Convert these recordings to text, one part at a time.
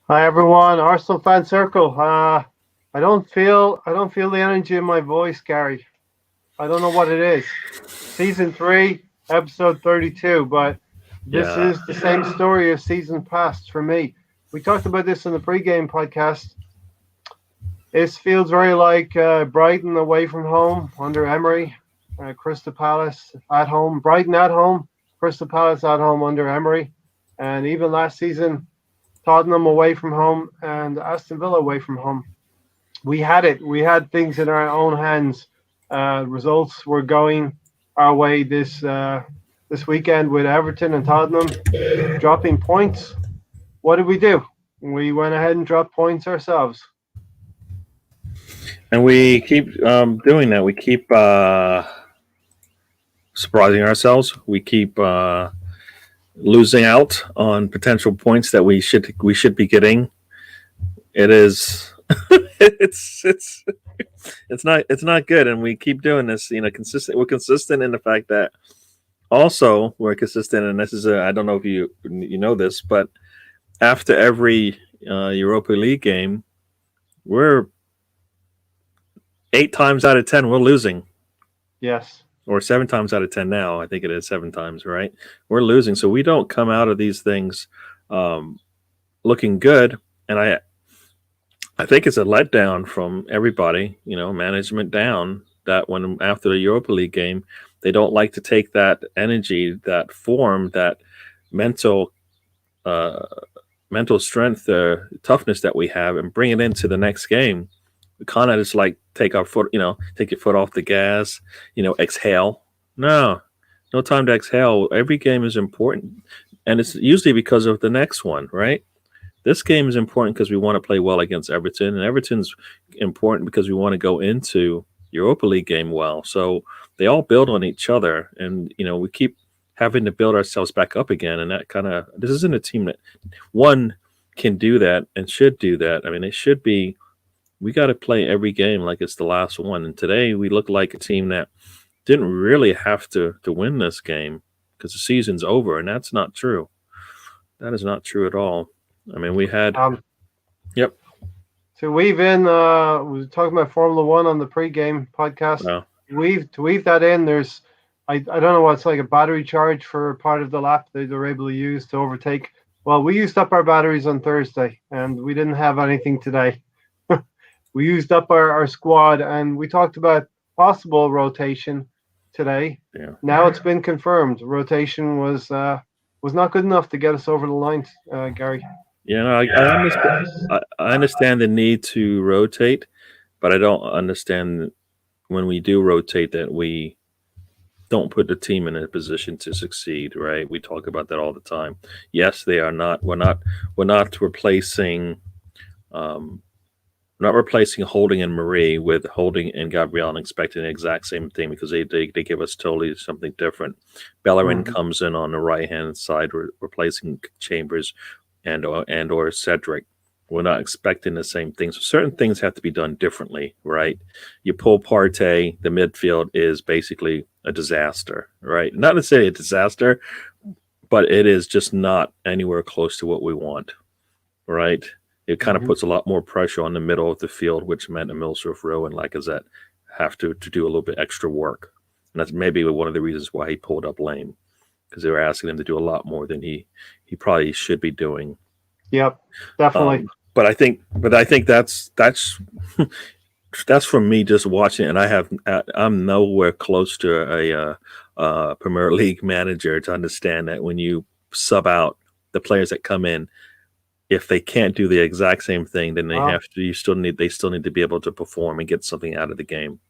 Hi everyone, Arsenal fan circle. I don't feel the energy in my voice, Gary. I don't know what it is. Season 3, episode 32, but this Yeah, is the same story as season past for me. We talked about this in the pregame podcast. This feels very like Brighton away from home under Emery, Crystal Palace at home, Brighton at home, Crystal Palace at home under Emery, and even last season Tottenham away from home and Aston Villa away from home. We had it. We had things in our own hands. Results were going our way this weekend with Everton and Tottenham dropping points. What did we do? We went ahead and dropped points ourselves. and we keep doing that. We keep surprising ourselves. We keep losing out on potential points that we should be getting. It is it's it's not good, and we keep doing this. Consistent. We're consistent in the fact that also we're consistent, and this is I don't know if you know this, but after every Europa League game, we're 8 times out of 10 we're losing, Yes. or 7 times out of 10 now. I think it is 7 times, right? We're losing, so we don't come out of these things um, looking good, and I think it's a letdown from everybody, management down. That when after the Europa League game, they don't like to take that energy, that form, that mental uh, mental strength, toughness that we have, and bring it into the next game. We kind of just like take your foot off the gas, exhale. No, no time to exhale. Every game is important, and it's usually because of the next one, right? This game is important because we want to play well against Everton, and Everton's important because we want to go into Europa League game well. So they all build on each other, and we keep having to build ourselves back up again. And that kind of this isn't a team that one can do that and should do that. I mean, it should be. We got to play every game like it's the last one. And today we look like a team that didn't really have to win this game because the season's over, and that's not true. That is not true at all. I mean, we had. Um, Yep. to weave in, we were talking about Formula One on the pregame podcast. Well, To weave that in, I don't know what's like a battery charge for part of the lap that they're able to use to overtake. Well, we used up our batteries on Thursday, and we didn't have anything today. We used up our squad, and we talked about possible rotation today. yeah. Now it's been confirmed. Rotation was not good enough to get us over the line, Gary. Yeah, no, I understand. I understand the need to rotate, but I don't understand when we do rotate that we don't put the team in a position to succeed. Right? We talk about that all the time. Yes, they are not. We're not replacing. Um, we're not replacing Holding and Marie with Holding and Gabrielle and expecting the exact same thing because they give us totally something different. Bellerin Mhm. comes in on the right hand side, replacing Chambers and or Cedric. We're not expecting the same things. So certain things have to be done differently, right? You pull Partey, the midfield is basically a disaster, right? Not necessarily a disaster, but it is just not anywhere close to what we want, right? It kind of Mhm. puts a lot more pressure on the middle of the field, which meant Emilsworth Rowe and Lacazette have to do a little bit extra work. And that's maybe one of the reasons why he pulled up lame, because they were asking him to do a lot more than he probably should be doing. Yep, definitely. But I think that's from me just watching, and I'm nowhere close to a Premier League manager to understand that when you sub out the players that come in, if they can't do the exact same thing, then they Well, have to. They still need to be able to perform and get something out of the game.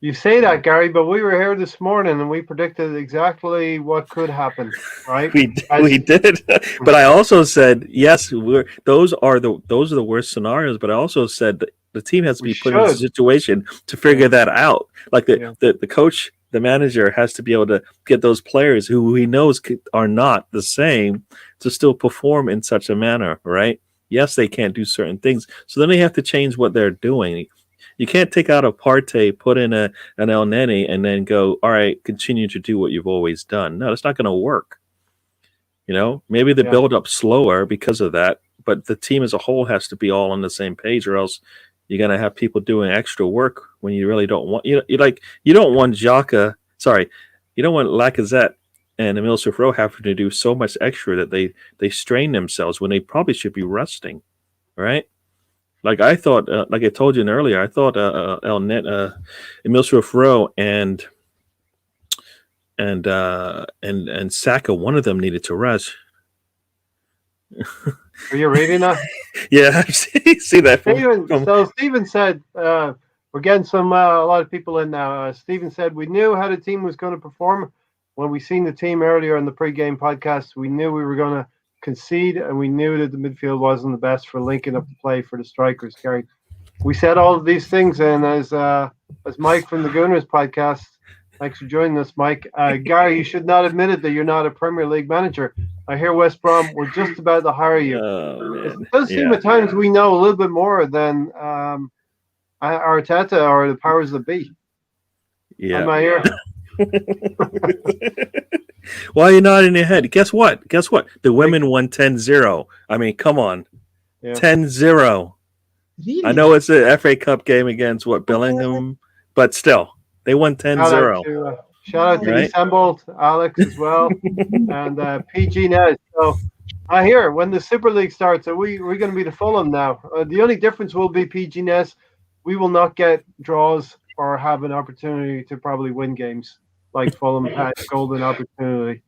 you say that, Gary, but we were here this morning and we predicted exactly what could happen, right? We As did, but I also said yes. Those are the worst scenarios. But I also said that the team has to we be put in a should. situation to Yeah, figure that out. Like yeah, the coach, the manager has to be able to get those players who he knows are not the same to still perform in such a manner, right? Yes, they can't do certain things, so then they have to change what they're doing. You can't take out a Partey, put in an El Neni, and then go, all right, continue to do what you've always done. No, that's not going to work. Maybe the yeah. build up slower because of that, but the team as a whole has to be all on the same page, or else you're gonna have people doing extra work when you really don't want. You don't want you don't want Lacazette and Emile Smith Rowe having to do so much extra that they strain themselves when they probably should be resting, right? Like I thought, like I told you earlier, I thought Emile Smith Rowe and Saka, one of them needed to rest. Are you reading that? Yeah, I see that. Stephen said, we're getting a lot of people in now. Stephen said, we knew how the team was going to perform when we seen the team earlier in the pre-game podcast. We knew we were going to concede, and we knew that the midfield wasn't the best for linking up the play for the strikers, Gary. We said all of these things, and as Mike from the Gooners podcast, thanks for joining us, Mike. Gary, you should not admit it that you're not a Premier League manager. I hear West Brom were just about to hire you. It does seem at times we know a little bit more than Arteta or the powers that be. Yeah. Am I here? Why are you nodding your head? Guess what? The women won 10-0. I mean, come on. Yeah. 10-0. Really? I know it's a FA Cup game against Bellingham, but still, they won 10-0. Shout out to Istanbul, Alex as well, and PG Nez. So I hear when the Super League starts, we're going to be the Fulham now. The only difference will be PG Nez. We will not get draws or have an opportunity to probably win games like Fulham had golden opportunity.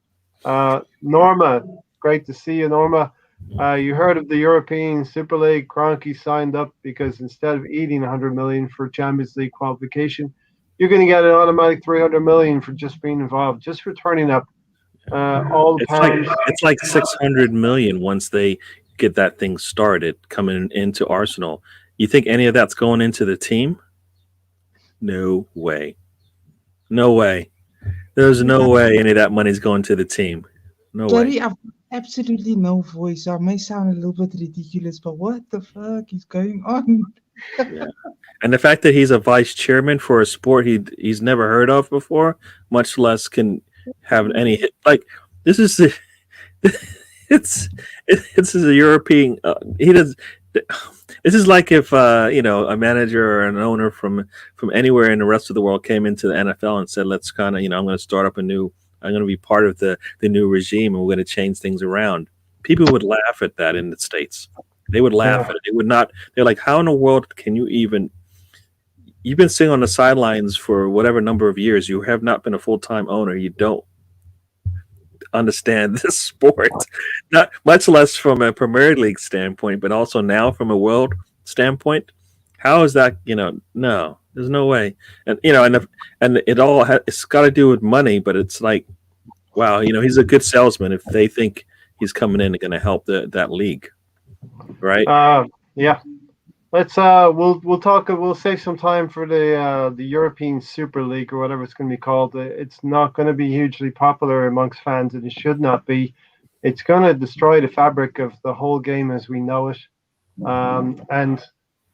Norma, great to see you, Norma. You heard of the European Super League. Kroenke signed up because instead of eating 100 million for Champions League qualification, you're going to get an automatic 300 million for just being involved, just for turning up. All the time. It's like 600 million once they get that thing started coming into Arsenal. You think any of that's going into the team? No way. No way. There's no way any of that money's going to the team. No way. I've absolutely no voice. I may sound a little bit ridiculous, but what the fuck is going on? Yeah. And the fact that he's a vice chairman for a sport he's never heard of before, much less can have any like this is the it's a European he does. This is like if a manager or an owner from anywhere in the rest of the world came into the NFL and said, let's kind of, I'm going to start up I'm going to be part of the new regime and we're going to change things around. People would laugh at that in the States. They would laugh at it. They would not. They're like, how in the world can you even? You've been sitting on the sidelines for whatever number of years. You have not been a full-time owner. You don't understand this sport, not much less from a Premier League standpoint, but also now from a world standpoint. How is that? No, there's no way. And and it all it's got to do with money. But it's like, wow, he's a good salesman if they think he's coming in and going to help that league, right? Yeah. Let's we'll talk. We'll save some time for the European Super League or whatever it's going to be called. It's not going to be hugely popular amongst fans, and it should not be. It's going to destroy the fabric of the whole game as we know it. And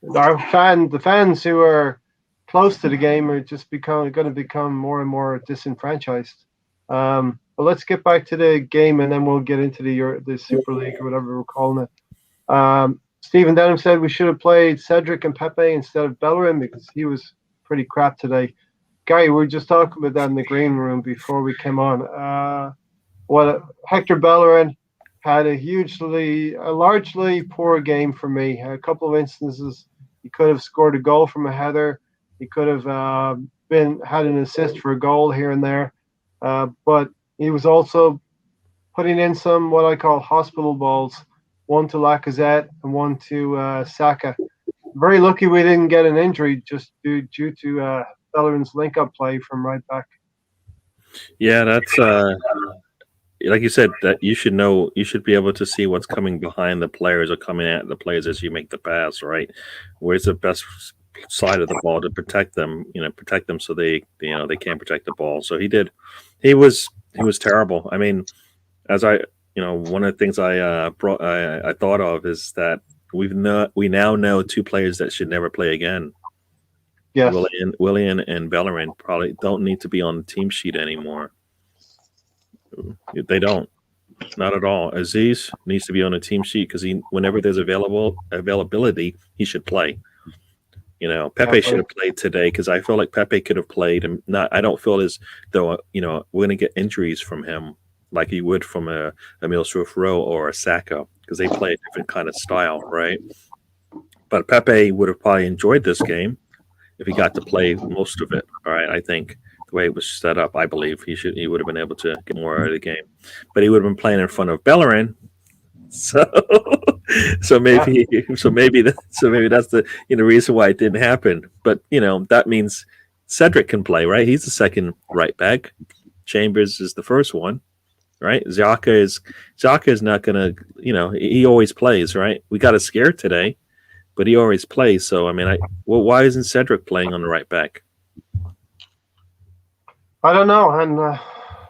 the fans who are close to the game are just going to become more and more disenfranchised. But let's get back to the game, and then we'll get into the Super League or whatever we're calling it. Stephen Denham said we should have played Cedric and Pepe instead of Bellerin because he was pretty crap today. Gary, we were just talking about that in the green room before we came on. Hector Bellerin had a largely poor game for me. A couple of instances, he could have scored a goal from a header. He could have had an assist for a goal here and there. But he was also putting in some what I call hospital balls. One to Lacazette and one to Saka. Very lucky we didn't get an injury just due to Bellerin's link-up play from right back. Yeah, that's like you said, that you should know. You should be able to see what's coming behind the players or coming at the players as you make the pass. Right, where's the best side of the ball to protect them? Protect them so they can't protect the ball. So he did. He was terrible. I mean, one of the things I thought of is that we now know two players that should never play again. Yes. Willian and Bellerin probably don't need to be on the team sheet anymore. They don't. Not at all. Aziz needs to be on a team sheet because whenever there's availability, he should play. Yeah, Pepe should but have played today because I feel like Pepe could have played, and not. I don't feel as though we're going to get injuries from him like you would from a Emil Smith Rowe or a Saka because they play a different kind of style, right? But Pepe would have probably enjoyed this game if he got to play most of it. All right, I think the way it was set up, I believe he would have been able to get more out of the game, but he would have been playing in front of Bellerin. So, so yeah, maybe that's the reason why it didn't happen. But that means Cedric can play, right? He's the second right back. Chambers is the first one, right? Xhaka is not gonna, he always plays, right? We got a scare today, but he always plays. So I mean, why isn't Cedric playing on the right back? I don't know. And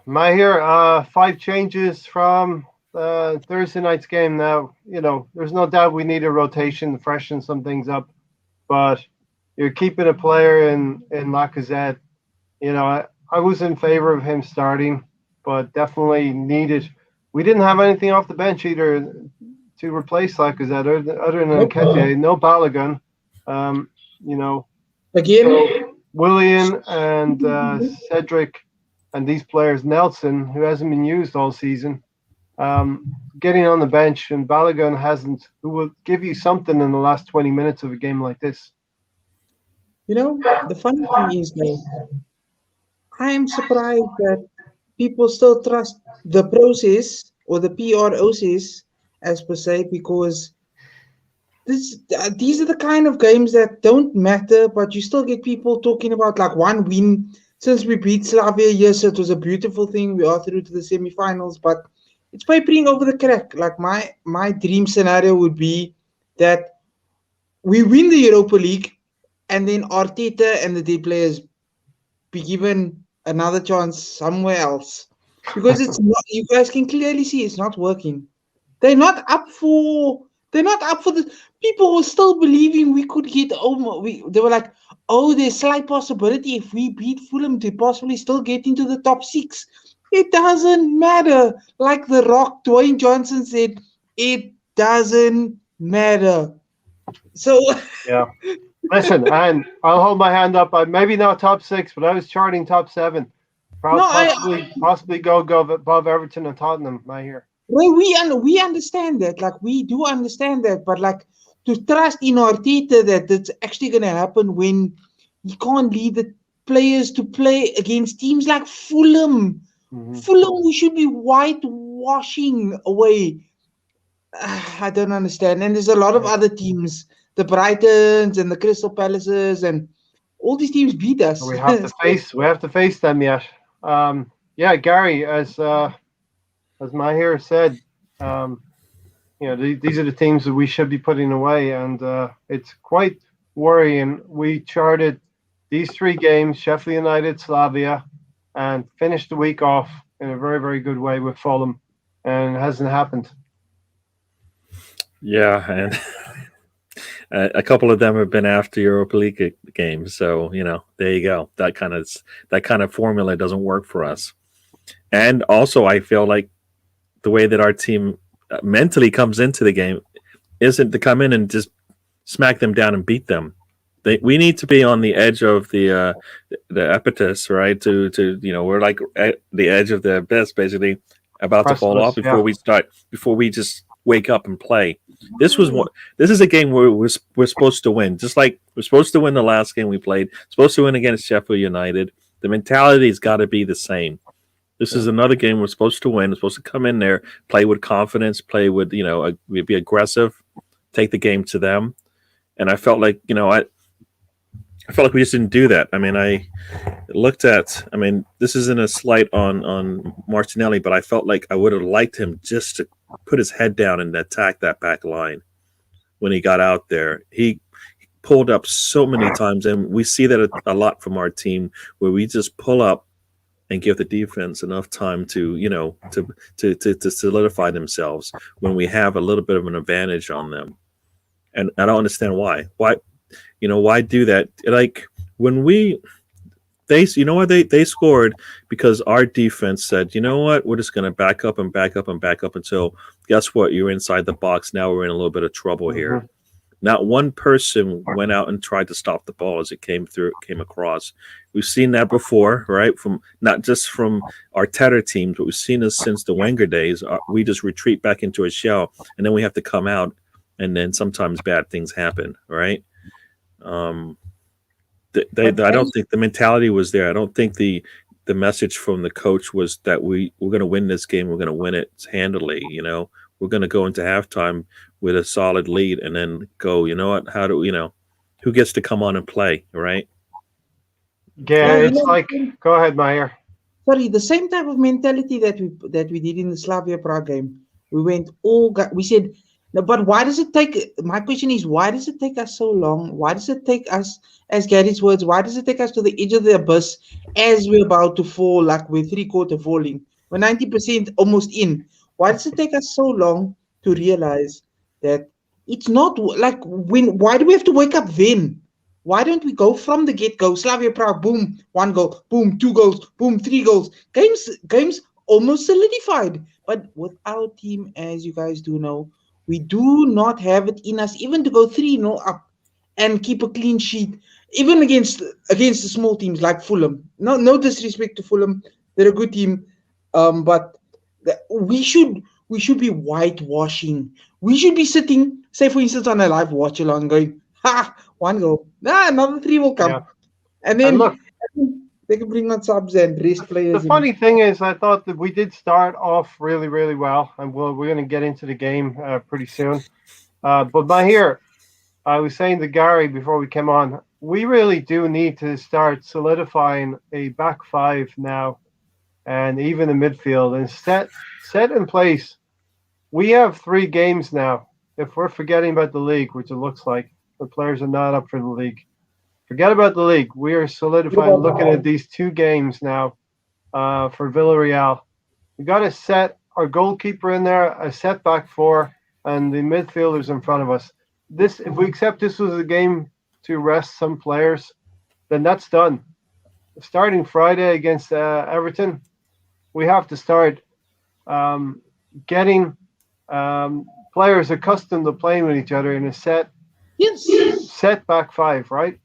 Mahir, 5 changes from Thursday night's game. Now, there's no doubt we need a rotation to freshen some things up, but you're keeping a player in Lacazette. I was in favor of him starting, but definitely needed. We didn't have anything off the bench either to replace Lacazette other than Nope. Nketiah. No Balogun. You know, Again, so Willian and Cedric and these players, Nelson, who hasn't been used all season, getting on the bench, and Balogun hasn't, who will give you something in the last 20 minutes of a game like this. the funny thing is that I am surprised that people still trust the process or the process as per se, because these are the kind of games that don't matter, but you still get people talking about like one win since we beat Slavia. Yes, it was a beautiful thing. We are through to the semi-finals, but it's papering over the crack. Like my dream scenario would be that we win the Europa League, and then Arteta and the day players be given another chance somewhere else, because it's not. You guys can clearly see it's not working. They're not up for. They're not up for the. People were still believing we could get over. They were like, "Oh, there's slight possibility if we beat Fulham to possibly still get into the top six." It doesn't matter. Like The Rock, Dwayne Johnson said, it doesn't matter. So Yeah. Listen, and I'll hold my hand up. Maybe not top six, but I was charting top seven. no, Possibly go above Everton and Tottenham. I hear. well, we understand that. Like we do understand that, but like to trust in Arteta that that's actually going to happen when you can't lead the players to play against teams like Fulham. Mm-hmm. Fulham, we should be whitewashing away. I don't understand. And there's a lot of other teams, the Brightons and the Crystal Palaces, and all these teams beat us. We have to face them yet. Yeah, Gary, as Mahir said, these are the teams that we should be putting away, and it's quite worrying. We charted these 3 games: Sheffield United, Slavia, and finished the week off in a very, very good way with Fulham, and it hasn't happened. Yeah, and a couple of them have been after Europa League games, so there you go. That kind of formula doesn't work for us. And also, I feel like the way that our team mentally comes into the game isn't to come in and just smack them down and beat them. We need to be on the edge of the epictus, right? To we're like at the edge of the abyss, basically, about to fall off before we just wake up and play. This is a game where we're supposed to win, just like we're supposed to win the last game we played. Supposed to win against Sheffield United. The mentality's got to be the same. This is another game we're supposed to win. We're supposed to come in there, play with confidence, play with be aggressive, take the game to them. And I felt like I felt like we just didn't do that. I mean, this isn't a slight on Martinelli, but I felt like I would have liked him just to put his head down and attack that back line when he got out there. He pulled up so many times, and we see that a lot from our team, where we just pull up and give the defense enough time to solidify themselves when we have a little bit of an advantage on them. And I don't understand why. Why do that? Like when you know what, they scored because our defense said, you know what, we're just going to back up and back up and back up until, guess what, you're inside the box. Now we're in a little bit of trouble here. Mhm. Not one person went out and tried to stop the ball as it came across. We've seen that before, right? From not just from our Arteta teams, but we've seen this since the Wenger days. We just retreat back into a shell, and then we have to come out, and then sometimes bad things happen, right? I don't think the mentality was there. I don't think the message from the coach was that we're going to win this game. We're going to win it handily. You know, we're going to go into halftime with a solid lead and then go, you know what? How do who gets to come on and play, right? Yeah, it's like, go ahead, Meyer. Sorry, the same type of mentality that we did in the Slavia Prague game. We said, no, but why does it take? My question is, why does it take us so long? Why does it take us, as Gary's words, why does it take us to the edge of the abyss as we're about to fall, like we're 3/4 falling, we're 90% almost in? Why does it take us so long to realize that it's not like when? Why do we have to wake up then? Why don't we go from the get-go? Slavia Prague, boom, 1 goal, boom, 2 goals, boom, 3 goals. Games almost solidified. But with our team, as you guys do know, we do not have it in us even to go 3-0 up and keep a clean sheet, even against the small teams like Fulham. No disrespect to Fulham, they're a good team, but we should be whitewashing. We should be sitting, say for instance, on a live watch along, going, ha, 1 goal, another 3 will come, Yeah. and then look, they can bring on subs and rest players. The funny thing is, I thought that we did start off really, really well, and we're going to get into the game pretty soon. But Mahir, I was saying to Gary before we came on, we really do need to start solidifying a back five now, and even the midfield, and set in place. We have 3 games now. If we're forgetting about the league, which it looks like the players are not up for the league. Forget about the league. We are solidifying, looking at these 2 games now for Villarreal. We got to set our goalkeeper in there, a set back 4, and the midfielders in front of us. If we accept this was a game to rest some players, then that's done. Starting Friday against Everton, we have to start getting players accustomed to playing with each other in a set back 5, right?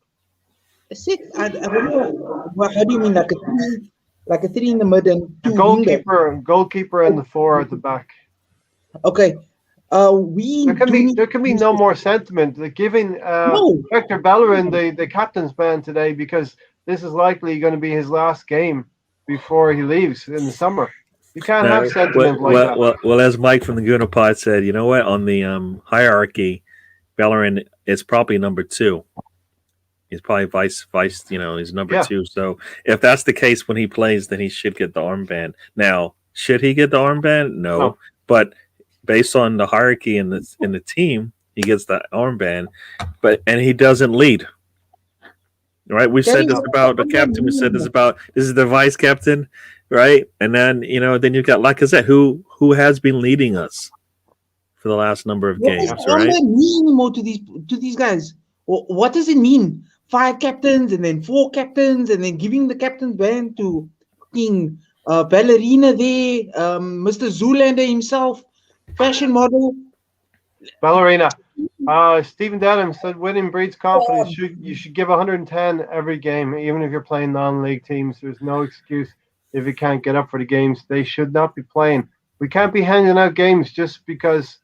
I don't know. How do you mean, like a 3 in the mid and 2 goalkeeper and the 4 at the back? Okay. There can be no more sentiment. They're giving Hector Bellerin the captain's band today because this is likely going to be his last game before he leaves in the summer. You can't have sentiment like that. Well, as Mike from the Gunapod said, you know what? On the hierarchy, Bellerin is probably number 2. He's probably vice. He's number 2. So if that's the case when he plays, then he should get the armband. Now, should he get the armband? No. But based on the hierarchy in the team, he gets the armband. And he doesn't lead. Right? We said this about the captain. We said this about this is the vice captain, right? And then then you've got Lacazette, who has been leading us for the last number of games. What does that mean anymore to these guys? What does it mean? 5 captains and then 4 captains and then giving the captain's band to King Ballerina there, Mr. Zoolander himself, fashion model. Ballerina. Stephen Denham said winning breeds confidence. You should give 110 every game, even if you're playing non-league teams. There's no excuse if you can't get up for the games. They should not be playing. We can't be handing out games just because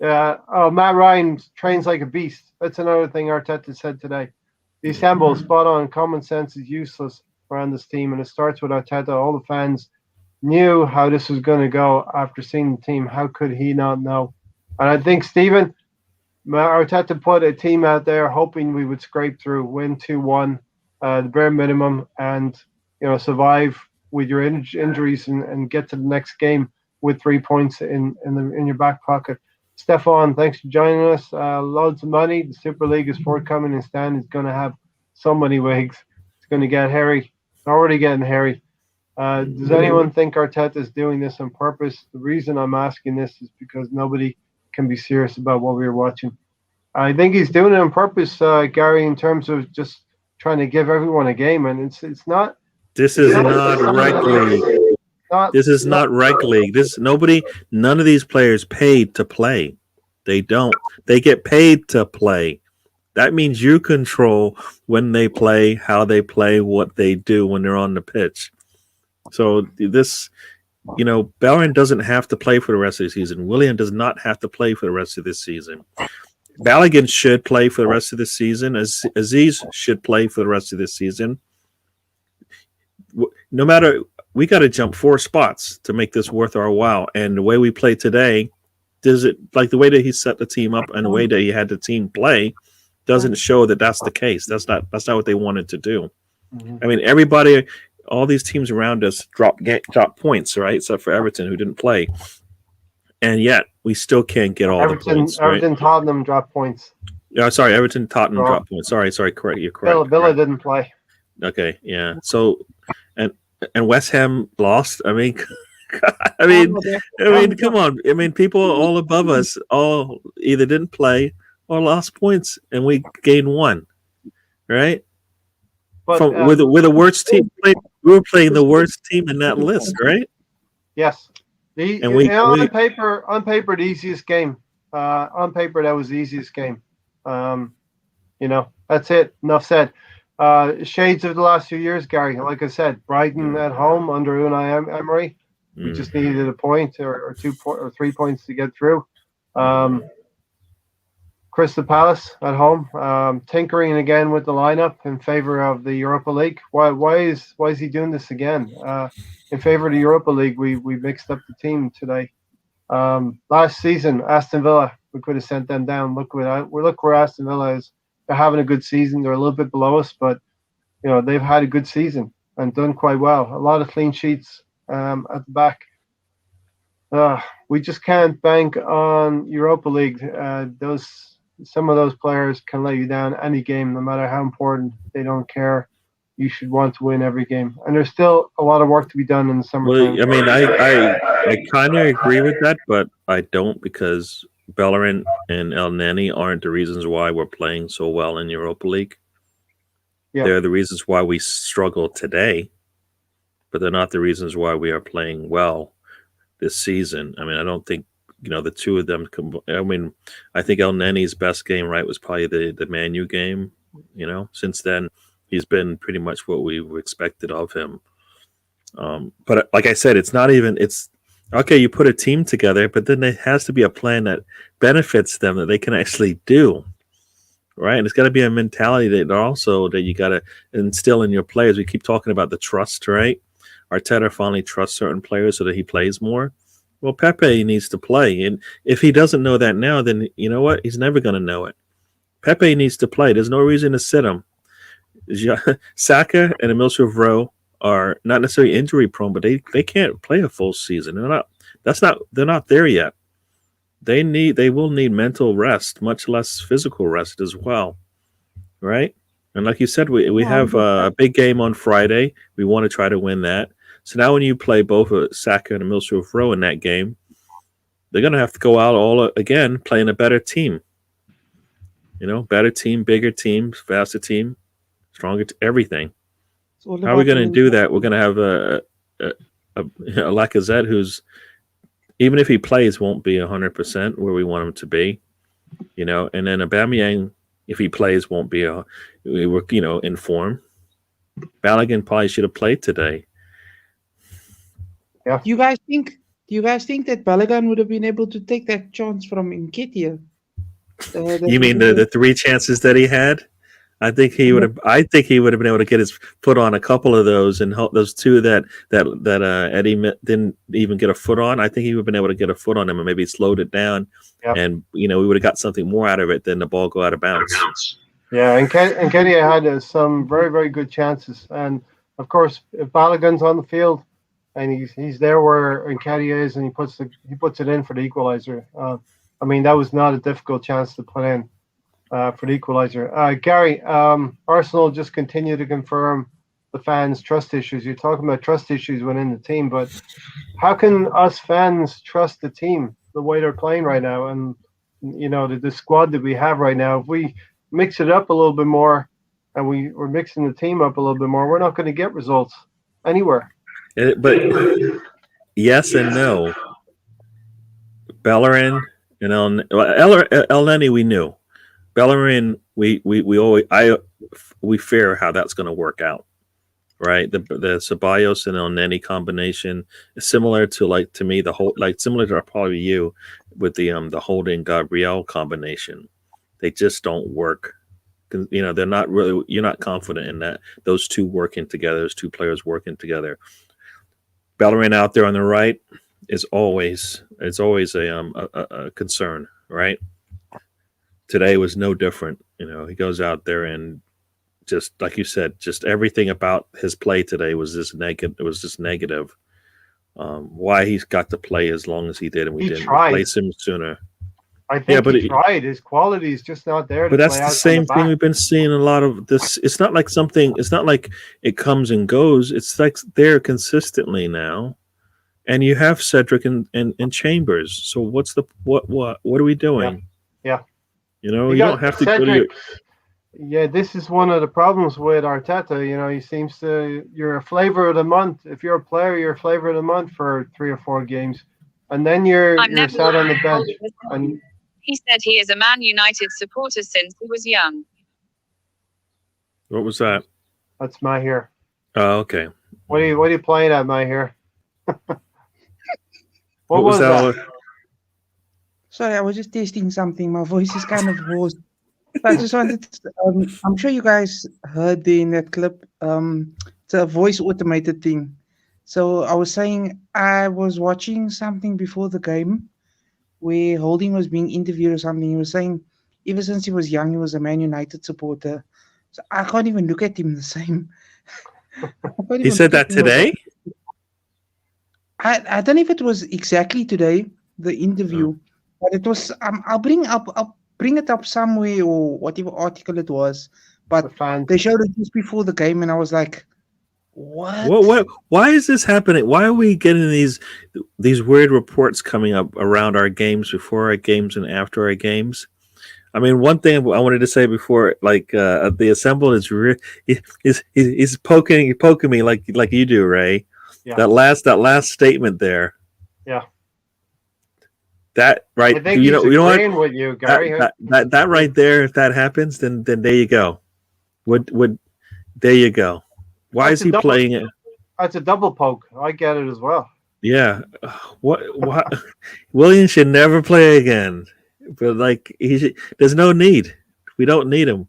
Matt Ryan trains like a beast. That's another thing Arteta said today. The assemble, spot on. Common sense is useless around this team, and it starts with Arteta. All the fans knew how this was going to go after seeing the team. How could he not know? And I think, Stephen, Arteta put a team out there hoping we would scrape through, win 2-1, the bare minimum, and survive with your injuries and get to the next game with 3 points in your back pocket. Stefan, thanks for joining us. Loads of money. The Super League is forthcoming, and Stan is going to have so many wigs. It's going to get hairy. It's already getting hairy. Does anyone think Arteta is doing this on purpose? The reason I'm asking this is because nobody can be serious about what we're watching. I think he's doing it on purpose, Gary, in terms of just trying to give everyone a game, and it's not. This is not rec league. This is not rec league. None of these players paid to play. They don't. They get paid to play. That means you control when they play, how they play, what they do when they're on the pitch. So this, Bellerin doesn't have to play for the rest of the season. William does not have to play for the rest of this season. Balogun should play for the rest of the season. Aziz should play for the rest of this season. No matter, we got to jump 4 spots to make this worth our while. And the way we play today, the way that he set the team up and the way that he had the team play doesn't show that that's the case. That's not what they wanted to do. Mm-hmm. I mean, everybody, all these teams around us drop points, right? Except for Everton, who didn't play. And yet, we still can't get all the points. Everton, right? Tottenham dropped points. Yeah, sorry, Everton, Tottenham dropped points. Sorry, correct. You're correct. Villa didn't play. Okay, yeah. So, and West Ham lost. I mean, come on. I mean, people all above us all either didn't play or lost points, and we gained 1, right? But, with the worst team, we were playing the worst team in that list, right? Yes. On paper, the easiest game. On paper, that was the easiest game. That's it. Enough said. Shades of the last few years, Gary. Like I said, Brighton at home under Unai Emery. We just needed a point or 3 points to get through. Crystal Palace at home, tinkering again with the lineup in favor of the Europa League. Why is he doing this again? In favor of the Europa League, we mixed up the team today. Last season, Aston Villa, we could have sent them down. Look where Aston Villa is. They're having a good season. They're a little bit below us, but they've had a good season and done quite well. A lot of clean sheets at the back. We just can't bank on Europa League. Some of those players can let you down any game, no matter how important. They don't care. You should want to win every game, and there's still a lot of work to be done in the summer. Well, I mean, I kind of agree with that, but I don't, because Bellerin and El Neni aren't the reasons why we're playing so well in Europa League. Yeah. They're the reasons why we struggle today, but they're not the reasons why we are playing well this season. I mean, I don't think the two of them. I think El Neni's best game, right, was probably the Man U game. Since then, he's been pretty much what we expected of him. But like I said, it's okay. You put a team together, but then there has to be a plan that benefits them, that they can actually do, right? And it's got to be a mentality that you got to instill in your players. We keep talking about the trust, right? Arteta finally trusts certain players so that he plays more. Well, Pepe needs to play, and if he doesn't know that now, then you know what? He's never going to know it. Pepe needs to play. There's no reason to sit him. Saka and Emil Rowe are not necessarily injury prone, but they can't play a full season. They're not there yet. They will need mental rest, much less physical rest as well, right? And like you said, we have a big game on Friday. We want to try to win that. So now when you play both Saka and Emil Rowe in that game, they're going to have to go out all again playing a better team. Better team, bigger team, faster team, stronger everything. How are we going to do that? We're going to have a Lacazette who's, even if he plays, won't be 100% where we want him to be. And then Aubameyang, if he plays, won't be in form. Balogun probably should have played today. Yeah. Do you guys think that Balogun would have been able to take that chance from Nketiah? You mean the 3 chances that he had? I think he would have. I think he would have been able to get his foot on a couple of those, and those 2 that Eddie didn't even get a foot on. I think he would have been able to get a foot on them and maybe slowed it down, and we would have got something more out of it than the ball go out of bounds. Yeah, and Nketiah had some very, very good chances, and of course, if Balogun's on the field and he's there where Nketiah is, and he puts it in for the equalizer. That was not a difficult chance to put in. For the equalizer. Gary, Arsenal just continue to confirm the fans' trust issues. You're talking about trust issues within the team, but how can us fans trust the team the way they're playing right now, and the squad that we have right now? If we mix it up a little bit more and we're mixing the team up a little bit more, we're not going to get results anywhere. But yes and no. Bellerin and El Neni we knew. Bellerin we fear how that's going to work out. Right, the Ceballos and El Neni combination is similar to me the whole similar to probably you with the Holding Gabriel combination. They just don't work. They're not really. You're not confident in that those two working together, those two players working together. Bellerin out there on the right is always a concern. Right, today was no different. He goes out there and, just like you said, just everything about his play today was just negative. It was just negative. Why he's got to play as long as he did, and we didn't replace him sooner. I think he tried. His quality is just not there. But that's the same thing we've been seeing a lot of this. It's not like it comes and goes. It's like there consistently now, and you have Cedric and Chambers. So what are we doing? Yeah. You don't have to Cedric, go to your. Yeah, this is one of the problems with Arteta. He seems you're a flavor of the month. If you're a player, you're a flavor of the month for 3 or 4 games, and then you're sat on the bench. And he said he is a Man United supporter since he was young. What was that? That's my hair. Oh, okay. What are you playing at, my hair? what was that? Sorry, I was just testing something. My voice is kind of hoarse. I just wanted to, I'm sure you guys heard in that clip, it's a voice automated thing. So I was saying I was watching something before the game where Holding was being interviewed or something. He was saying ever since he was young, he was a Man United supporter. So I can't even look at him the same. He said that today? I don't know if it was exactly today, the interview, but it was, I'll bring it up somewhere or whatever article it was, but they showed it just before the game, and I was like, "What? Why is this happening? Why are we getting these weird reports coming up around our games, before our games, and after our games?" I mean, one thing I wanted to say before, the Assembled is poking me like you do, Ray. Yeah. That last statement there. Yeah. That right, I think he's agreeing with you, Gary. That right there. If that happens, then there you go. There you go. Why is he playing it? That's a double poke. I get it as well. Yeah. What? Williams should never play again. But there's no need. We don't need him.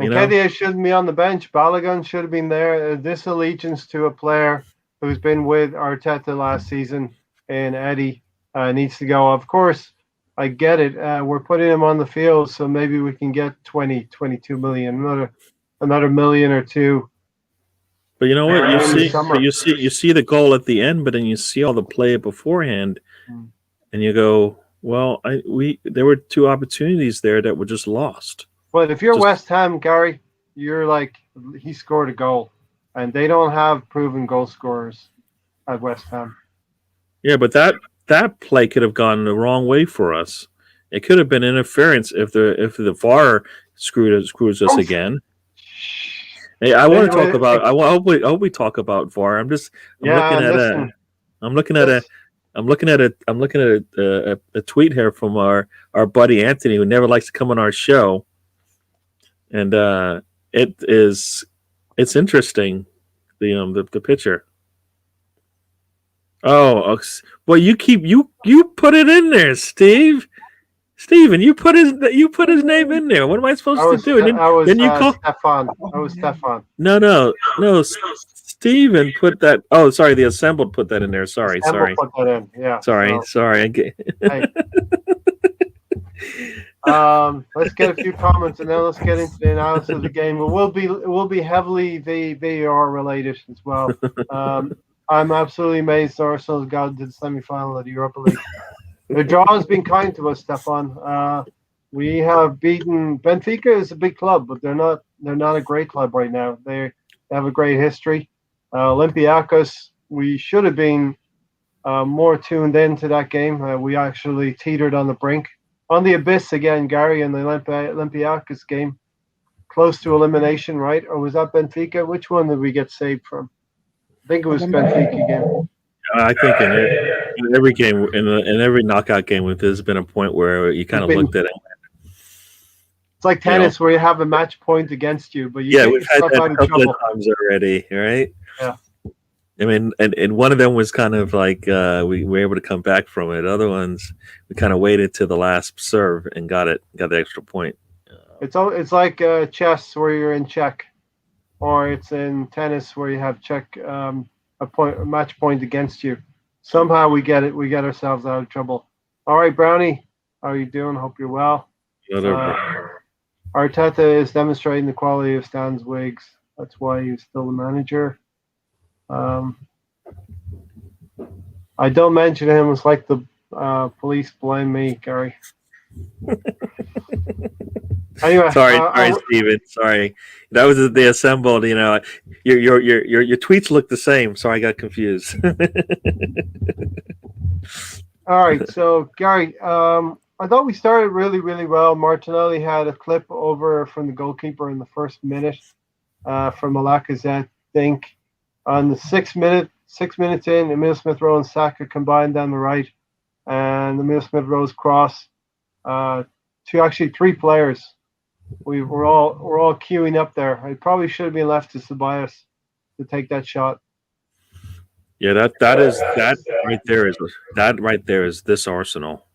Kedia shouldn't be on the bench. Balogun should have been there. This allegiance to a player who's been with Arteta last season, and Eddie. Needs to go. Of course, I get it. We're putting him on the field, so maybe we can get 22 million, another million or two. But you know what? You see the goal at the end, but then you see all the play beforehand, and you go, well, there were 2 opportunities there that were just lost. But if you're West Ham, Gary, you're like, he scored a goal, and they don't have proven goal scorers at West Ham. Yeah, but that play could have gone the wrong way for us. It could have been interference if the VAR screws us again. Hey, I want to talk about. I hope we talk about VAR. I'm looking at a tweet here from our buddy Anthony, who never likes to come on our show, and it's interesting, the picture. Oh, well, you put it in there, Steven, you put his name in there. What am I supposed to do? Stefan. I was Stefan. No. Steven put that. Oh, sorry. The Assembled put that in there. Sorry. Put that in. Yeah. Sorry. Let's get a few comments and then let's get into the analysis of the game. It will be heavily VAR related as well. I'm absolutely amazed Arsenal got to the semi-final of the Europa League. The draw has been kind to us, Stefan. We have beaten Benfica. Is a big club, but they're not a great club right now. They have a great history. Olympiacos, we should have been more tuned into that game. We actually teetered on the brink, on the abyss again, Gary, in the Olympiacos game. close to elimination, right? Or was that Benfica? Which one did we get saved from? I think it was Benfica game. I think in every game, in every knockout game, there's been a point where you kind of looked at it. It's like tennis where you have a match point against you, but you Yeah, get we've had yourself that out a of couple trouble. of times already, right? Yeah. I mean, and one of them was kind of like we were able to come back from it. Other ones, we kind of waited to the last serve and got the extra point. It's like chess where you're in check, or it's in tennis where you have check a match point against you. Somehow we get ourselves out of trouble. All right, Brownie, how are you doing? Hope you're well. Arteta is demonstrating the quality of Stan's wigs. That's why he's still the manager. I don't mention him. It's like the police blame me, Gary. Anyway, sorry, Steven. Sorry, that was they assembled. You know, your tweets look the same, so I got confused. All right, so Gary, I thought we started really, really well. Martinelli had a clip over from the goalkeeper in the first minute from Lacazette. I think on the 6 minutes in, Emile Smith-Rowe and Saka combined down the right, and Emile Smith-Rowe's cross to actually three players. We're all queuing up there. I probably should have been left to Ceballos to take that shot. Yeah, that right there is this Arsenal.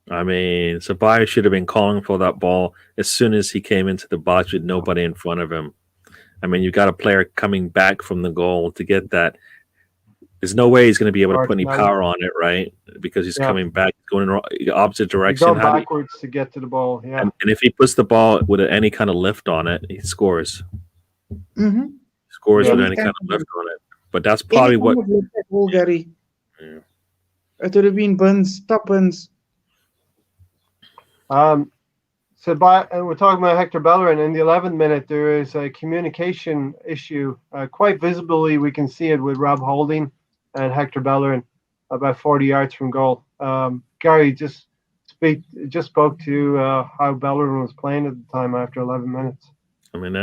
I mean, Ceballos should have been calling for that ball as soon as he came into the box with nobody in front of him. I mean, you got a player coming back from the goal to get that. There's no way he's going to be able to put any power on it, right? Because he's coming back, going in the opposite direction. He's going backwards to get to the ball, yeah. And if he puts the ball with any kind of lift on it, he scores. Mm-hmm. Scores with any kind of lift on it. But that's probably what. Gary. Yeah. It would have been Buns, top Buns. And we're talking about Hector Bellerin. In the 11th minute, there is a communication issue. Quite visibly, we can see it with Rob Holding and Hector Bellerin about 40 yards from goal. Gary just spoke to how Bellerin was playing at the time after 11 minutes. I mean,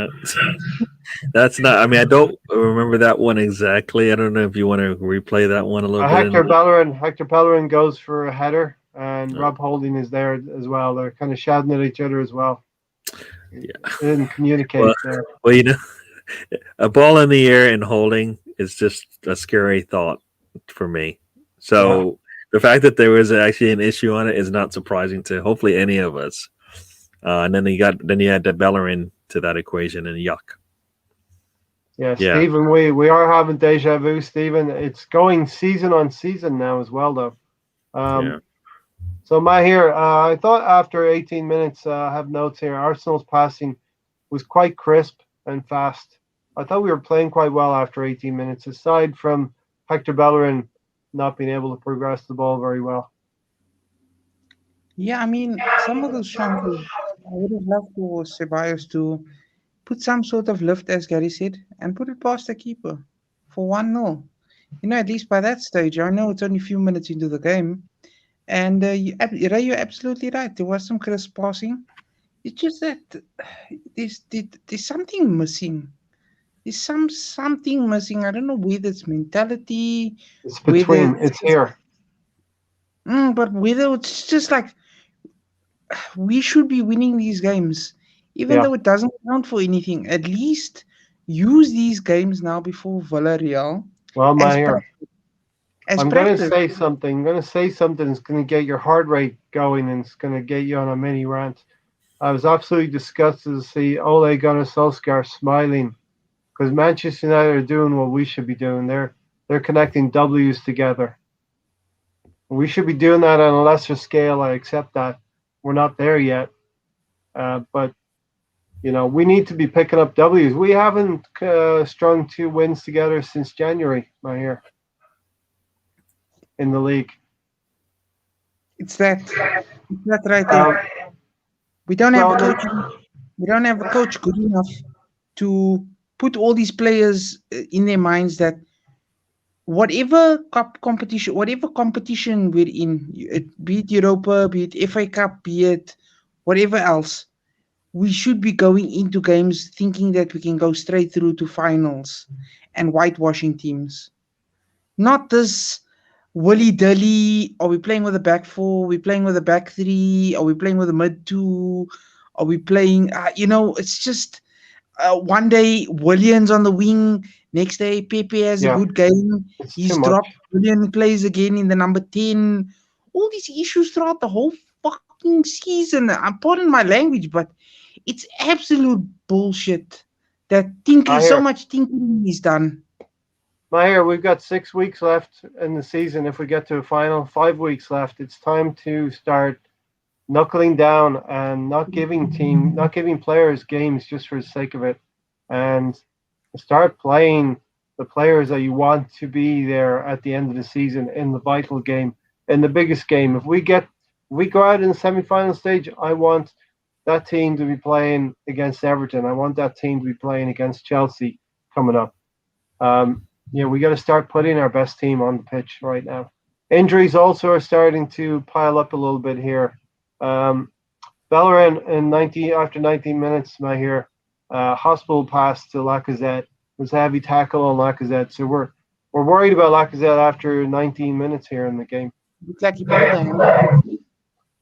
that's not. I mean, I don't remember that one exactly. I don't know if you want to replay that one a little bit. Hector Bellerin goes for a header, and Rob Holding is there as well. They're kind of shouting at each other as well. Yeah, they didn't communicate there. Well, you know, a ball in the air and holding is just a scary thought for me. So the fact that there was actually an issue on it is not surprising to hopefully any of us. And then you had the Bellerin to that equation, and yuck. Yeah, Stephen, we are having deja vu, Stephen. It's going season on season now as well, though. So, Mahir, I thought after 18 minutes, I have notes here, Arsenal's passing was quite crisp and fast. I thought we were playing quite well after 18 minutes, aside from Hector Bellerin not being able to progress the ball very well. Yeah, I mean, some of those chances, I would have loved for Ceballos to put some sort of lift, as Gary said, and put it past the keeper for 1-0. You know, at least by that stage, I know it's only a few minutes into the game. And you're absolutely right. There was some crisp passing. It's just that there's something missing. There's something missing. I don't know whether it's mentality. It's between. It's here. But whether it's just like we should be winning these games, even though it doesn't count for anything. At least use these games now before Villarreal. Well, I'm going to say something. I'm going to say something that's going to get your heart rate going and it's going to get you on a mini rant. I was absolutely disgusted to see Ole Gunnar Solskjaer smiling because Manchester United are doing what we should be doing. They're connecting W's together. We should be doing that on a lesser scale. I accept that. We're not there yet. But, you know, we need to be picking up W's. We haven't strung 2 wins together since January, Mahir. In the league. It's that right there. We don't have a coach good enough to put all these players in their minds that whatever competition we're in, be it Europa, be it FA Cup, be it whatever else, we should be going into games thinking that we can go straight through to finals and whitewashing teams. Not this willy dilly. Are we playing with a back four? Are we playing with a back three? Are we playing with a mid two? Are we playing? It's just one day Williams on the wing. Next day Pepe has a Yeah, good game. it's too He's much. dropped. Williams plays again in the number 10. All these issues throughout the whole fucking season. I'm pardon my language, but it's absolute bullshit. That thinking, I so hear. much thinking is done. Maher, we've got 6 weeks left in the season. If we get to a final, 5 weeks left. It's time to start knuckling down and not giving players games just for the sake of it, and start playing the players that you want to be there at the end of the season in the vital game, in the biggest game. If we go out in the semi-final stage, I want that team to be playing against Everton. I want that team to be playing against Chelsea coming up. We got to start putting our best team on the pitch right now. Injuries also are starting to pile up a little bit here. Bellerin after 19 minutes, I hear hospital pass to Lacazette. It was a heavy tackle on Lacazette, so we're worried about Lacazette after 19 minutes here in the game. Looks like he pulled the hamstring.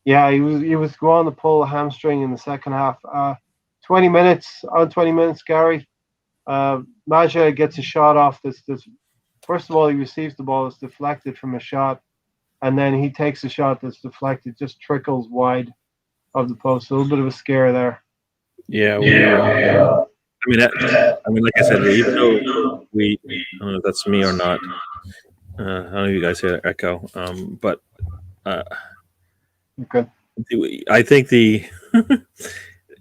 Yeah, he was going to pull a hamstring in the second half. 20 minutes, Gary. Maja gets a shot off this. First of all, he receives the ball. It's deflected from a shot, and then he takes a shot that's deflected, just trickles wide of the post. A little bit of a scare there. Yeah, like I said, even though I don't know if that's me or not. I don't know if you guys hear the echo, but Okay. I think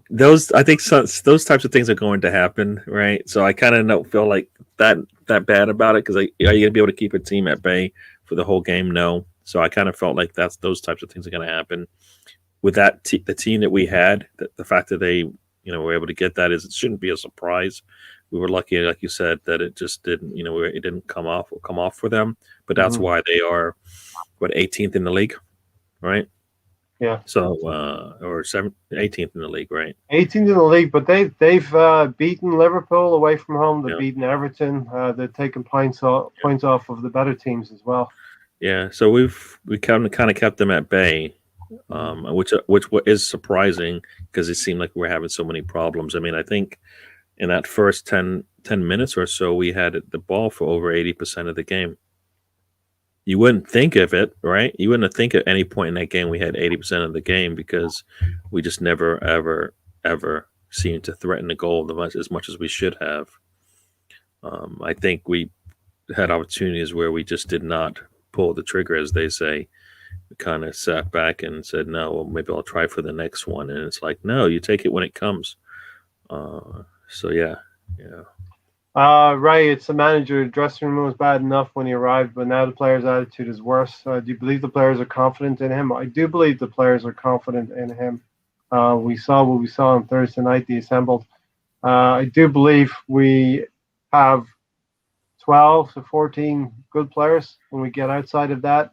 those types of things are going to happen, right? So I kind of don't feel like that bad about it, because are you gonna be able to keep a team at bay for the whole game? No. So I kind of felt like those types of things are going to happen with that the team that we had. The fact that they were able to get that it shouldn't be a surprise. We were lucky, like you said, that it just didn't it didn't come off for them. But that's why they are 18th in the league, right? Yeah. So or 18th in the league, right? 18th in the league, but they've beaten Liverpool away from home. They've beaten Everton. They've taken points off of the better teams as well. Yeah. So we kind of kept them at bay, which is surprising, because it seemed like we were having so many problems. I mean, I think in that first 10 minutes or so, we had the ball for over 80% of the game. You wouldn't think of it, right? You wouldn't think at any point in that game we had 80% of the game, because we just never, ever, ever seemed to threaten the goal as much as we should have. I think we had opportunities where we just did not pull the trigger, as they say. We kind of sat back and said, no, well, maybe I'll try for the next one. And it's like, no, you take it when it comes. So, yeah. Right, it's the manager. The dressing room was bad enough when he arrived, but now the players' attitude is worse. Do you believe the players are confident in him? I do believe the players are confident in him. We saw what we saw on Thursday night, the assembled. I do believe we have 12 to 14 good players. When we get outside of that,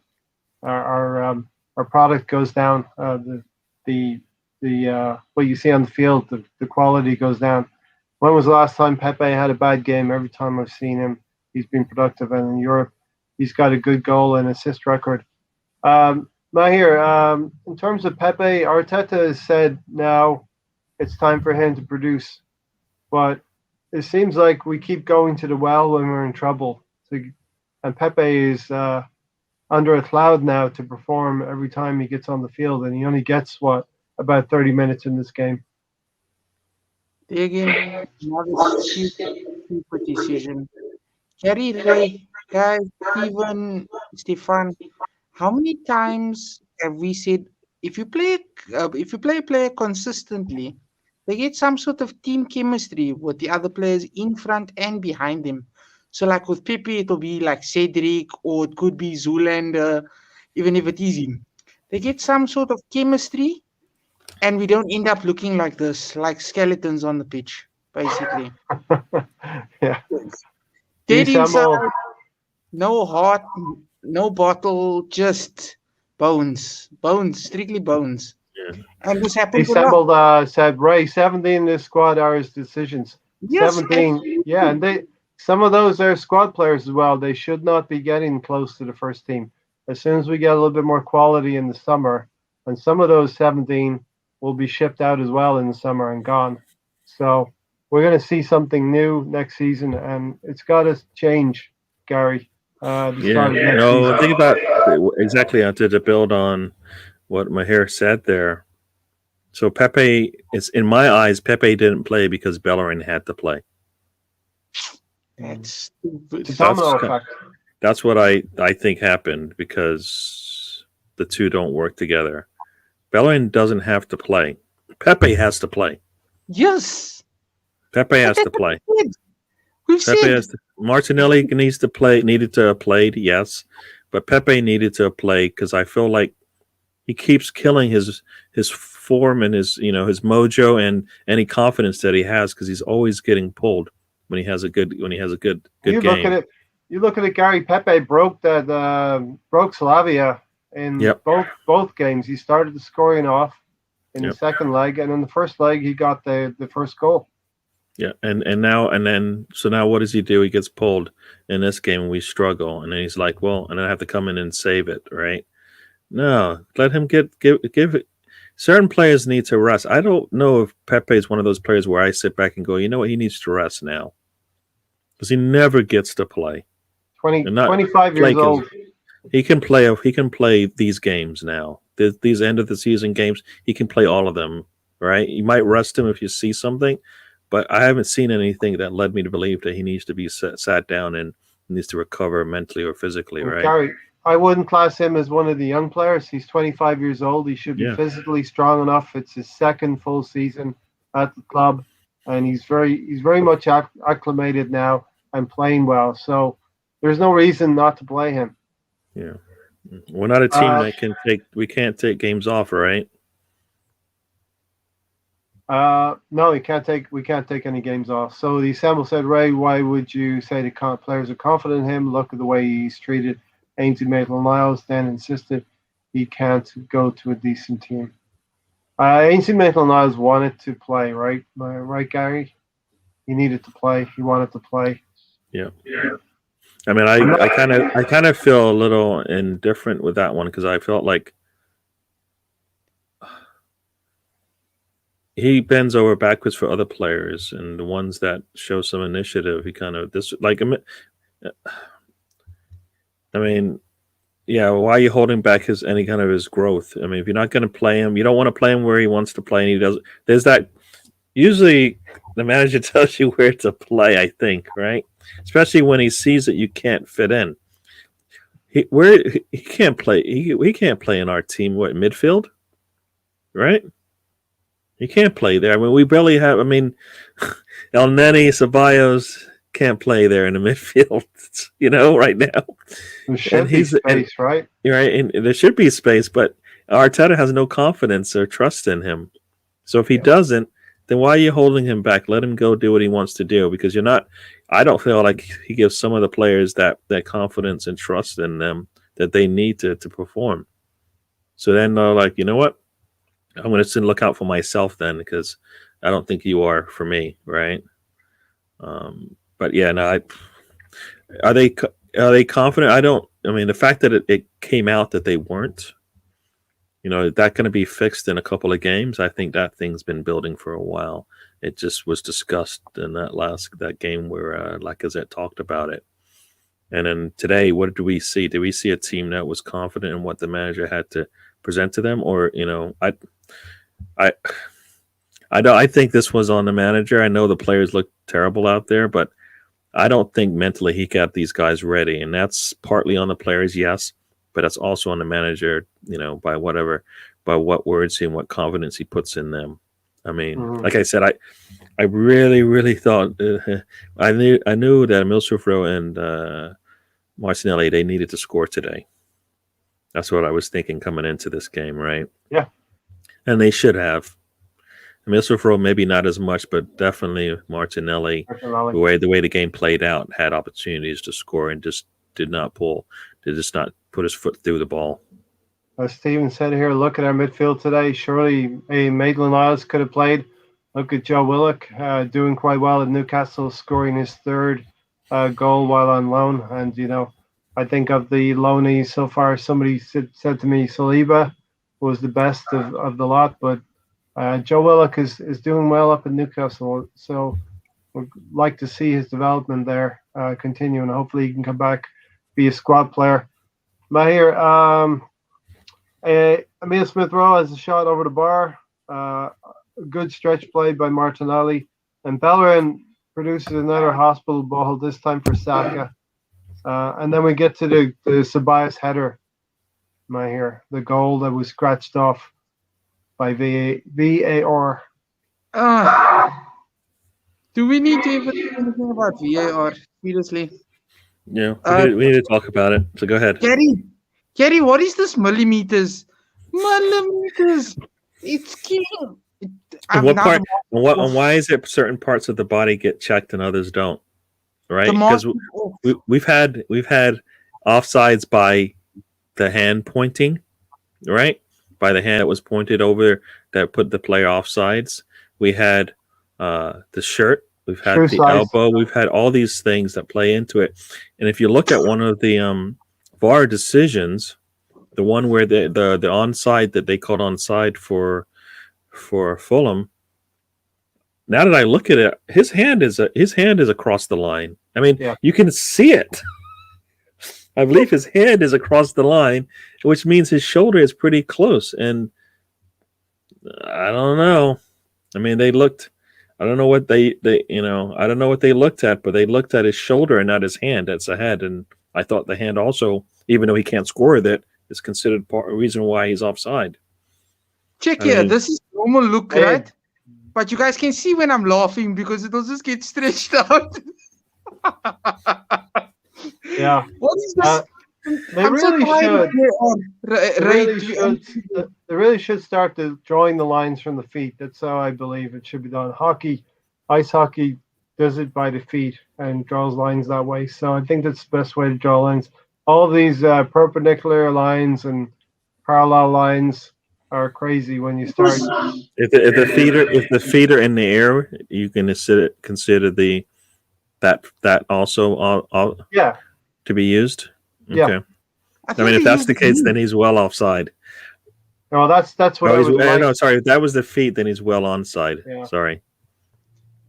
our product goes down. The what you see on the field, the quality goes down. When was the last time Pepe had a bad game? Every time I've seen him, he's been productive, and in Europe, he's got a good goal and assist record. Mahir, in terms of Pepe, Arteta has said now it's time for him to produce, but it seems like we keep going to the well when we're in trouble. And Pepe is under a cloud now to perform every time he gets on the field, and he only gets about 30 minutes in this game. Again, another stupid decision. Gary Ray, guys, Stefan, how many times have we said if you play a player consistently, they get some sort of team chemistry with the other players in front and behind them. So, like with Pepe, it'll be like Cedric, or it could be Zoolander, even if it is him. They get some sort of chemistry, and we don't end up looking like this, like skeletons on the pitch, basically. Yeah. Dead inside, Samuel, no heart, no bottle, just bones, strictly bones. And this He happens a lot. said, Ray, 17 in this squad are his decisions. Yes, 17. absolutely. Yeah, and some of those are squad players as well. They should not be getting close to the first team. As soon as we get a little bit more quality in the summer, and some of those 17 will be shipped out as well in the summer and gone. So we're going to see something new next season, and it's got to change, Gary. The start of next No, season. think about exactly. To build on what Maher said there. So Pepe is, in my eyes, Pepe didn't play because Bellerin had to play. That's stupid. It's a domino effect. That's what I think happened because the two don't work together. Bellerin doesn't have to play. Pepe has to play. Yes. Pepe has to play. We've Pepe said. has to, Martinelli needed to have played, yes, but Pepe needed to have played because I feel like he keeps killing his form and his mojo and any confidence that he has because he's always getting pulled when he has a good game. You look at it, Gary. Pepe broke Slavia in both games. He started the scoring off in the second leg, and in the first leg he got the first goal. Yeah, and now what does he do? He gets pulled in this game and we struggle, and then he's like, well, and I have to come in and save it, right? No, let him give it. Certain players need to rest. I don't know if Pepe is one of those players where I sit back and go, you know what, he needs to rest now because he never gets to play. 25 years old. He can play these games now. These end of the season games, he can play all of them, right? You might rest him if you see something, but I haven't seen anything that led me to believe that he needs to be sat down and needs to recover mentally or physically, right? Gary, I wouldn't class him as one of the young players. He's 25 years old. He should be physically strong enough. It's his second full season at the club, and he's very much acclimated now and playing well. So there's no reason not to play him. Yeah, we're not a team that we can't take games off, right? No, we can't take any games off. So the assemble said, Ray, why would you say the players are confident in him? Look at the way he's treated Ainsley Maitland-Niles, then insisted he can't go to a decent team. Ainsley Maitland-Niles wanted to play, right? Right, Gary? He needed to play. He wanted to play. Yeah. I mean, I kind of feel a little indifferent with that one because I felt like he bends over backwards for other players, and the ones that show some initiative, he kind of I mean, yeah, why are you holding back any kind of his growth? I mean, if you're not going to play him, you don't want to play him where he wants to play, and he doesn't. There's that. Usually, the manager tells you where to play. I think, right? Especially when he sees that you can't fit in. He can't play. He can't play in our team. What, midfield? Right? He can't play there. I mean, we barely have. I mean, El Neni, Ceballos can't play there in the midfield, right now. There should be space, right? Right, and there should be space, but Arteta has no confidence or trust in him. So if he doesn't, then why are you holding him back? Let him go do what he wants to do, because you're not. I don't feel like he gives some of the players that confidence and trust in them that they need to perform. So then they're like, you know what? I'm going to look out for myself then, because I don't think you are for me, right? But yeah, no. Are they confident? I mean, the fact that it came out that they weren't, is that going to be fixed in a couple of games? I think that thing's been building for a while. It just was discussed in that game where Lacazette talked about it. And then today, what did we see? Did we see a team that was confident in what the manager had to present to them? Or, I think this was on the manager. I know the players look terrible out there, but I don't think mentally he got these guys ready. And that's partly on the players, yes, but that's also on the manager, by what words and what confidence he puts in them. I mean, like I said, I really, really thought I knew that Milsrufro and Martinelli, they needed to score today. That's what I was thinking coming into this game, right? Yeah. And they should have. Milsrufro maybe not as much, but definitely Martinelli. The way the game played out, had opportunities to score and just did not pull. Did just not put his foot through the ball. As Steven said here, look at our midfield today. Surely a Maitland-Niles could have played. Look at Joe Willock doing quite well at Newcastle, scoring his third goal while on loan. And, I think of the loanees so far, somebody said to me Saliba was the best of the lot. But Joe Willock is doing well up at Newcastle. So we'd like to see his development there continue. And hopefully he can come back, be a squad player. Mahir, Emil Smith-Rowe has a shot over the bar. Good stretch play by Martinelli. And Bellerin produces another hospital ball, this time for Saka. And then we get to the Ceballos header, Mahir, the goal that was scratched off by VAR. Do we need to even say anything about VAR, seriously? Yeah, we need to talk about it. So go ahead. Gary, what is this millimeters? Millimeters. It's killing. And what part? And why is it certain parts of the body get checked and others don't? Right? Because we've had offsides by the hand pointing, right? By the hand that was pointed over that put the player offsides. We had the shirt. We've had the elbow. We've had all these things that play into it. And if you look at one of the VAR decisions, the one where the onside that they called onside for Fulham. Now that I look at it, his hand is across the line. I mean, You can see it. I believe his hand is across the line, which means his shoulder is pretty close. And I don't know. I mean, they looked. I don't know what they I don't know what they looked at, but they looked at his shoulder and not his hand. That's the head, and I thought the hand also, even though he can't score with it, is considered a reason why he's offside. Check here. This is normal look, right? But you guys can see when I'm laughing because it'll just get stretched out. Yeah. What is this? They really should start drawing the lines from the feet. That's how I believe it should be done. Ice hockey does it by the feet and draws lines that way. So I think that's the best way to draw lines. All of these perpendicular lines and parallel lines are crazy when you start. If the feet are in the air, you can consider that also to be used. Okay. Yeah. I mean, if that's the case, then he's well offside. No, that's what I would like. No, sorry. If that was the feet, then he's well onside. Yeah. Sorry.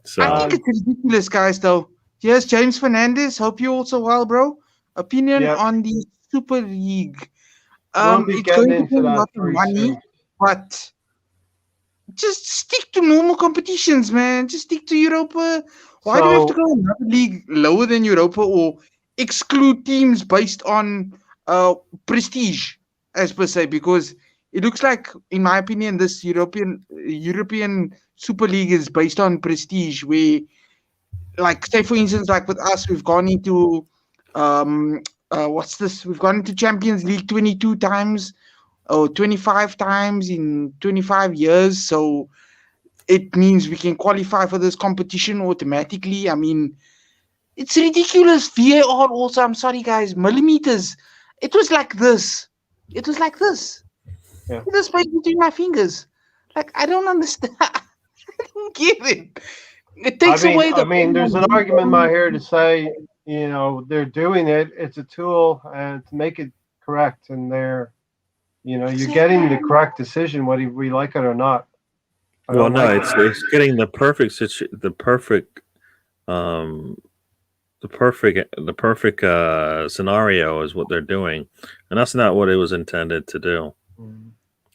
So I think it's ridiculous, guys. Though. Here's James Fernandez. Hope you also well, bro. Opinion on the Super League. It's going to be a lot of money, but just stick to normal competitions, man. Just stick to Europa. Why do we have to go another league lower than Europa or exclude teams based on prestige, as per se? Because it looks like, in my opinion, this European Super League is based on prestige. Where, like, say for instance, like with us, we've gone into what's this? We've gone into Champions League 22 times or 25 times in 25 years. So it means we can qualify for this competition automatically. I mean, it's ridiculous. VAR also, I'm sorry, guys, millimeters. It was like this. It was like this. Yeah. It was right between my fingers. Like, I don't understand. I don't get it. It takes away the... I mean, there's an argument out here to say, they're doing it. It's a tool and to make it correct. And they're, you're getting the correct decision, whether we like it or not. Well, no, it's getting the perfect scenario is what they're doing, and that's not what it was intended to do.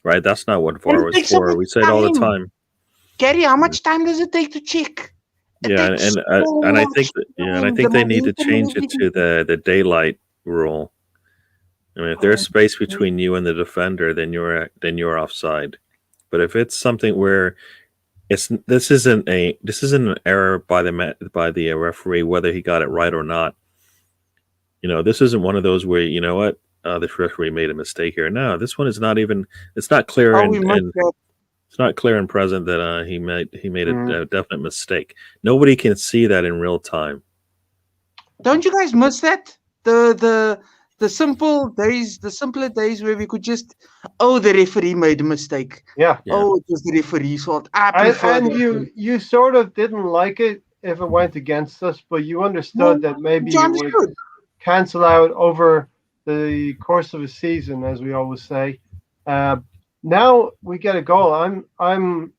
Right? That's not what VAR was for. We say it all the time. Gary, how much time does it take to check? Yeah, and I think they need to change it to the daylight rule. I mean, if there's space between you and the defender, then you're offside. But if it's something where this isn't an error by the referee, whether he got it right or not. This isn't one of those where the referee made a mistake here. No, this one is not even. It's not clear it's not clear and present that he made a definite mistake. Nobody can see that in real time. Don't you guys miss that? the simpler days where we could just, oh, the referee made a mistake. Yeah. Yeah. Oh, it was the referee's fault. I prefer And that. you sort of didn't like it if it went against us, but you understood that maybe you it would understood. cancel out over the course of a season, as we always say. Now we get a goal. I'm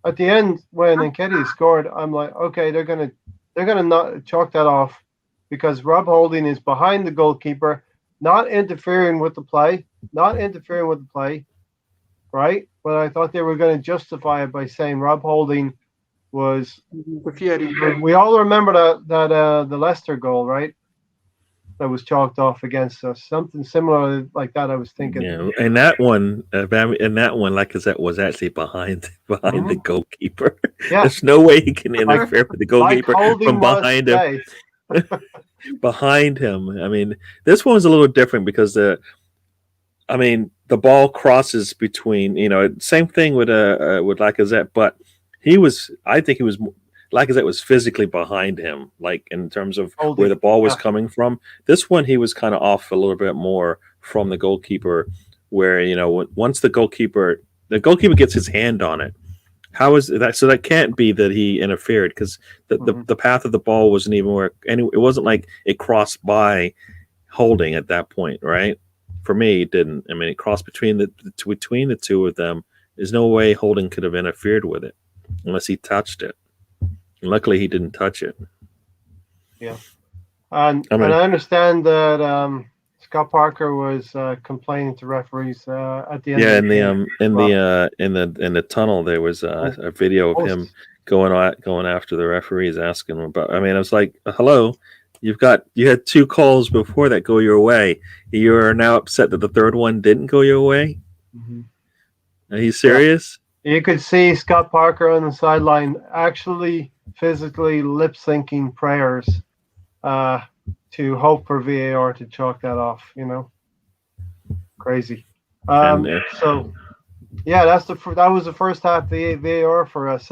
at the end when Nketiah scored. I'm like, okay, they're gonna not chalk that off because Rob Holding is behind the goalkeeper, not interfering with the play, right? But I thought they were going to justify it by saying Rob Holding was. We all remember that the Leicester goal, right? That was chalked off against us. Something similar like that. I was thinking. Yeah, and that one, like I said, was actually behind the goalkeeper. Yeah. There's no way he can interfere with the goalkeeper from behind him. Behind him. I mean, this one was a little different because the ball crosses between. Same thing with Lacazette, but I think Lacazette was physically behind him, like in terms of where the ball was coming from. This one, he was kind of off a little bit more from the goalkeeper, where once the goalkeeper gets his hand on it. How is that? So that can't be that he interfered because the path of the ball wasn't even where, and it wasn't like it crossed by Holding at that point, right? For me, it didn't. I mean, it crossed between the two of them. There's no way Holding could have interfered with it unless he touched it. Luckily, he didn't touch it. Yeah, and I understand that Scott Parker was complaining to referees at the end. Yeah, of the in the tunnel, there was a video of him going after the referees, asking them about. I mean, I was like, "Hello, you had 2 calls before that go your way. You are now upset that the third one didn't go your way. Are you serious?" Yeah. You could see Scott Parker on the sideline actually physically lip syncing prayers to hope for VAR to chalk that off. Crazy. So yeah, that was the first half the VAR for us.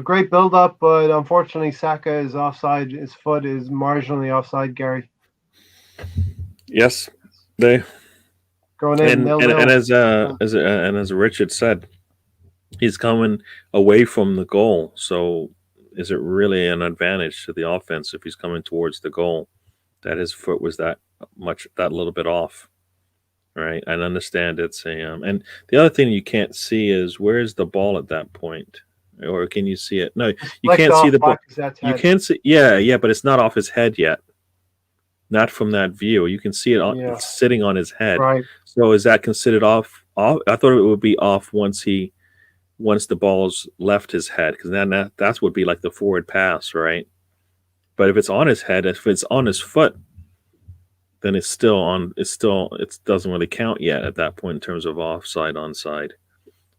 Great build up, but unfortunately Saka is offside. His foot is marginally offside. Gary. Yes, they going in and as Richard said, he's coming away from the goal. So is it really an advantage to the offense if he's coming towards the goal that his foot was that little bit off? Right. I understand it's and the other thing you can't see is where's the ball at that point, or can you see it? No, you can't see the ball. You can't see. Yeah, but it's not off his head yet. Not from that view. You can see it it's sitting on his head. Right. So is that considered off? I thought it would be off once the ball's left his head, because then that would be like the forward pass, right? But if it's on his head, if it's on his foot, then it doesn't really count yet at that point in terms of offside, onside.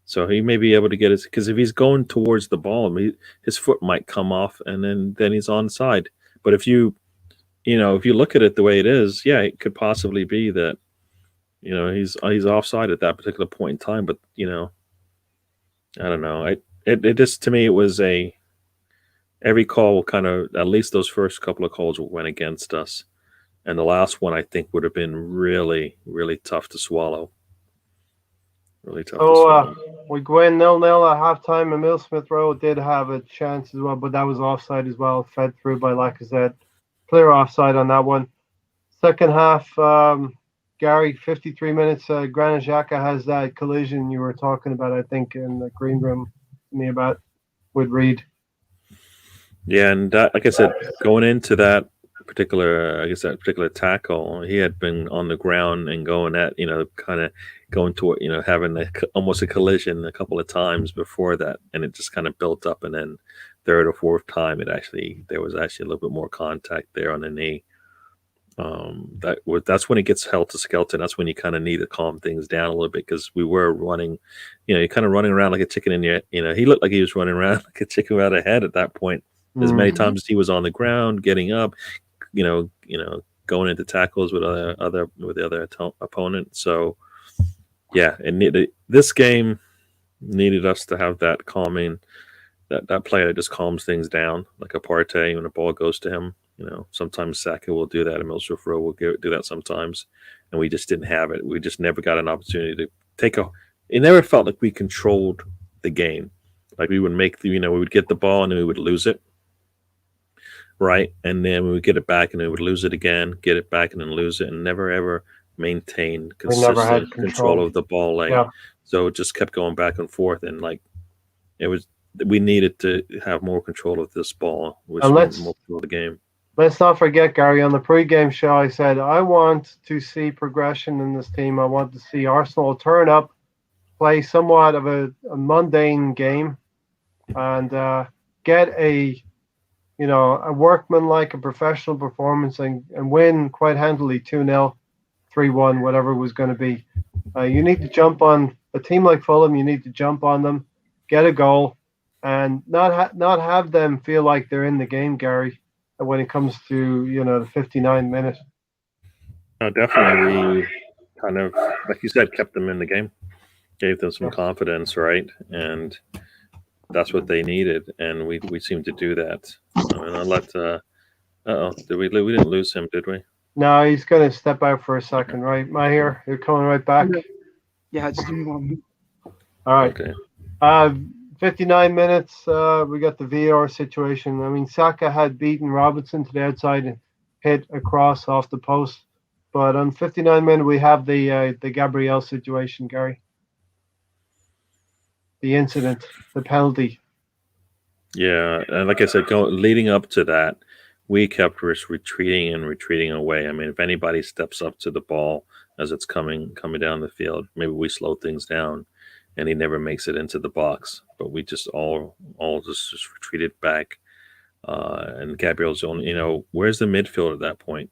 So he may be able to get his, because if he's going towards the ball, his foot might come off, and then he's onside. But if you look at it the way it is, yeah, it could possibly be that he's offside at that particular point in time. But I don't know. It just, to me, it was every call kind of, at least those first couple of calls went against us. And the last one, I think, would have been really, really tough to swallow. Really tough to swallow. We go in 0-0 at halftime, and Emile Smith Rowe did have a chance as well, but that was offside as well, fed through by Lacazette. Clear offside on that one. Second half, Gary, 53 minutes, Granit Xhaka has that collision you were talking about, I think, in the green room with Reed. Yeah, and like I said, going into that particular tackle, he had been on the ground and going at, kind of going toward, having almost a collision a couple of times before that, and it just kind of built up, and then third or fourth time, there was actually a little bit more contact there on the knee. That's when it gets held to skeleton. That's when you kind of need to calm things down a little bit, because we were running, you're kind of running around like a chicken in your, he looked like he was running around like a chicken without a head at that point. As many times as he was on the ground, getting up, going into tackles with the other opponent. So, yeah, this game needed us to have that calming, that player that just calms things down, like a Partey when the ball goes to him. Sometimes Saka will do that, and Milsrif Rowe will do that sometimes, and we just didn't have it. We just never got an opportunity to take a. It never felt like we controlled the game. Like we would make we would get the ball and then we would lose it, right? And then we would get it back and we would lose it again, get it back and then lose it, and never ever maintain We never had consistent control of the ball lane. Yeah. So it just kept going back and forth, and we needed to have more control of this ball, which meant more control of the game. Let's not forget, Gary, on the pre-game show, I said, I want to see progression in this team. I want to see Arsenal turn up, play somewhat of a mundane game, and get a workman-like, a professional performance and win quite handily 2-0, 3-1, whatever it was going to be. You need to jump on a team like Fulham. You need to jump on them, get a goal, and not have them feel like they're in the game, Gary, when it comes to the 59th minute. No, definitely, we kind of, like you said, kept them in the game, gave them some confidence, right? And that's what they needed, and we seemed to do that. And I let. We didn't lose him, did we? No, he's going to step out for a second, right? Mahir, you're coming right back. Yeah, just give me 1 minute. All right. Okay. 59 minutes. We got the VAR situation. I mean, Saka had beaten Robinson to the outside and hit across off the post. But on 59 minutes, we have the Gabriel situation, Gary. The incident, the penalty. Yeah, and like I said, leading up to that, we kept retreating away. I mean, if anybody steps up to the ball as it's coming down the field, maybe we slow things down, and he never makes it into the box. But we just all just retreated back. And Gabriel's on. Where's the midfield at that point?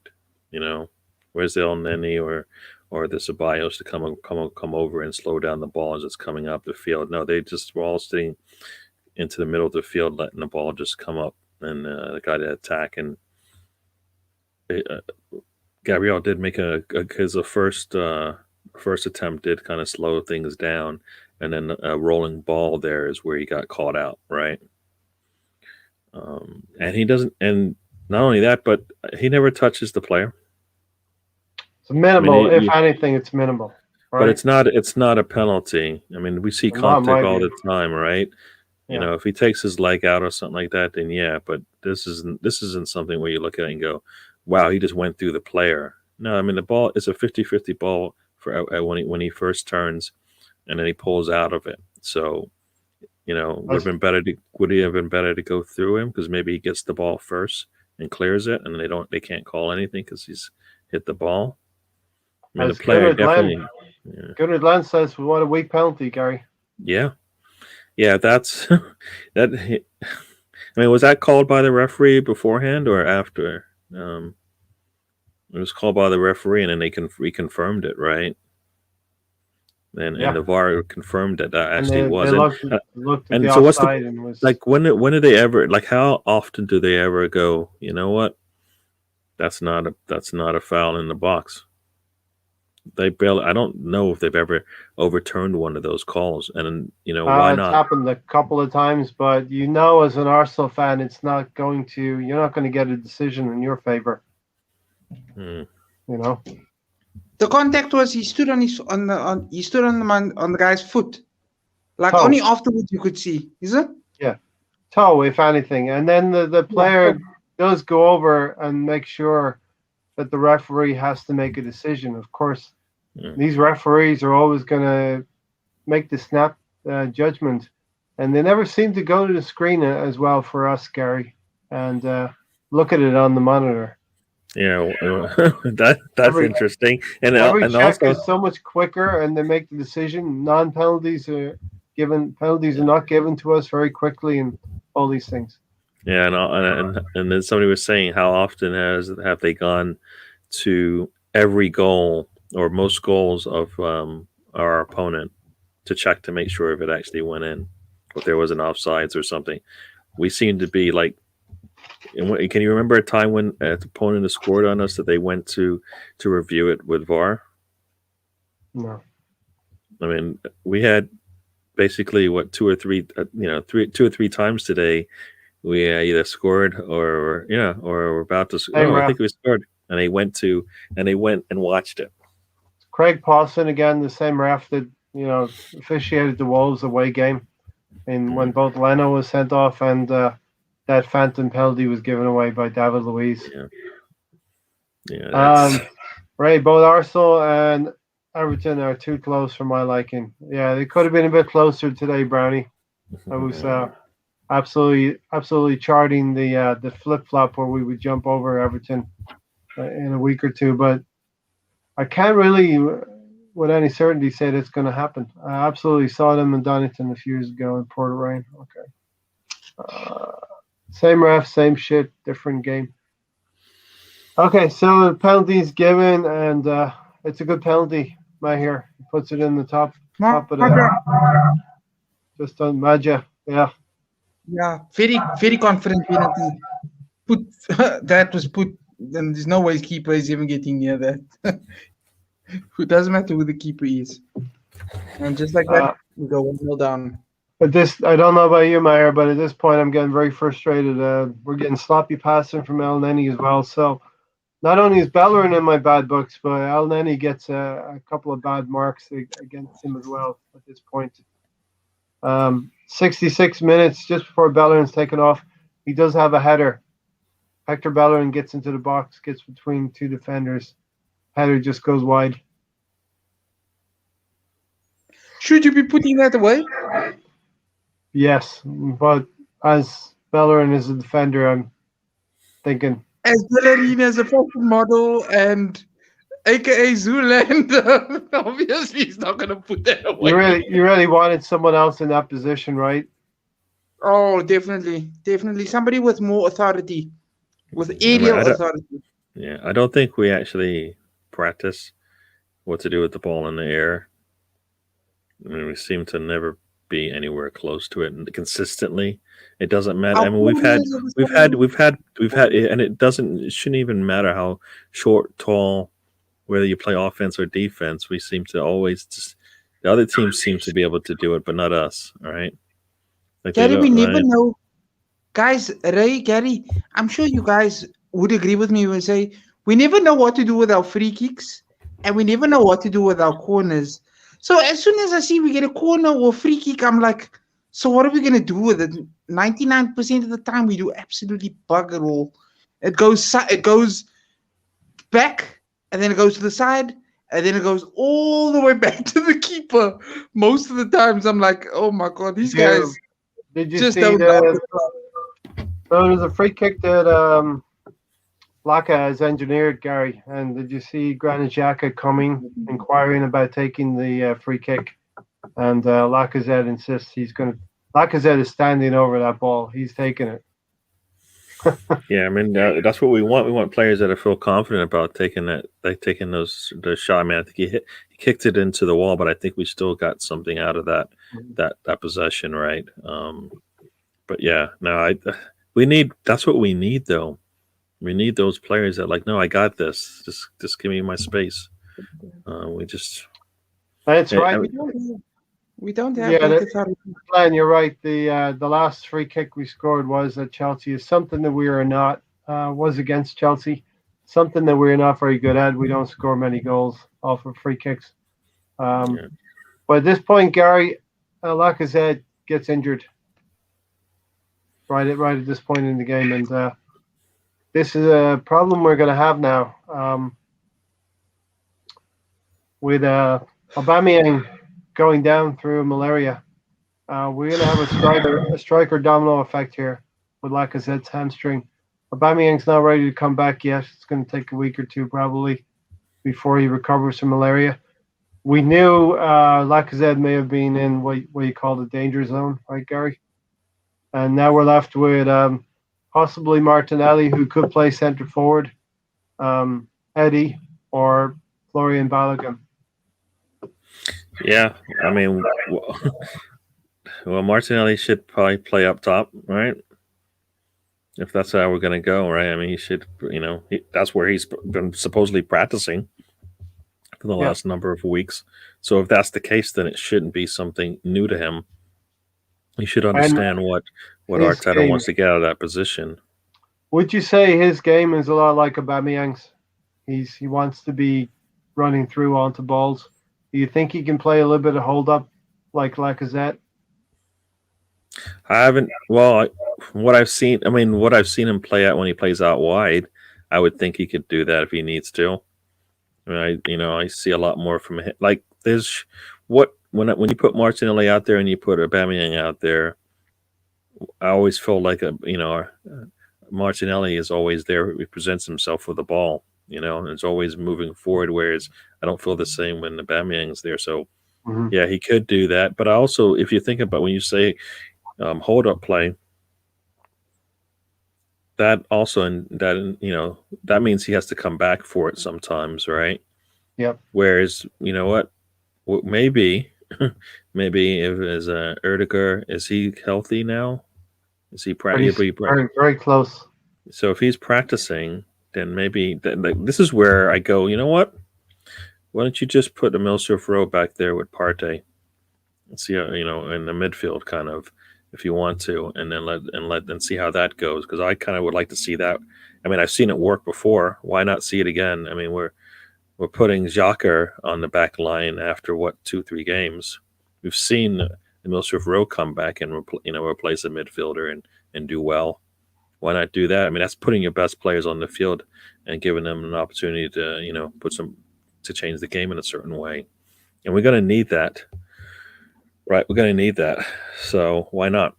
Where's the El Neni or the Ceballos to come over and slow down the ball as it's coming up the field? No, they just were all sitting into the middle of the field, letting the ball just come up and the guy to attack. And Gabriel did make his first attempt did kind of slow things down, and then a rolling ball there is where he got caught out, right? And he doesn't, and not only that, but he never touches the player. It's minimal, if anything, it's minimal. Right? But it's not a penalty. I mean, we see contact all the time, right? Yeah. If he takes his leg out or something like that, then yeah. But this isn't something where you look at it and go, "Wow, he just went through the player." No, I mean the ball is a 50-50 ball for when he first turns, and then he pulls out of it. So, would it have been better to go through him because maybe he gets the ball first and clears it, and they can't call anything because he's hit the ball. I mean, the player definitely. Gunnar Glenn says, "What a weak penalty, Gary." Yeah, that's that. I mean, was that called by the referee beforehand or after? It was called by the referee, and then they reconfirmed it, right? And the VAR confirmed that actually wasn't. Looked at the so what's and was like? When did they ever? Like, how often do they ever go? You know what? That's not a foul in the box. They barely. I don't know if they've ever overturned one of those calls, and why not? It's happened a couple of times, but as an Arsenal fan, it's not going to. You're not going to get a decision in your favor. Hmm. The contact was he stood on the guy's foot, like only afterwards you could see. Is it? Yeah, toe if anything, and then the player does go over and make sure that the referee has to make a decision. Of course, these referees are always going to make the snap judgment, and they never seem to go to the screen as well for us, Gary, and look at it on the monitor. Yeah, that's interesting. And every check also is so much quicker, and they make the decision. Non-penalties are given. Penalties are not given to us very quickly, and all these things. Yeah, and then somebody was saying how often have they gone to every goal or most goals of our opponent to check to make sure if it actually went in, if there was an offsides or something. We seem to be like. Can you remember a time when an opponent has scored on us that they went to review it with VAR? No. I mean, we had basically two or three times today we either scored or we're about to. Same I ref. think we scored, and they went and watched it. Craig Pawson again, the same ref that officiated the Wolves away game, and when both Leno was sent off and that phantom penalty was given away by David Luiz. Yeah. Right, both Arsenal and Everton are too close for my liking. Yeah, they could have been a bit closer today, Brownie. I was absolutely charting the flip flop where we would jump over Everton in a week or two, but I can't really, with any certainty, say that's going to happen. I absolutely saw them in Donington a few years ago in Port of Rain. Okay, same ref, same shit, different game. Okay, so the penalty's given, and it's a good penalty. Mahir puts it in the top of the. Just on Maja, yeah. Yeah, very, very confident penalty. That was put, and there's no way the keeper is even getting near that. It doesn't matter who the keeper is. And just like that, we go 1-0 down. But I don't know about you, Meyer, but at this point, I'm getting very frustrated. We're getting sloppy passing from El Neni as well. So not only is Bellerin in my bad books, but El Neni gets a couple of bad marks against him as well at this point. 66 minutes just before Bellerin's taken off. He does have a header. Hector Bellerin gets into the box, gets between two defenders. Header just goes wide. Should you be putting that away? Yes, but as Bellerin is a defender, I'm thinking. As Bellerin as a fashion model and AKA Zooland, obviously he's not going to put that away. You really wanted someone else in that position, right? Oh, definitely. Somebody with more authority, with aerial authority. Yeah, I don't think we actually practice what to do with the ball in the air. I mean, we seem to never be anywhere close to it consistently. It doesn't matter. I mean, we've had, and it shouldn't even matter how short, tall, whether you play offense or defense. We seem to always the other teams seem to be able to do it, but not us. All right. Like Gary, we never know. Guys, Ray, Gary, I'm sure you guys would agree with me when I say we never know what to do with our free kicks and we never know what to do with our corners. So as soon as I see we get a corner or free kick, I'm like, so what are we going to do with it? 99% of the time we do absolutely bugger all. It goes back and then it goes to the side and then it goes all the way back to the keeper. Most of the times I'm like, oh my God, these guys just don't know. So there's a free kick that Laka has engineered, Gary. And did you see Granit Xhaka coming, inquiring about taking the free kick? And Lacazette insists Lacazette is standing over that ball. He's taking it. Yeah, I mean that's what we want. We want players that feel confident about taking those shot. I mean, I think he kicked it into the wall, but I think we still got something out of that possession, right? But yeah, no, that's what we need though. We need those players that no, I got this. Just give me my space. That's right. We don't have Glenn, you're right. The last free kick we scored was at Chelsea. Is something that we are not was against Chelsea. Something that we're not very good at. We don't score many goals off of free kicks. But at this point, Gary, Lacazette gets injured. Right at this point in the game, and this is a problem we're going to have now with Aubameyang going down through malaria. We're going to have a striker domino effect here with Lacazette's hamstring. Aubameyang's not ready to come back yet. It's going to take a week or two probably before he recovers from malaria. We knew Lacazette may have been in what you call the danger zone, right, Gary? And now we're left with possibly Martinelli, who could play centre forward, Eddie, or Florian Balogun. Yeah, I mean, well, Martinelli should probably play up top, right? If that's how we're going to go, right? I mean, he should, that's where he's been supposedly practicing for the last number of weeks. So if that's the case, then it shouldn't be something new to him. He should understand what his Arteta game. wants to get out of that position. Would you say his game is a lot like Aubameyang's? He wants to be running through onto balls. Do you think he can play a little bit of hold up like Lacazette? I haven't. Well, what I've seen. I mean, what I've seen him play at when he plays out wide, I would think he could do that if he needs to. I mean, I see a lot more from him. Like there's when you put Martinelli out there and you put Aubameyang out there, I always feel like Martinelli is always there. He presents himself with the ball, and it's always moving forward. Whereas I don't feel the same when Aubameyang's there. So yeah, he could do that. But also, if you think about when you say hold up play, that also that means he has to come back for it sometimes, right? Yep. Whereas maybe if as Erdiger, is he healthy now? Is he Very, very close. So if he's practicing, then maybe this is where I go. You know what? Why don't you just put Emile Smith-Rowe back there with Partey? See how in the midfield, kind of, if you want to, and then let see how that goes. Because I kind of would like to see that. I mean, I've seen it work before. Why not see it again? I mean, we're putting Xhaka on the back line after 2-3 games. We've seen Emile Smith-Rowe come back and replace a midfielder and do well. Why not do that? I mean, that's putting your best players on the field and giving them an opportunity to to change the game in a certain way. And we're going to need that, right? We're going to need that. So why not?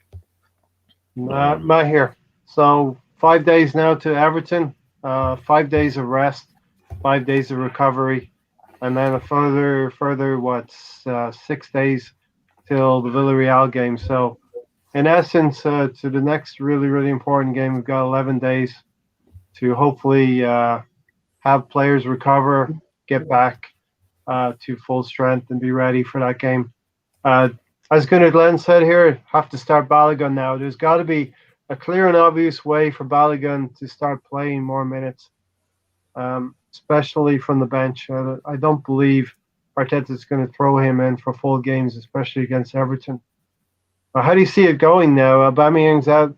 Matt here. So 5 days now to Everton. 5 days of rest, 5 days of recovery, and then a further 6 days till the Villarreal game. So in essence, to the next really, really important game, we've got 11 days to hopefully have players recover, get back to full strength and be ready for that game. As Gunnar Glenn said here, have to start Balogun now. There's got to be a clear and obvious way for Balogun to start playing more minutes, especially from the bench. I don't believe Arteta's going to throw him in for full games, especially against Everton. How do you see it going now? Aubameyang's out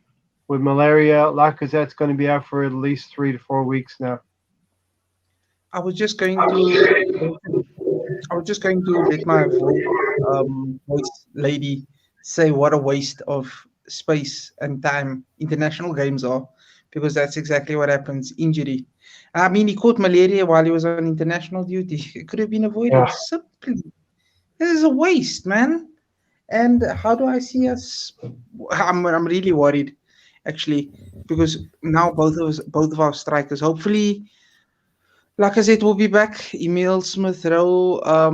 with malaria. Lacazette's going to be out for at least 3 to 4 weeks now. I was just going to let my voice lady say what a waste of space and time international games are, because that's exactly what happens. Injury. I mean, he caught malaria while he was on international duty. It could have been avoided simply. This is a waste, man. And how do I see us? I'm really worried, actually, because now both of our strikers, hopefully, like I said, will be back. Emile Smith-Rowe. I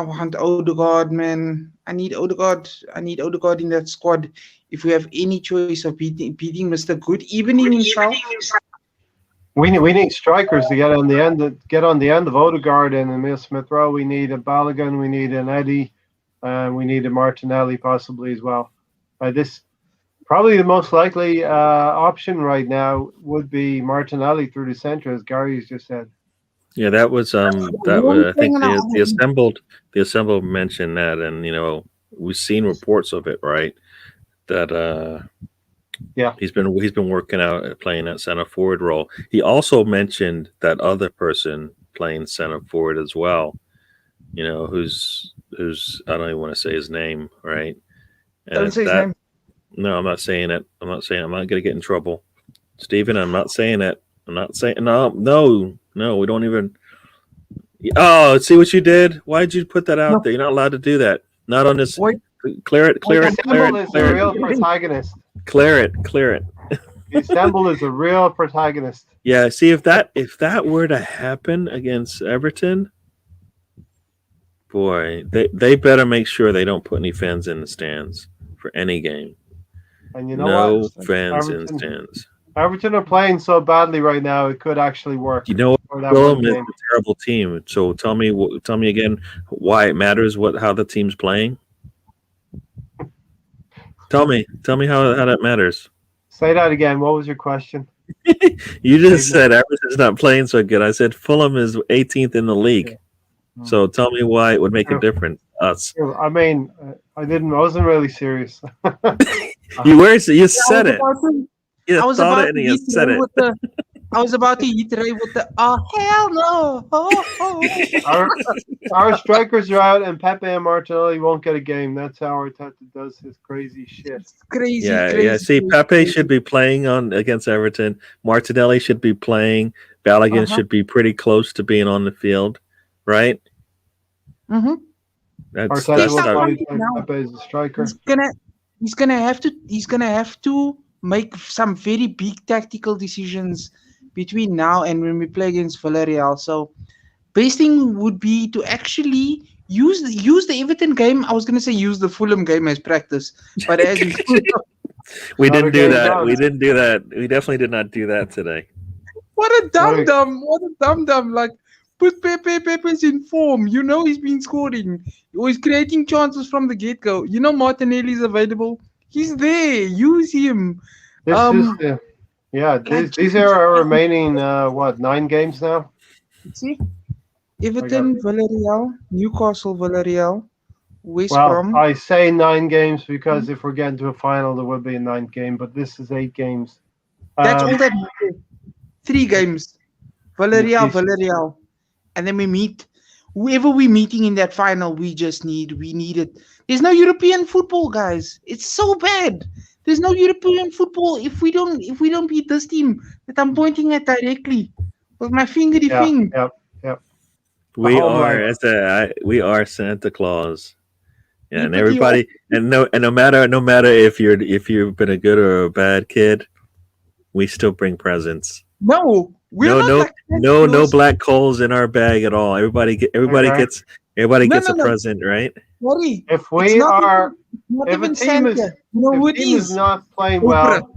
want Odegaard, man. I need Odegaard in that squad. If we have any choice of beating Mr. Good, even in himself. We need strikers to get on the end of Odegaard and Emile Smith-Rowe. We need a Balogun. We need an Eddie. We need a Martinelli possibly as well. This probably the most likely option right now would be Martinelli through the center, as Gary's just said. Yeah, that was I think the assembled mentioned that, and we've seen reports of it, right? That he's been working out at playing that center forward role. He also mentioned that other person playing center forward as well. Who's I don't even want to say his name, right? And don't say his name. No, I'm not saying it. I'm not going to get in trouble, Stephen. I'm not saying it. I'm not saying no. We don't even. Oh, see what you did? Why did you put that out there? You're not allowed to do that. Not on this. Wait. Clear it. Is a real protagonist. Clear it. The Istanbul is a real protagonist. Yeah. See, if that were to happen against Everton, boy, they better make sure they don't put any fans in the stands for any game. And you know what? No fans in the stands. Everton are playing so badly right now; it could actually work. Fulham is a terrible team. So tell me again why it matters. How the team's playing. Tell me how that matters. Say that again. What was your question? You just said Everton's not playing so good. I said Fulham is 18th in the league. Yeah. So tell me why it would make a difference. us. I mean, I wasn't really serious. You I said was it. about to, You I was thought about it to and you hit said Ray it. with the. I was about to hit Ray with the. Oh hell no! Our strikers are out, and Pepe and Martinelli won't get a game. That's how Arteta does his crazy shit. It's crazy, Yeah. crazy. See, crazy, Pepe crazy. should be playing against Everton. Martinelli should be playing. Balogun Uh-huh. should be pretty close to being on the field, right? Mm-hmm. That's Arteta will Stop probably it play now. Pepe as a striker. He's gonna have to make some very big tactical decisions between now and when we play against Villarreal. So best thing would be to actually use the Everton game. I was gonna say use the Fulham game as practice, but as We Another didn't do game that. done. We didn't do that. We definitely did not do that today. what a dum dum! Like put Pepe's in form. You know he's been scoring. He's creating chances from the get go. You know Martinelli's available. He's there. Use him. This is these are our remaining 9 games now. See, Everton, Villarreal, Newcastle, Villarreal, West Well, Brom. I say 9 games because if we're getting to a final, there will be a 9th game. But this is 8 games. That's all that matters. 3 games. Villarreal. And then we meet. Whoever we're meeting in that final, we need it. There's no European football, guys. It's so bad. There's no European football if we don't beat this team that I'm pointing at directly with my fingery thing. Yeah. We home are line. we are Santa Claus. Yeah, You and put the everybody no matter if you've been a good or a bad kid, we still bring presents. No, we're not like No black coals in our bag at all. Everybody Okay. gets a present, right? Worry. If It's we not are, Not if even a team is, Santa. You know who if it a team is is? not playing Oprah. well,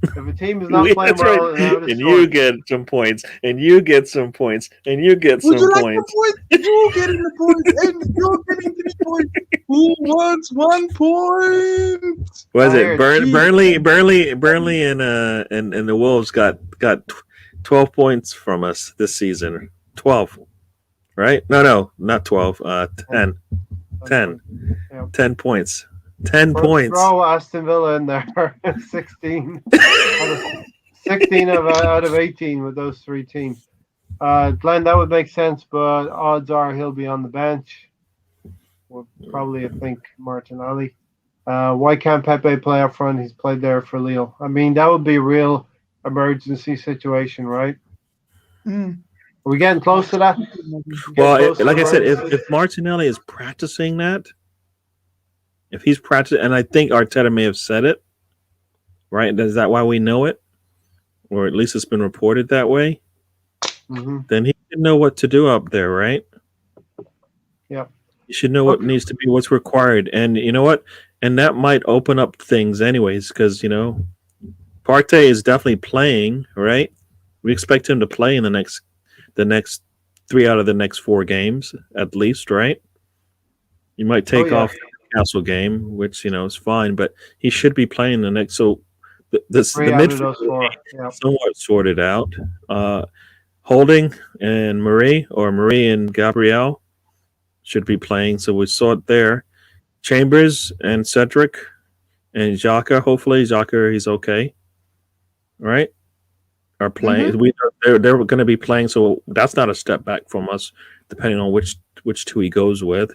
if a team is not playing That's well, right. and have a And score, you get some points, and you get some points, and you get Would some you like points. the point? You getting the point, and you're getting 3 points. Who wants 1 point? What is I it? hear Burnley, and the Wolves got 12 points from us this season. 12, right? No, not 12. 10. 10. Yeah. 10 points. 10 First points. Throw Aston Villa in there. 16. 16 out of 18 with those 3 teams. Glenn, that would make sense, but odds are he'll be on the bench. We'll probably think Martinelli. Why can't Pepe play up front? He's played there for Lille. I mean, that would be a real emergency situation, right? Mm. Are we getting close to that? Well, like I said, if Martinelli is practicing that, if he's practicing, and I think Arteta may have said it, right? Is that why we know it? Or at least it's been reported that way? Mm-hmm. Then he should know what to do up there, right? Yeah. You should know what needs to be, what's required. And you know what? And that might open up things anyways, because, Partey is definitely playing, right? We expect him to play in the next 3 out of the next 4 games, at least, right? You might take off the Newcastle game, which, is fine, but he should be playing the next. So the midfield is somewhat sorted out. Holding and Marie and Gabriel should be playing. So we saw it there. Chambers and Cedric and Xhaka, hopefully he's okay. Right? Are playing. Mm-hmm. They're going to be playing, so that's not a step back from us, depending on which 2 he goes with.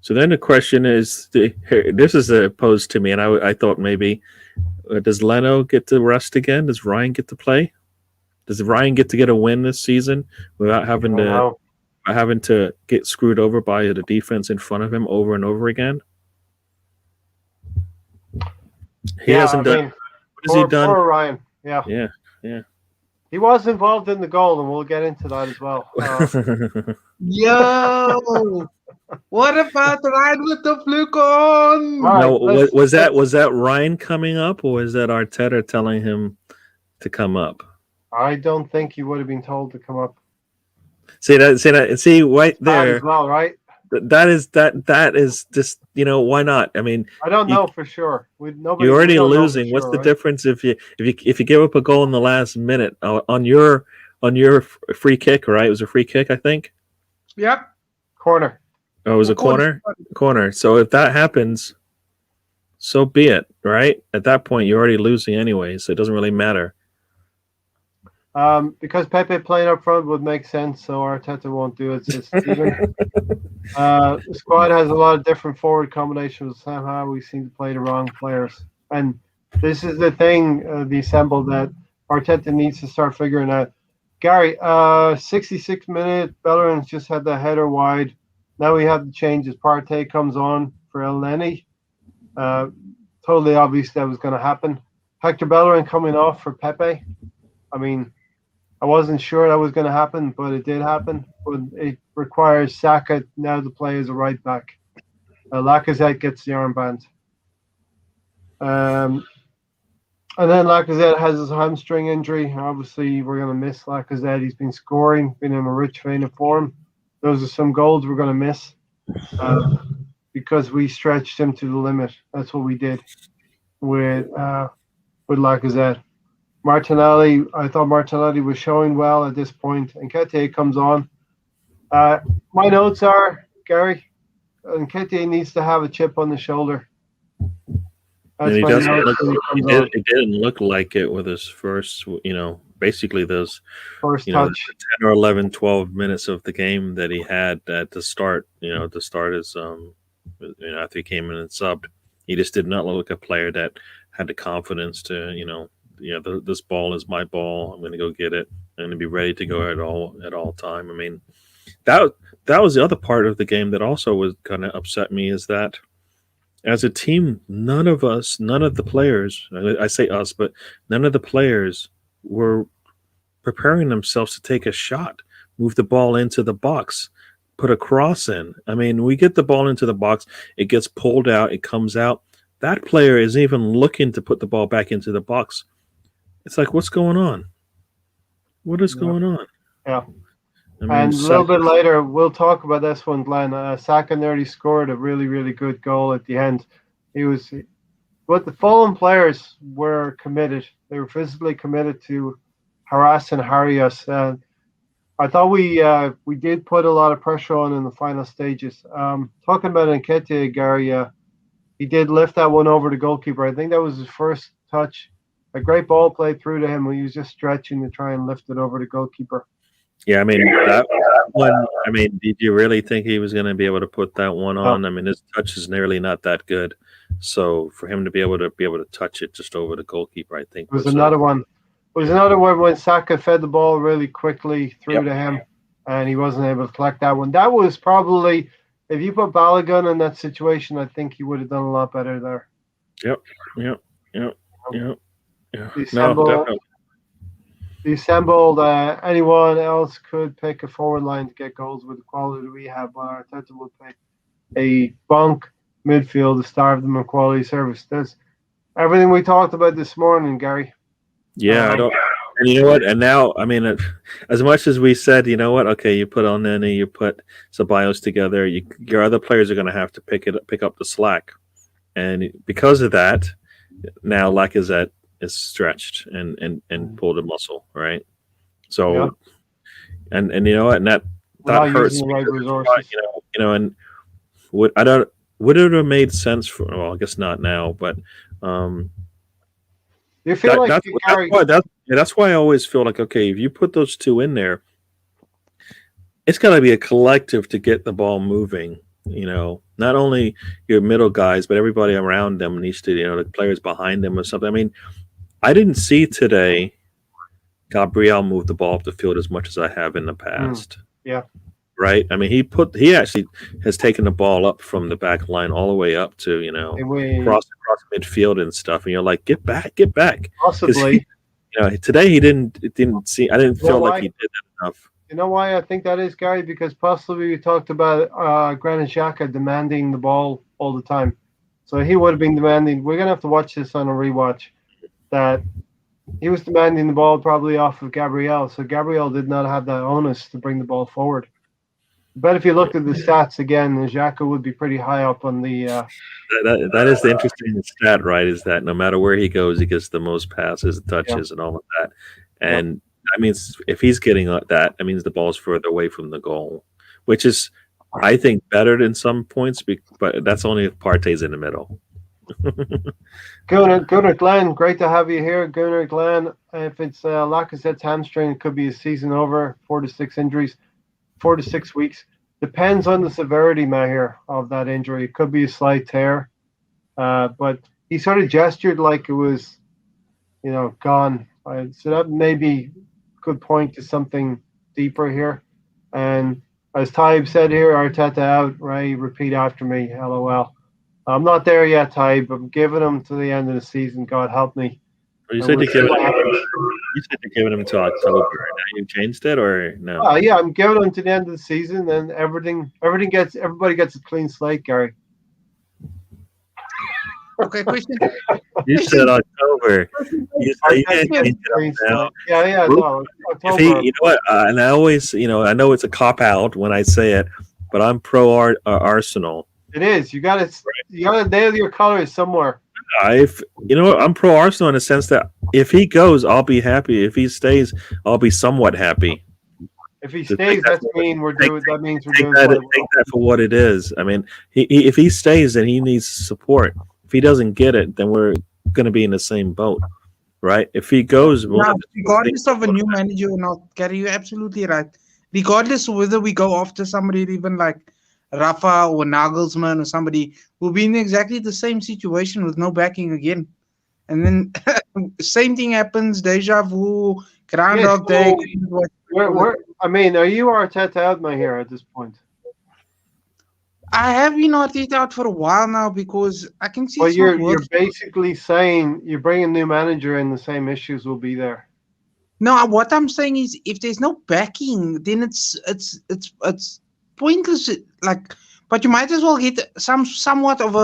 So then the question is, this is posed to me, and I thought maybe, does Leno get to rest again? Does Ryan get to play? Does Ryan get to get a win this season without having to get screwed over by the defense in front of him over and over again? He hasn't done. What has he done? Poor Ryan. Yeah. He was involved in the goal, and we'll get into that as well. Yo, what about Ryan with the fluke on? No, was that Ryan coming up, or was that Arteta telling him to come up? I don't think he would have been told to come up. See right there as well, right? That is just, why not? I mean, I don't know for sure. You're already losing. What's the difference if you give up a goal in the last minute on your free kick? Right, it was a free kick, I think. Yep. Corner. Oh, it was a corner? Corner. So if that happens, so be it, right? At that point, you're already losing anyway, so it doesn't really matter. Because Pepe playing up front would make sense, so Arteta won't do it. So Steven, the squad has a lot of different forward combinations. Somehow we seem to play the wrong players, and this is the thing, the assemble that Arteta needs to start figuring out. Gary, 66 minute, Bellerin's just had the header wide. Now we have the changes. Partey comes on for Elneny. Totally obvious that was going to happen. Hector Bellerin coming off for Pepe. I mean, I wasn't sure that was going to happen, but it did happen. But it requires Saka now to play as a right back. Lacazette gets the armband. And then Lacazette has his hamstring injury. Obviously, we're going to miss Lacazette. He's been scoring, been in a rich vein of form. Those are some goals we're going to miss because we stretched him to the limit. That's what we did with Lacazette. Martinelli, I thought Martinelli was showing well at this point. Nketiah comes on. My notes are, Gary, Nketiah needs to have a chip on the shoulder. And he doesn't it didn't look like it with his first, basically those first touch. 10 or 11, 12 minutes of the game that he had at the start, to start his, after he came in and subbed. He just did not look like a player that had the confidence to, this ball is my ball. I'm going to go get it. I'm going to be ready to go at all time. I mean, that was the other part of the game that also was kind of upset me is that as a team, none of the players, I say us, but none of the players were preparing themselves to take a shot, move the ball into the box, put a cross in. I mean, we get the ball into the box, it gets pulled out, it comes out. That player isn't even looking to put the ball back into the box. It's like, what's going on? What is going on? Yeah. I mean, and a little bit later, we'll talk about this one, Glenn. Saka nearly scored a really, really good goal at the end. But the Fulham players were committed. They were physically committed to harass and harry us. I thought we did put a lot of pressure on in the final stages. Talking about Nketiah, Gary, he did lift that one over the goalkeeper. I think that was his first touch. A great ball played through to him. He was just stretching to try and lift it over the goalkeeper. Yeah, I mean, that one, did you really think he was going to be able to put that one on? I mean, his touch is nearly not that good. So for him to be able to touch it just over the goalkeeper, I think was another one. It was another one when Saka fed the ball really quickly through to him, and he wasn't able to collect that one. That was probably, if you put Balogun in that situation, I think he would have done a lot better there. Yep. The assembled, anyone else could pick a forward line to get goals with the quality that we have, but Arteta will pick a bunk midfield to starve them of quality service. That's everything we talked about this morning, Gary. Yeah, I don't. And you know what? And now, as much as we said, you know what? Okay, you put on Nene, you put Ceballos together. Your other players are going to have to pick up the slack, and because of that, now Lacazette is stretched and pulled a muscle, right? So, and you know what? And that hurts. Right and would it have made sense for? Well, I guess not now, but you feel that's why I always feel like, okay, if you put those two in there, it's got to be a collective to get the ball moving. Not only your middle guys, but everybody around them needs to, the players behind them or something. I mean, I didn't see today Gabriel move the ball up the field as much as I have in the past. Yeah. Right? I mean, he actually has taken the ball up from the back line all the way up to, across midfield and stuff. And you're like, get back. Possibly. Today I didn't feel like he did that enough. You know why I think that is, Gary? Because possibly we talked about Granit Xhaka demanding the ball all the time. So he would have been demanding. We're going to have to watch this on a rewatch. That he was demanding the ball probably off of Gabriel. So Gabriel did not have that onus to bring the ball forward. But if you looked at the stats again, Xhaka would be pretty high up on the. That is the interesting stat, right? Is that no matter where he goes, he gets the most passes, touches, and all of that. And that means if he's getting that means the ball's further away from the goal, which is I think better than some points, but that's only if Partey's in the middle. Gunnar Glenn, great to have you here. Gunnar Glenn, if it's Lacazette's hamstring, it could be a season over, 4 to 6 injuries, 4 to 6 weeks. Depends on the severity, Mahir, of that injury. It could be a slight tear, but he sort of gestured like it was, gone. So that maybe could point to something deeper here. And as Taib said here, Arteta out, Ray, repeat after me, LOL. I'm not there yet, Taib. I'm giving him to the end of the season. God help me. You said you're giving him to October. Now you changed it or no? Yeah, I'm giving him to the end of the season, and everybody gets a clean slate, Gary. Okay, question. You said October. You said you didn't change it now. Yeah, no, October. You know what? And I always, I know it's a cop out when I say it, but I'm pro Arsenal. It is. You got to nail your colors somewhere. I'm pro Arsenal in the sense that if he goes, I'll be happy. If he stays, I'll be somewhat happy. If he stays, that means we're doing take that for what it is. I mean, if he stays, then he needs support. If he doesn't get it, then we're going to be in the same boat, right? If he goes, regardless of a new manager or not, Gary, you're absolutely right. Regardless of whether we go after somebody even like Rafa or Nagelsmann or somebody, we'll be in exactly the same situation with no backing again. And then same thing happens, deja vu, Groundhog Day. Are you Arteta out, Mahir, at this point? I have been Arteta out for a while now because I can see. Well, you're basically saying you're bringing a new manager and the same issues will be there. No, what I'm saying is if there's no backing, then it's pointless. Like, but you might as well get somewhat of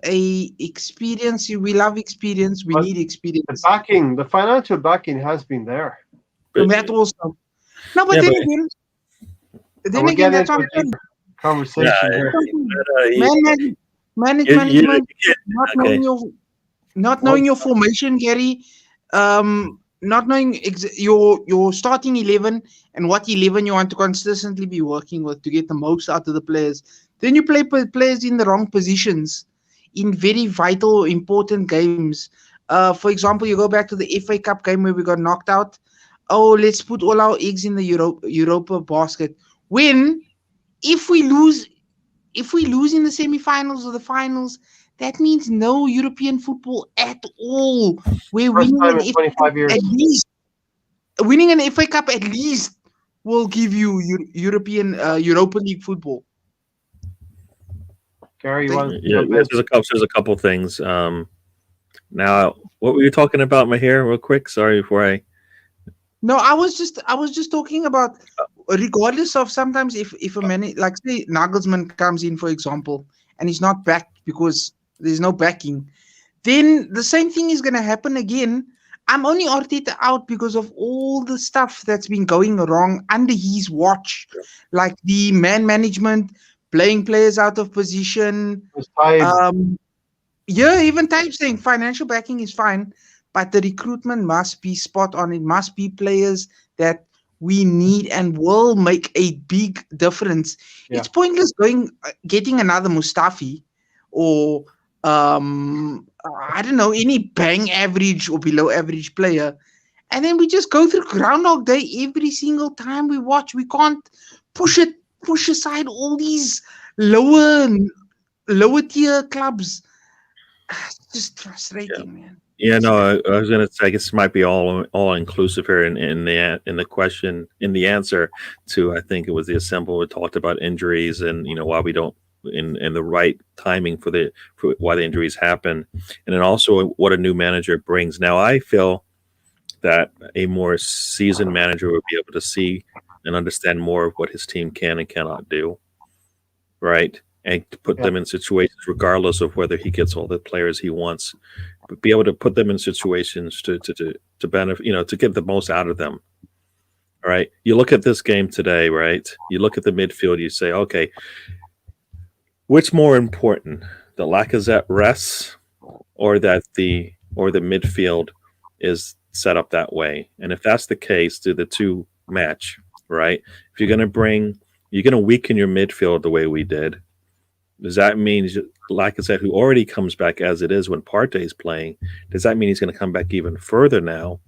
a experience. We love experience. We need experience. The financial backing has been there. And that also. No, but then again, that's what I'm saying. Conversation here. Management, not knowing your formation, Gary. Not knowing your starting 11 and what 11 you want to consistently be working with to get the most out of the players. Then you play players in the wrong positions in very vital, important games. For example, you go back to the FA Cup game where we got knocked out. Oh, let's put all our eggs in the Europa basket. When, if we lose in the semi-finals or the finals, that means no European football at all. We're winning an 25 years. At least winning an FA Cup at least will give you Europa League football. Gary, there's a couple things. Now, what were you talking about, Mahir? Real quick, sorry before I. No, I was just talking about regardless of sometimes if a man like say Nagelsmann comes in, for example, and he's not backed because there's no backing, then the same thing is going to happen again. I'm only Arteta out because of all the stuff that's been going wrong under his watch, like the man management, playing players out of position. Even Type saying financial backing is fine, but the recruitment must be spot on. It must be players that we need and will make a big difference. Yeah. It's pointless getting another Mustafi or I don't know, any bang average or below average player. And then we just go through Groundhog Day every single time we watch. We can't push aside all these lower tier clubs. It's just frustrating, man. Yeah, no, I was gonna say I guess it might be all inclusive here in the question, in the answer to, I think it was the assemble we talked about injuries and why we don't in the right timing for why the injuries happen, and then also what a new manager brings. Now I feel that a more seasoned manager would be able to see and understand more of what his team can and cannot do, right? And to put them in situations, regardless of whether he gets all the players he wants, but be able to put them in situations to benefit, to get the most out of them. All right. You look at this game today, right? You look at the midfield, you say, okay, what's more important? The Lacazette rests or that the midfield is set up that way? And if that's the case, do the two match, right? If you're going to bring you're going to weaken your midfield the way we did. Does that mean, like I said, who already comes back as it is when Partey is playing? Does that mean he's going to come back even further now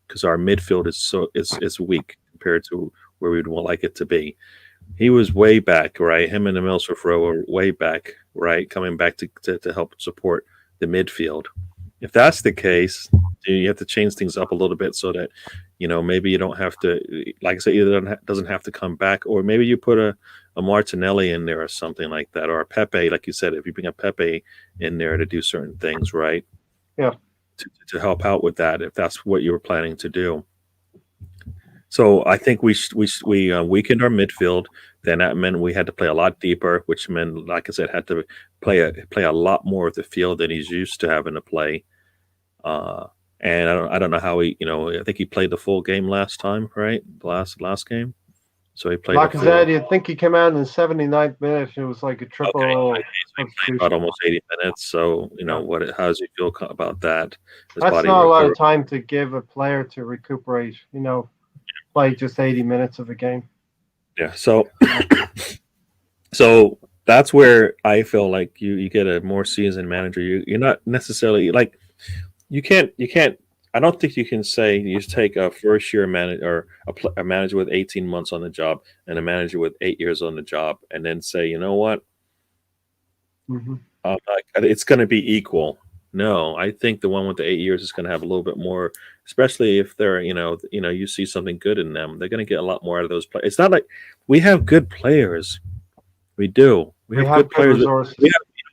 because our midfield is weak compared to where we'd like it to be? He was way back, right? Him and Emil Smith-Rowe were way back, right? Coming back to help support the midfield. If that's the case, you have to change things up a little bit so that, maybe you don't have to, like I said, either doesn't have to come back, or maybe you put a Martinelli in there or something like that, or a Pepe, like you said, if you bring a Pepe in there to do certain things, right? Yeah. To help out with that, if that's what you were planning to do. So I think we weakened our midfield. Then that meant we had to play a lot deeper, which meant, like I said, had to play a lot more of the field than he's used to having to play. And I don't know how he, I think he played the full game last time, right? The last game. So he played. Lacazette, I think he came out in the 79th minute. It was like a triple. Okay. So he played about almost 80 minutes. So how does he feel about that? That's not a lot of time to give a player to recuperate. Play just 80 minutes of a game. Yeah. So that's where I feel like you get a more seasoned manager. You're not necessarily like you can't. I don't think you can say you take a first-year manager or a manager with 18 months on the job and a manager with 8 years on the job, and then say, you know what, it's going to be equal. No, I think the one with the 8 years is going to have a little bit more, especially if they're, you see something good in them. They're going to get a lot more out of those players. It's not like we have good players. We do. We have good players.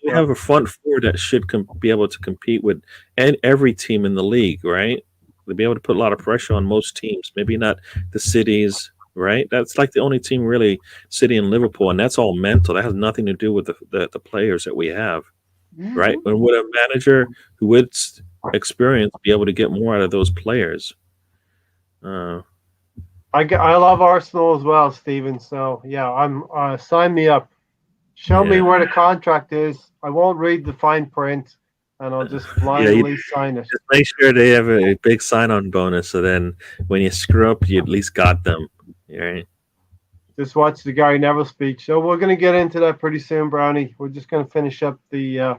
We have a front four that should be able to compete with every team in the league, right? They'll be able to put a lot of pressure on most teams. Maybe not the cities, right? That's like the only team really, City and Liverpool, and that's all mental. That has nothing to do with the players that we have, right? And would a manager who would experience be able to get more out of those players? I love Arsenal as well, Stephen. So yeah, I'm sign me up. Show me where the contract is. I won't read the fine print, and I'll just blindly sign it. Just make sure they have a big sign-on bonus, so then when you screw up, you at least got them. Right? Just watch the Gary Neville speech. So we're going to get into that pretty soon, Brownie. We're just going to finish up the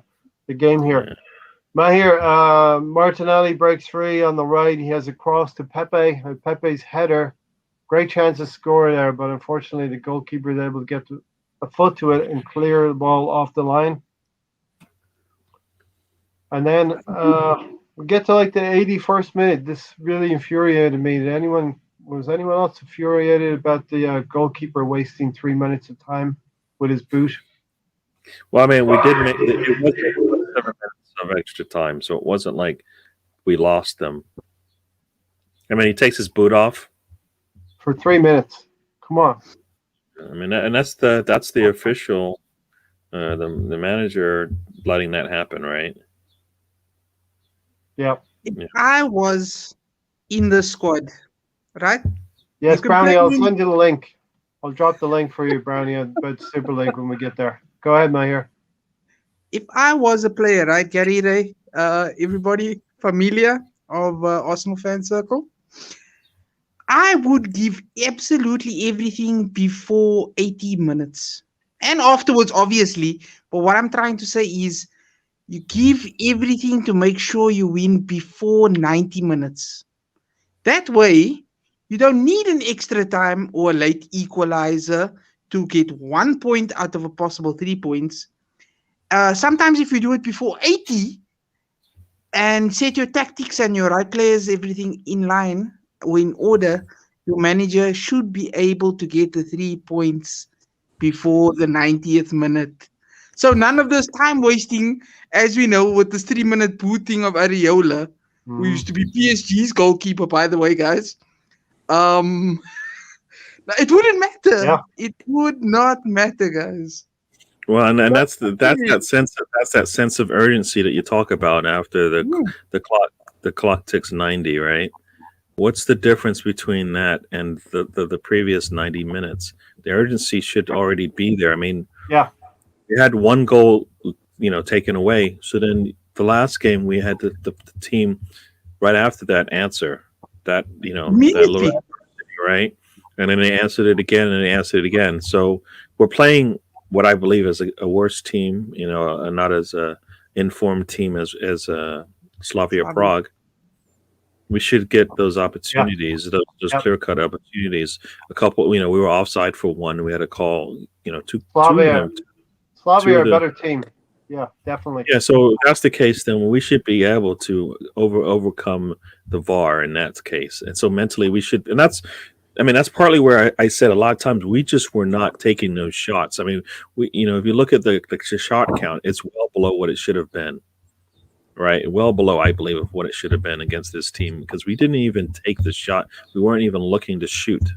game here. Yeah. Mahir, Martinelli breaks free on the right. He has a cross to Pepe. Pepe's header. Great chance to score there, but unfortunately the goalkeeper is able to get a foot to it and clear the ball off the line. And then we get to like the 81st minute. This really infuriated me. Was anyone else infuriated about the goalkeeper wasting 3 minutes of time with his boot? Well, I mean, we did make it was 7 minutes of extra time, so it wasn't like we lost them. I mean, he takes his boot off for 3 minutes. Come on. I mean, and that's the official, the manager letting that happen, right? Yeah. If I was in the squad, right? Yes, Brownie, I'll send you the link. I'll drop the link for you, Brownie, about Super Link when we get there. Go ahead, Mahir. If I was a player, right, Gary Ray, everybody familiar of Arsenal fan circle, I would give absolutely everything before 80 minutes. And afterwards, obviously. But what I'm trying to say is you give everything to make sure you win before 90 minutes. That way, you don't need an extra time or a late equalizer to get 1 point out of a possible 3 points. Sometimes if you do it before 80 and set your tactics and your right players, everything in line, or in order, your manager should be able to get the 3 points before the 90th minute. So none of this time wasting, as we know, with this 3-minute booting of Areola, who used to be PSG's goalkeeper, by the way, guys. It wouldn't matter. Yeah. It would not matter, guys. Well, and that's that sense of urgency that you talk about after the clock ticks 90, right? What's the difference between that and the previous 90 minutes? The urgency should already be there. I mean, we had one goal, taken away. So then the last game we had the team right after that answer that, that little, right? And then they answered it again, and they answered it again. So we're playing what I believe is a worse team, not as a informed team as Slavia Prague. We should get those opportunities, those clear-cut opportunities. A couple, we were offside for one. We had to call, two. Slavia are a better team. Yeah, definitely. Yeah, so if that's the case, then we should be able to overcome the VAR in that case. And so mentally we should, and that's partly where I said a lot of times we just were not taking those shots. I mean, if you look at the shot count, it's well below what it should have been. Right, well below, I believe, of what it should have been against this team because we didn't even take the shot. We weren't even looking to shoot.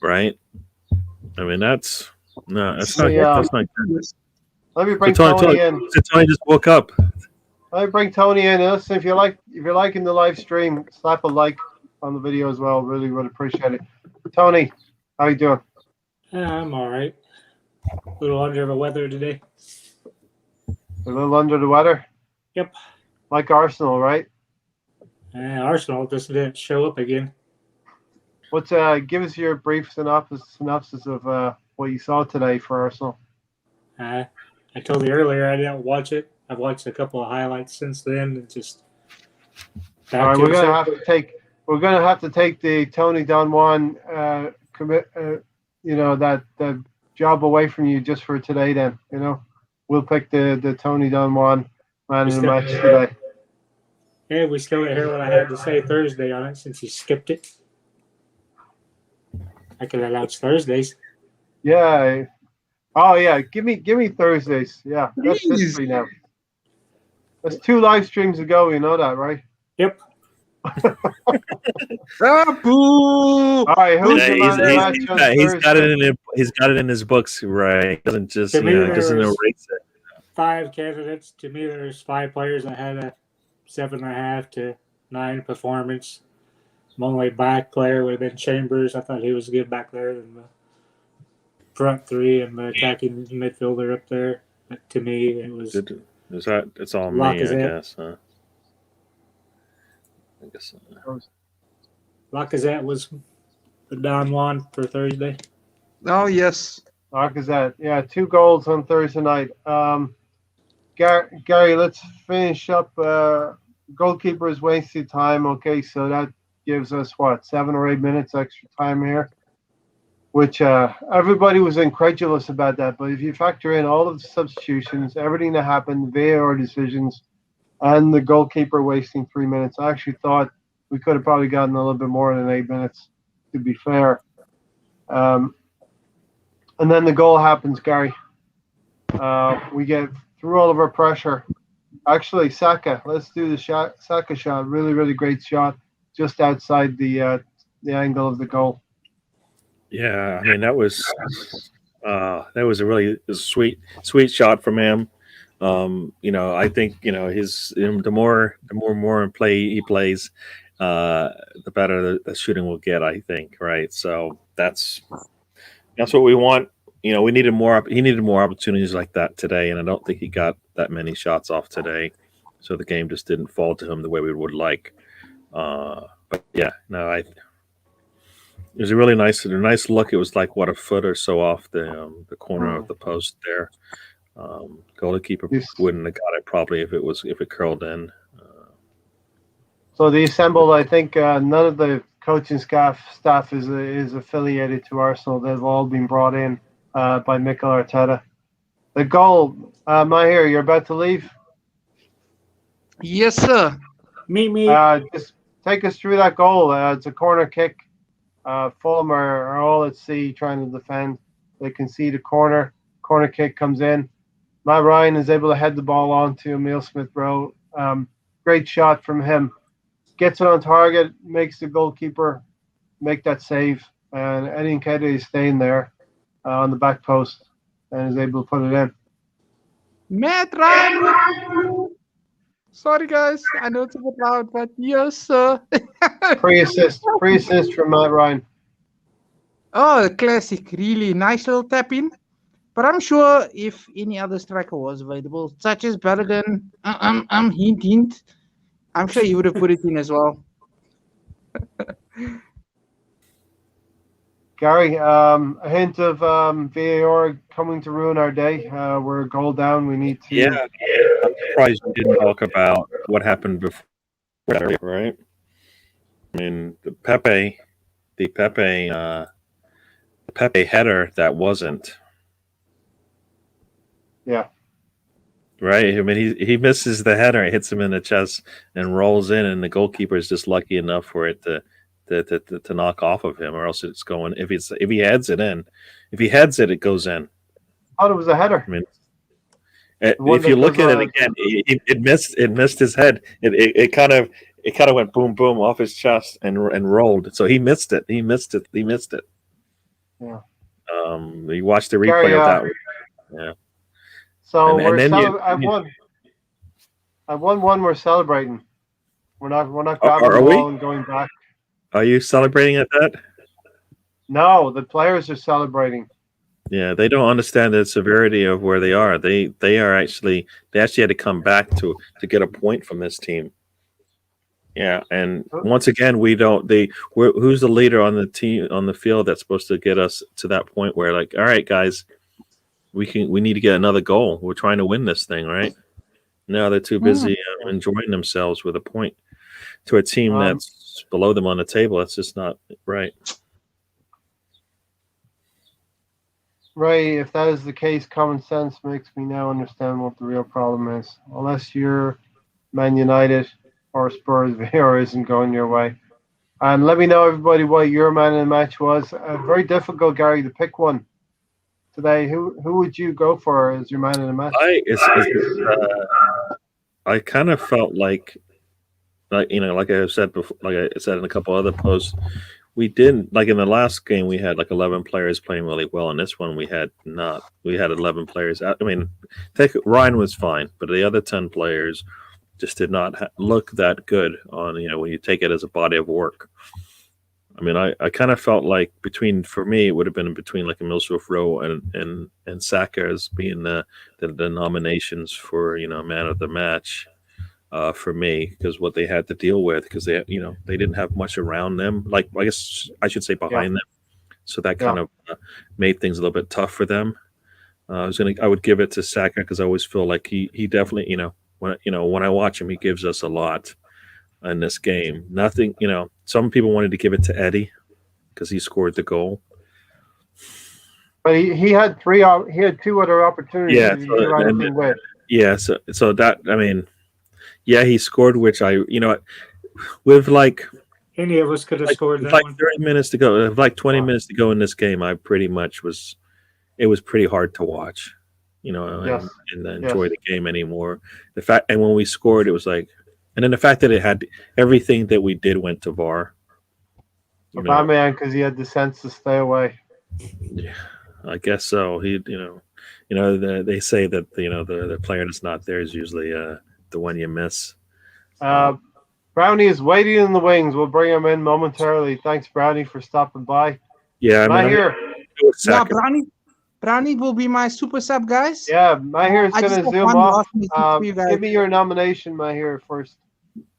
Right? I mean, that's not good. Let me bring Tony in. Tony just woke up. Let me bring Tony in. Listen, if you're liking the live stream, slap a like on the video as well. Really would appreciate it. Tony, how you doing? I'm all right. A little under the weather today. A little under the weather? Yep. Like Arsenal, right? Arsenal just didn't show up again. Give us your brief synopsis of what you saw today for Arsenal. I told you earlier I didn't watch it. I've watched a couple of highlights since then. And just all right, we're gonna have to take the Tony Don Juan that job away from you just for today. Then we'll pick the Tony Don Juan man in the match today. Yeah, we still didn't hear what I had to say Thursday on it since you skipped it. I could announce Thursdays. Yeah. Oh yeah. Give me Thursdays. Yeah, that's history now. That's 2 live streams ago. You know that, right? Yep. All right. Who's the man in the match on Thursday? He's got it in his books, right? He doesn't just doesn't erase it. 5 candidates. To me, there's 5 players that had a 7.5 to 9 performance. My only back player would have been Chambers. I thought he was good back there than the front 3 and the attacking midfielder up there. But to me, it was. It's all me, I guess. Huh? I guess. Lacazette was the Don Juan for Thursday. Oh yes, Lacazette. Yeah, 2 goals on Thursday night. Gary, let's finish up. Goalkeeper is wasted time. Okay, so that gives us 7 or 8 minutes extra time here, which everybody was incredulous about that. But if you factor in all of the substitutions, everything that happened, VAR decisions, and the goalkeeper wasting 3 minutes, I actually thought we could have probably gotten a little bit more than 8 minutes, to be fair. And then the goal happens, Gary. We get through all of our pressure. Actually, Saka. Let's do the Saka shot. Really, really great shot, just outside the angle of the goal. Yeah, I mean that was a really sweet shot from him. I think the more in play he plays, the better the shooting will get. I think, right? So that's what we want. We needed more. He needed more opportunities like that today, and I don't think he got that many shots off today. So the game just didn't fall to him the way we would like. But yeah, no, it was a really nice look. It was like a foot or so off the corner of the post there. Goalkeeper wouldn't have got it probably if it curled in. So the assembled, I think none of the coaching staff is affiliated to Arsenal. They've all been brought in by Mikel Arteta. The goal, Mahir, you're about to leave? Yes, sir. Me. Just take us through that goal. It's a corner kick. Fulham are all at sea trying to defend. They concede a corner. Corner kick comes in. Matt Ryan is able to head the ball on to Emile Smith-Rowe. Great shot from him. Gets it on target, makes the goalkeeper make that save. And Eddie Nketiah is staying there on the back post and is able to put it in. Matt Ryan. Sorry, guys. I know it's a bit loud, but yes, sir. Free assist from Matt Ryan. Oh, classic. Really nice little tap in. But I'm sure if any other striker was available, such as Bergen, hint, I'm sure he would have put it in as well. Gary, a hint of VAR coming to ruin our day. We're a goal down. We need to. Yeah, I'm surprised you didn't talk about what happened before that, right? I mean, the Pepe header that wasn't. Yeah. Right. I mean, he misses the header, it hits him in the chest, and rolls in, and the goalkeeper is just lucky enough for it to knock off of him, or else it's going. If he heads it in, it goes in. I thought it was a header. I mean, if you look at it again, it missed his head. It kind of went boom boom off his chest and rolled. So he missed it. He missed it. Yeah. You watch the replay of that one. Yeah. So And then I won one. We're celebrating. We're not grabbing the ball and going back. Are you celebrating at that? No, the players are celebrating. Yeah, they don't understand the severity of where they are. They actually had to come back to get a point from this team. Yeah, and once again, who's the leader on the team on the field that's supposed to get us to that point where, like, all right, guys, we need to get another goal. We're trying to win this thing, right? No, they're too busy enjoying themselves with a point to a team that's below them on the table. That's just not right. Ray, if that is the case, common sense makes me now understand what the real problem is. Unless you're Man United or Spurs, VAR isn't going your way. And let me know, everybody, what your man in the match was. Very difficult, Gary, to pick one today. Who would you go for as your man in the match? I kind of felt like I said before, like I said in a couple other posts, we didn't, like in the last game we had like 11 players playing really well. In this one we had 11 players. I mean, Ryan was fine, but the other 10 players just did not look that good on, when you take it as a body of work. I mean, I kind of felt like for me, it would have been between like a Millsworth Rowe and Saka as being the nominations for, man of the match for me, because what they had to deal with, because they didn't have much around them. Like, I guess I should say behind them. So that kind of made things a little bit tough for them. I would give it to Saka because I always feel like he definitely, when I watch him, he gives us a lot in this game. Nothing, some people wanted to give it to Eddie because he scored the goal. But he had two other opportunities to do anything with. Yeah, so that, I mean, yeah, he scored, which with like any of us could have scored that like one. 30 minutes to go, like 20 minutes to go in this game, I pretty much it was pretty hard to watch, and enjoy the game anymore. And when we scored, it was like, and then the fact that it had everything that we did went to VAR. Batman, because he had the sense to stay away. Yeah, I guess so. He, they say that the player that's not there is usually the one you miss. Brownie is waiting in the wings. We'll bring him in momentarily. Thanks, Brownie, for stopping by. Yeah, Mahir. Yeah, Brownie will be my super sub, guys. Yeah, Mahir is going to zoom off. Give me your nomination, Mahir, first.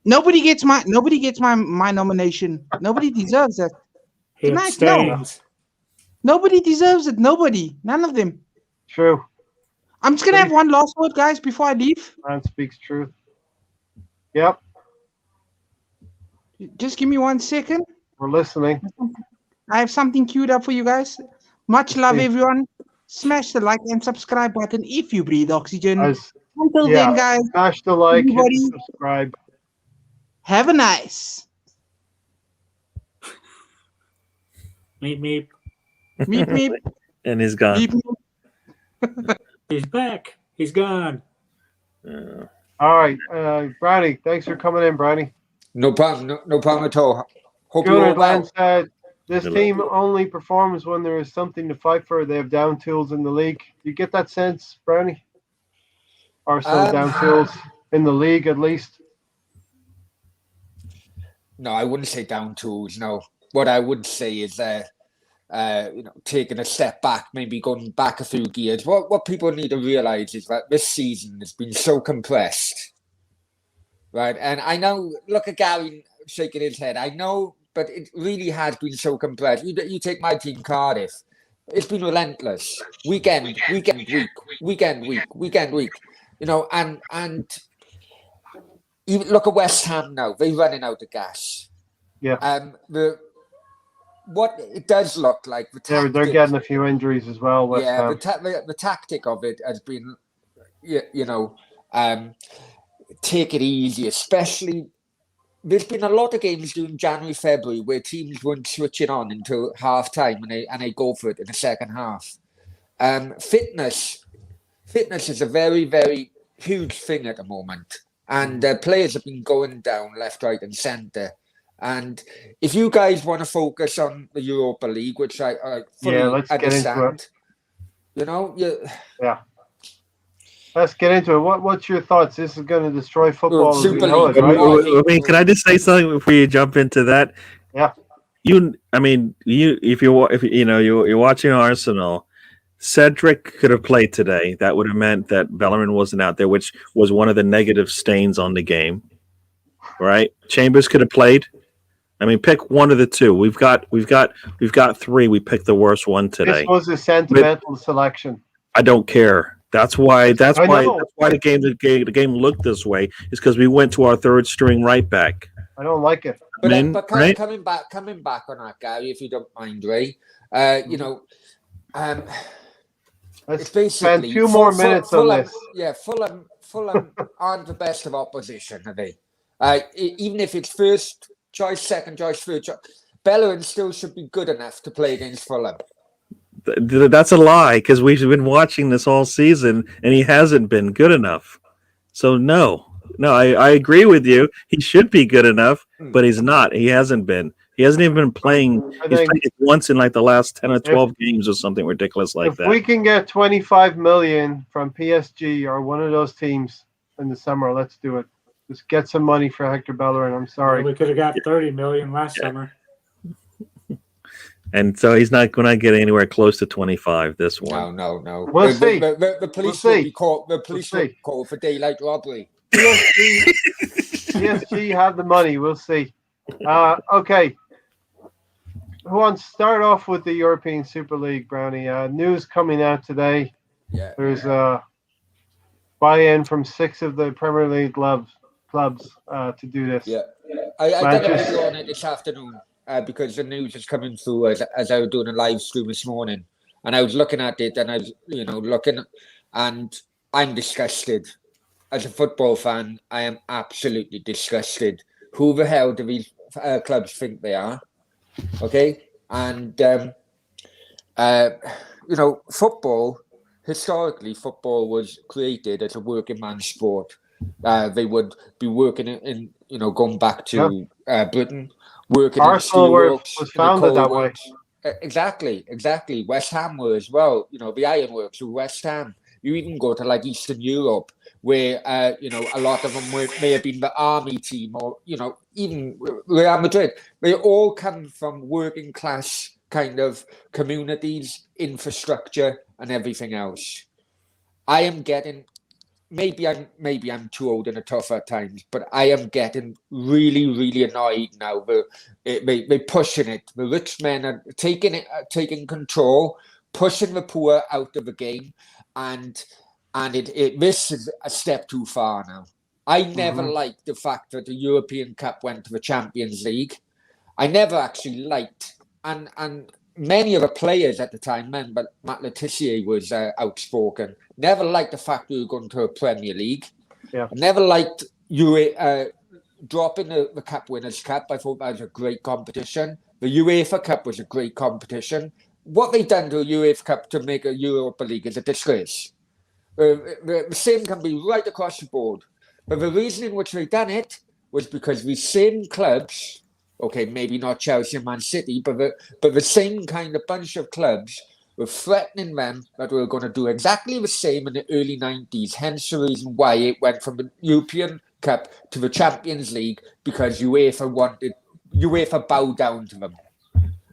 Nobody gets my nomination. Nobody deserves that. Good night. No. Nobody deserves it. Nobody. None of them. True. I'm just going to have one last word, guys, before I leave. Man speaks truth. Yep. Just give me 1 second. We're listening. I have something queued up for you guys. Much love, everyone. Smash the like and subscribe button if you breathe oxygen. Until then, guys. Smash the like and subscribe. Have a nice. Meep, meep. Meep, meep. And he's gone. Meep, meep. He's back. He's gone. All right. Brownie, thanks for coming in, Brownie. No problem. No problem at all. Hope you're all well. Said this team only performs when there is something to fight for. They have down tools in the league. Do you get that sense, Brownie? Or some down tools in the league, at least? No, I wouldn't say down tools. No, what I would say is taking a step back, maybe going back a few gears. What people need to realize is that this season has been so compressed, right? And I know, look at Gary shaking his head. I know but it really has been so compressed. You take my team, Cardiff. It's been relentless. Weekend, week. You know, and even look at West Ham now. They're running out of gas. Yeah. What it does look like, they're getting a few injuries as well. West Ham. The tactic of it has been, take it easy. Especially, there's been a lot of games during January, February where teams weren't switching on until half time and they go for it in the second half. Fitness is a very, very huge thing at the moment, and players have been going down left, right, and centre. And if you guys want to focus on the Europa League, which I fully let's understand, get into it. Let's get into it. What's your thoughts? This is going to destroy football. Super League, right? I mean, can I just say something before you jump into that? Yeah. If you're watching Arsenal, Cedric could have played today. That would have meant that Bellerin wasn't out there, which was one of the negative stains on the game. Right? Chambers could have played. I mean, pick one of the two. We've got three. We picked the worst one today. This was a sentimental selection. I don't care. That's why the game looked this way. Is because we went to our third string right back. I don't like it. But coming back on that, Gary, if you don't mind, Ray. Let's it's basically spend 2 more minutes on this. Yeah, Fulham aren't the best of opposition, are they? Even if it's first choice, second choice, third choice, Bellerin still should be good enough to play against Fulham. That's a lie, because we've been watching this all season, and he hasn't been good enough. So no, I agree with you. He should be good enough, but he's not. He hasn't been. He hasn't even been playing. He's played once in like the last 10 or 12 games or something ridiculous like that. If we can get 25 million from PSG or one of those teams in the summer, let's do it. Just get some money for Hector Bellerin. I'm sorry. We could have got 30 million last summer. And so he's not going to get anywhere close to 25 this one. No. We'll see. The police will be called. The police will be called for daylight robbery. PSG have the money. We'll see. Okay. Who wants to start off with the European Super League, Brownie? News coming out today. Yeah. There's a buy-in from 6 of the Premier League clubs to do this. Yeah. I did a video on it this afternoon because the news is coming through as I was doing a live stream this morning. And I was looking at it and I was, looking, and I'm disgusted. As a football fan, I am absolutely disgusted. Who the hell do these clubs think they are? Okay, and football. Historically, football was created as a working man's sport. They would be working in going back to Britain, working Arsenal in was founded that way. Exactly. West Ham were as well. The ironworks were West Ham. You even go to like Eastern Europe, where a lot of them may have been the army team, or even Real Madrid. They all come from working class kind of communities, infrastructure, and everything else. I am getting, maybe I'm too old and tough at times, but I am getting really, really annoyed now. They're pushing it. The rich men are taking control, pushing the poor out of the game. And this is a step too far now. I never liked the fact that the European Cup went to the Champions League. I never actually liked, and many of the players at the time, but Matt Letizia was outspoken. Never liked the fact we were going to a Premier League. Yeah. I never liked dropping the Cup Winners' Cup. I thought that was a great competition. The UEFA Cup was a great competition. What they done to a UEFA Cup to make a Europa League is a disgrace. The same can be right across the board. But the reason in which they done it was because the same clubs, okay, maybe not Chelsea and Man City, but the same kind of bunch of clubs were threatening them that we were going to do exactly the same in the early 90s. Hence the reason why it went from the European Cup to the Champions League, because UEFA bowed down to them.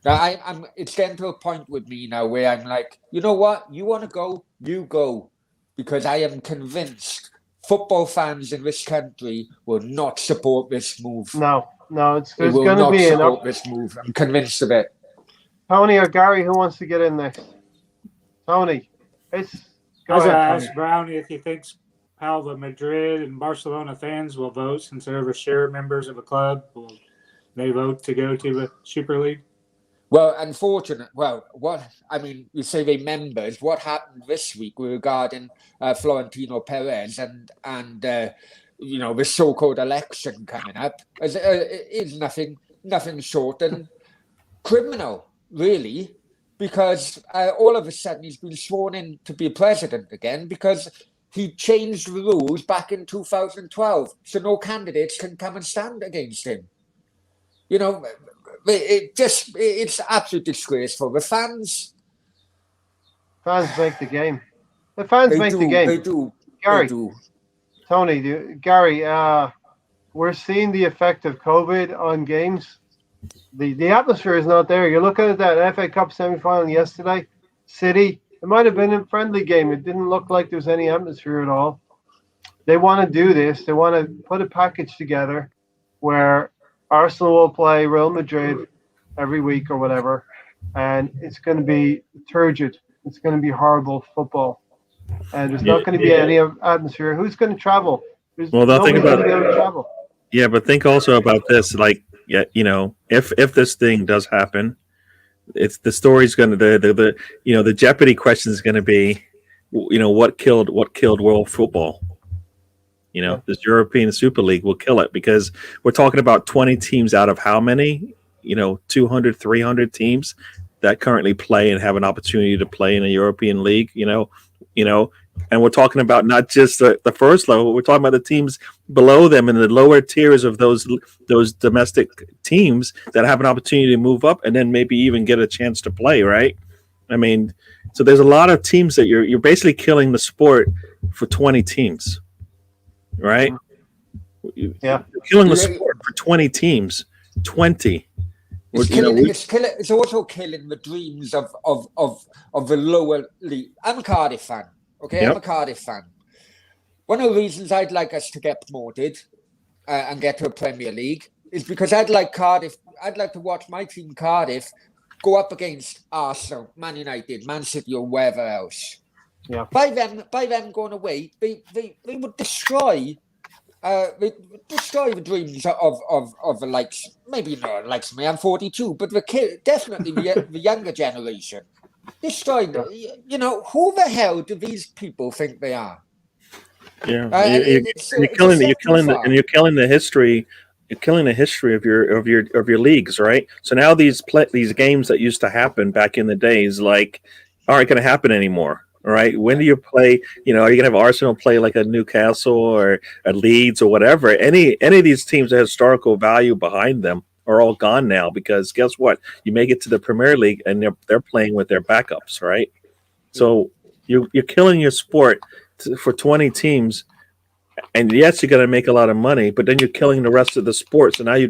Now, it's getting to a point with me now where I'm like, you know what? You want to go? You go. Because I am convinced football fans in this country will not support this move. No. No, It there's will going to not be support this move. I'm convinced of it. Tony or Gary, who wants to get in next? Tony, go I was going to ahead, Tony. ask Brownie if he thinks how the Madrid and Barcelona fans will vote since they're share members of a club. Will they vote to go to the Super League? Well, you say they members. What happened this week regarding Florentino Perez and the so-called election coming up is nothing short than criminal, really, because all of a sudden he's been sworn in to be president again because he changed the rules back in 2012, so no candidates can come and stand against him. It's absolute disgraceful. The fans make the game. The fans make the game. They do. Gary, They do. Tony, Gary, we're seeing the effect of COVID on games. The atmosphere is not there. You're looking at that FA Cup semi-final yesterday. City, it might have been a friendly game. It didn't look like there was any atmosphere at all. They want to do this. They want to put a package together where Arsenal will play Real Madrid every week or whatever, and it's going to be turgid. It's going to be horrible football, and there's not going to be any atmosphere. Who's going to travel? Think about travel. Yeah, but think also about this. Like, if this thing does happen, it's the story's going to the Jeopardy question is going to be, what killed world football. This European Super League will kill it because we're talking about 20 teams out of how many? 200, 300 teams that currently play and have an opportunity to play in a European league, and we're talking about not just the first level, we're talking about the teams below them and the lower tiers of those domestic teams that have an opportunity to move up and then maybe even get a chance to play, right? I mean, so there's a lot of teams that you're basically killing the sport for 20 teams. Right? Yeah. You're killing the sport for 20 teams. 20. It's also killing the dreams of the lower league. I'm a Cardiff fan. Okay, yep. I'm a Cardiff fan. One of the reasons I'd like us to get promoted and get to a Premier League is because I'd like to watch my team Cardiff go up against Arsenal, Man United, Man City, or wherever else. Yeah. By them going away, they would destroy the dreams of the likes. Maybe not likes me. I'm 42, but definitely the younger generation. Destroy. Who the hell do these people think they are? Yeah, you're killing the history. You're killing the history of your leagues, right? So now these games that used to happen back in the days, like, aren't going to happen anymore. All right. When do you play? Are you gonna have Arsenal play like a Newcastle or a Leeds or whatever? Any of these teams that have historical value behind them are all gone now because guess what? You make it to the Premier League and they're playing with their backups, right? So you're killing your sport for 20 teams, and yes, you're gonna make a lot of money, but then you're killing the rest of the sport. So now you're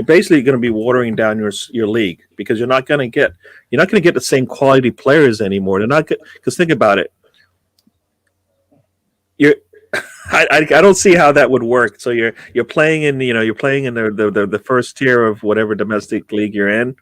basically gonna be watering down your league because you're not gonna get the same quality players anymore. They're not because think about it. I don't see how that would work. So you're playing in the first tier of whatever domestic league you're in,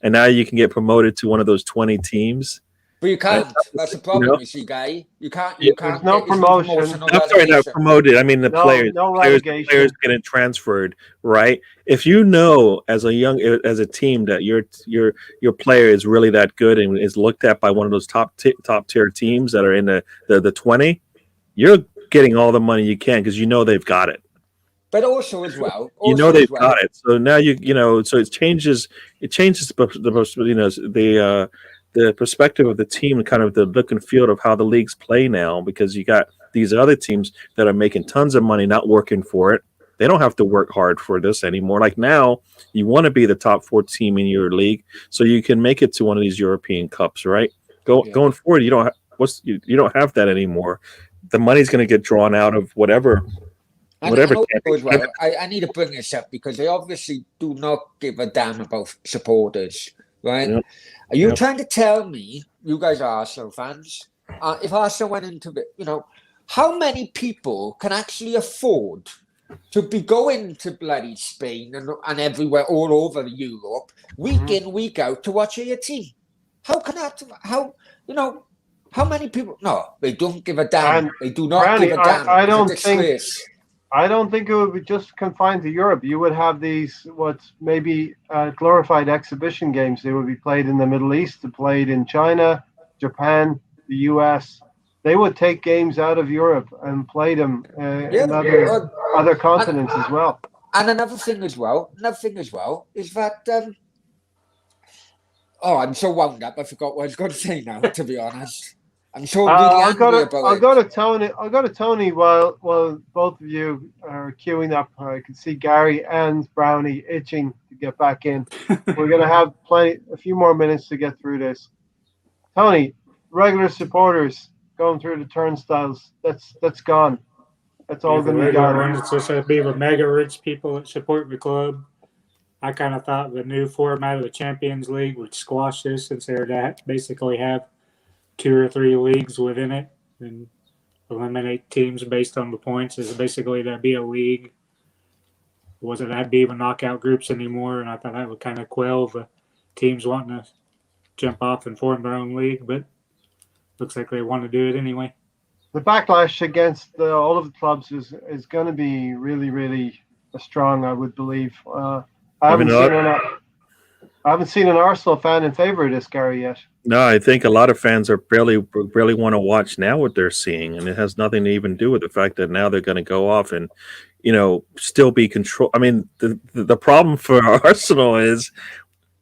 and now you can get promoted to one of those 20 teams. But you can't. That's the problem, you see, Guy. You can't. There's no promotion. I'm sorry, not promoted. I mean the players. No relegation. Players getting transferred, right? If as a team that your player is really that good and is looked at by one of those top tier teams that are in the 20, you're getting all the money you can because they've got it. But also as well, they've got it. So now so it changes the perspective of the team and kind of the look and feel of how the leagues play now, because you got these other teams that are making tons of money, not working for it. They don't have to work hard for this anymore. Like now, you want to be the top 4 team in your league, so you can make it to one of these European Cups, right? Going forward, you don't have that anymore. The money's going to get drawn out of whatever. I need to bring this up because they obviously do not give a damn about supporters, right? Yep. Are you trying to tell me, you guys are Arsenal fans, if Arsenal went into how many people can actually afford to be going to bloody Spain and everywhere all over Europe week in, week out to watch your team. How can that? How many people? No, they don't give a damn. And They do not Brandy, give a damn. I It's a don't think disgrace. I don't think it would be just confined to Europe. You would have these what's maybe glorified exhibition games. They would be played in the Middle East, played in China, Japan, the U.S. They would take games out of Europe and play them in other continents as well. And another thing as well is that. I'm so wound up. I forgot what I was going to say now. To be honest, I'm so really angry about it. I'll go to Tony while both of you are queuing up. I can see Gary and Brownie itching to get back in. We're going to have a few more minutes to get through this. Tony, regular supporters going through the turnstiles. That's gone. That's all going to be gone. It's just going to be the mega rich people that support the club. I kind of thought the new format of the Champions League would squash this, since they're to basically have 2 or 3 leagues within it and eliminate teams based on the points. Is basically that'd be a league. It wasn't that'd be even knockout groups anymore, and I thought that would kind of quell the teams wanting to jump off and form their own league, but looks like they want to do it anyway. The backlash against all of the clubs is going to be really, really strong, I would believe. I haven't seen an Arsenal fan in favor of this, Gary, yet. No, I think a lot of fans are really want to watch now what they're seeing, and it has nothing to even do with the fact that now they're going to go off and, still be controlled. I mean, the problem for Arsenal is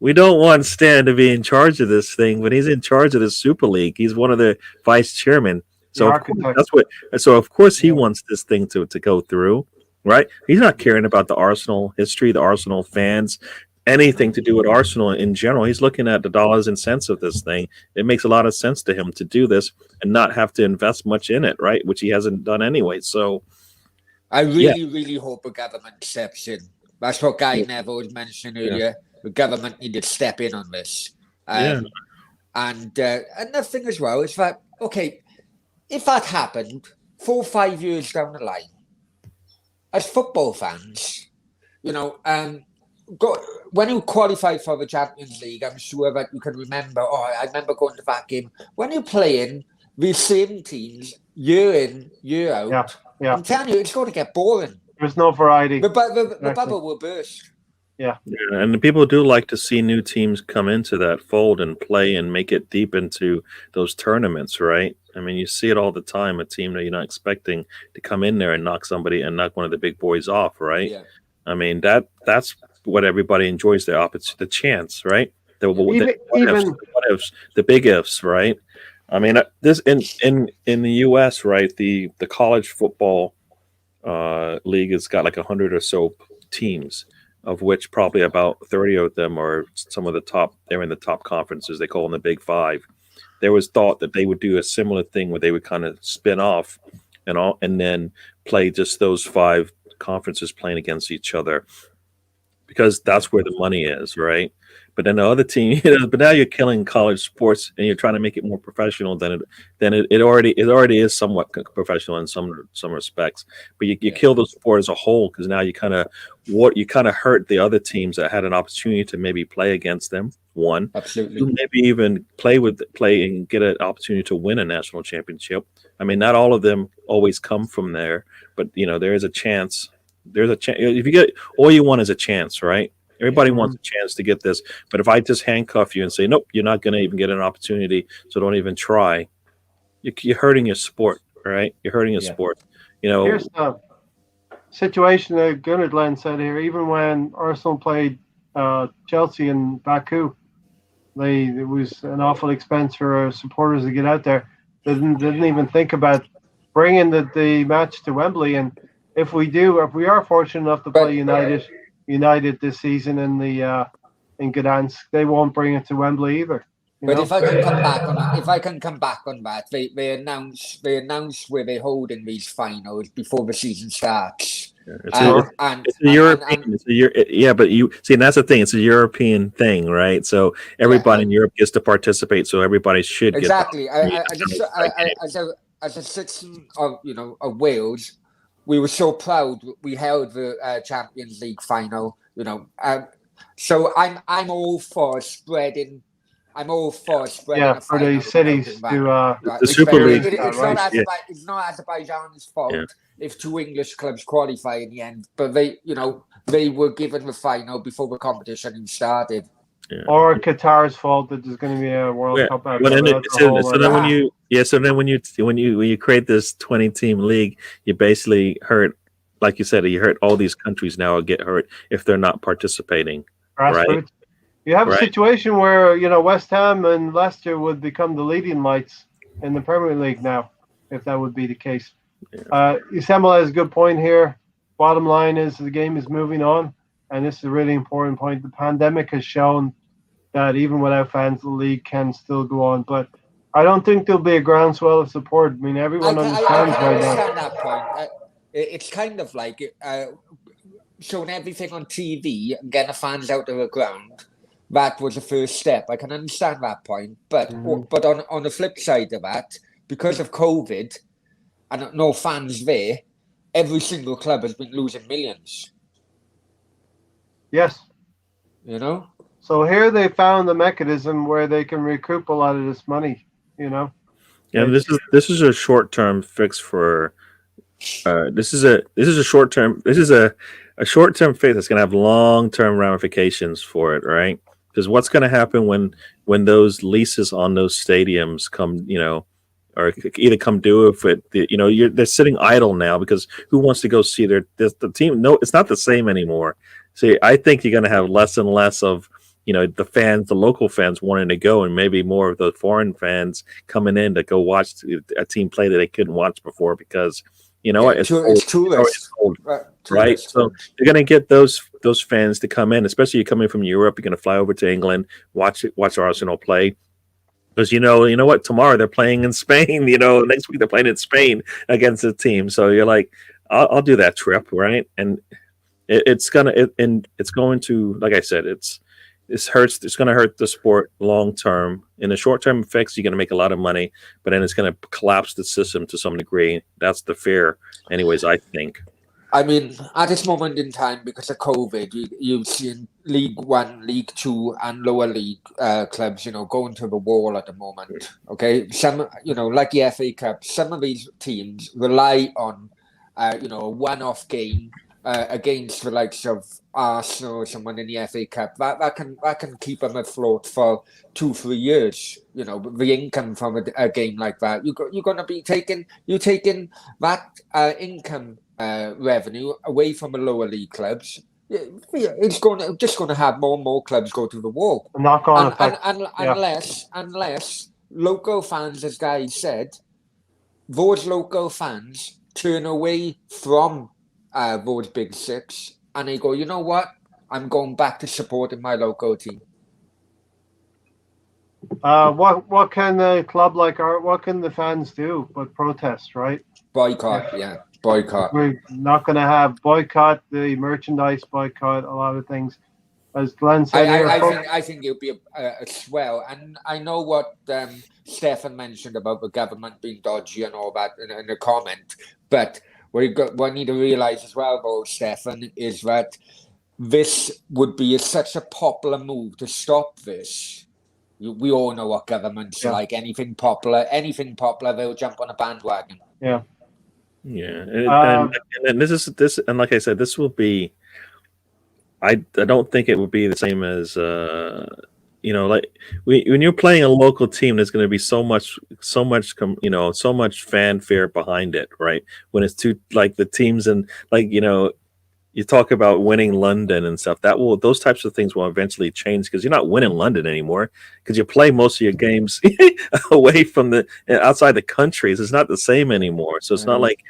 we don't want Stan to be in charge of this thing, but he's in charge of the Super League. He's one of the vice chairmen. So of course he wants this thing to go through, right? He's not caring about the Arsenal history, the Arsenal fans, anything to do with Arsenal in general. He's looking at the dollars and cents of this thing. It makes a lot of sense to him to do this and not have to invest much in it, right? Which he hasn't done anyway. So I really hope the government steps in. That's what Guy Neville was mentioning earlier. Yeah. The government need to step in on this. And another thing as well is that, okay, if that happened 4 or 5 years down the line, as football fans, when you qualify for the Champions League, I'm sure that you can remember, I remember going to that game. When you're playing the same teams year in, year out, I'm telling you, it's going to get boring. There's no variety. The bubble will burst. Yeah, and people do like to see new teams come into that fold and play and make it deep into those tournaments, right? I mean, you see it all the time, a team that you're not expecting to come in there and knock one of the big boys off, right? Yeah. I mean, that's what everybody enjoys, the chance, right? The big ifs, right? I mean, this in the U.S., right? The college football league has got like 100 or so teams, of which probably about 30 of them are some of the top. They're in the top conferences. They call them the Big Five. There was thought that they would do a similar thing where they would kind of spin off and then play just those 5 conferences playing against each other, because that's where the money is, right? But then the other team, but now you're killing college sports and you're trying to make it more professional than it already is somewhat professional in some respects. But you kill the sport as a whole, because now you kind of hurt the other teams that had an opportunity to maybe play against them. One, absolutely, two, maybe even play and get an opportunity to win a national championship. I mean, not all of them always come from there, but there is a chance. There's a chance. If you get all you want is a chance, right? Everybody wants a chance to get this, but if I just handcuff you and say, nope, you're not going to even get an opportunity, so don't even try, you're hurting your sport, right? You're hurting your sport. Here's the situation that Gunnar Glenn said here. Even when Arsenal played Chelsea in Baku, it was an awful expense for supporters to get out there. Didn't even think about bringing the match to Wembley. And if we are fortunate enough to play United this season in Gdansk, they won't bring it to Wembley either. If I can come back on that, they announced where they're holding these finals before the season starts. It's a European. But you see, and that's the thing. It's a European thing, right? So everybody in Europe gets to participate. So everybody should get as a citizen of Wales, we were so proud. We held the Champions League final. So I'm all for spreading. I'm all for spreading Yeah, a for final the cities to right? The Super League. It's right? not it's not Azerbaijan's fault if 2 English clubs qualify in the end, but they were given the final before the competition even started. Yeah. Or Qatar's fault that there's going to be a World Cup out there. So then when you create this 20-team league, you basically hurt, like you said, you hurt all these countries now get hurt if they're not participating. Grassroots. Right? You have a Right. situation where West Ham and Leicester would become the leading lights in the Premier League now, if that would be the case. Isemel has a good point here. Bottom line is the game is moving on, and this is a really important point. The pandemic has shown that even without fans, the league can still go on. But I don't think there'll be a groundswell of support. I mean, everyone understands I right now. understand that point. It's kind of like showing everything on TV and getting the fans out of the ground. That was the first step. I can understand that point. But but on the flip side of that, because of COVID and no fans there, every single club has been losing millions. Yes. So here they found the mechanism where they can recoup a lot of this money. Yeah, this is a short-term fix for. This is a short-term. This is a short-term fix that's going to have long-term ramifications for it, right? Because what's going to happen when those leases on those stadiums come, or either come due if they're sitting idle now because who wants to go see the team? No, it's not the same anymore. See, I think you're going to have less and less of the local fans wanting to go, and maybe more of the foreign fans coming in to go watch a team play that they couldn't watch before because it's cold, right? So you're going to get those fans to come in, especially you're coming from Europe. You're going to fly over to England, watch Arsenal play. Because you know what, tomorrow they're playing in Spain. Next week they're playing in Spain against a team. So you're like, I'll do that trip, right? And it's going to, like I said, it's going to hurt the sport long term. In the short term fix, you're going to make a lot of money, but then it's going to collapse the system to some degree. That's the fear, anyways. I think. I mean, at this moment in time, because of COVID, you've seen League One, League Two, and lower league clubs, going to the wall at the moment. Okay, some, like the FA Cup, some of these teams rely on, a one-off game against the likes of Arsenal or someone in the FA Cup. That can keep them afloat for 2-3 years. The income from a game like that, you're going to be taking that income. Revenue away from the lower league clubs. It's just going to have more and more clubs go to the wall. Knock on effect. Unless local fans, as Guy said, those local fans turn away from those big six and they go, you know what? I'm going back to supporting my local team. What can a club like what can the fans do but protest, right? Boycott. We're not going to have boycott, the merchandise boycott, a lot of things. As Glenn said, I think it'll be a swell. And I know what Stefan mentioned about the government being dodgy and all that in the comment. But what we need to realise as well, though, Stefan, is that this would be such a popular move to stop this. We all know what government's like. Anything popular, they'll jump on a bandwagon. Yeah. Yeah, and this, and like I said, this will be. I don't think it would be the same as like when you're playing a local team, there's going to be so much fanfare behind it, right? When it's too like the teams and you talk about winning London and stuff. Those types of things will eventually change because you're not winning London anymore because you play most of your games away from outside the countries. It's not the same anymore. So it's not like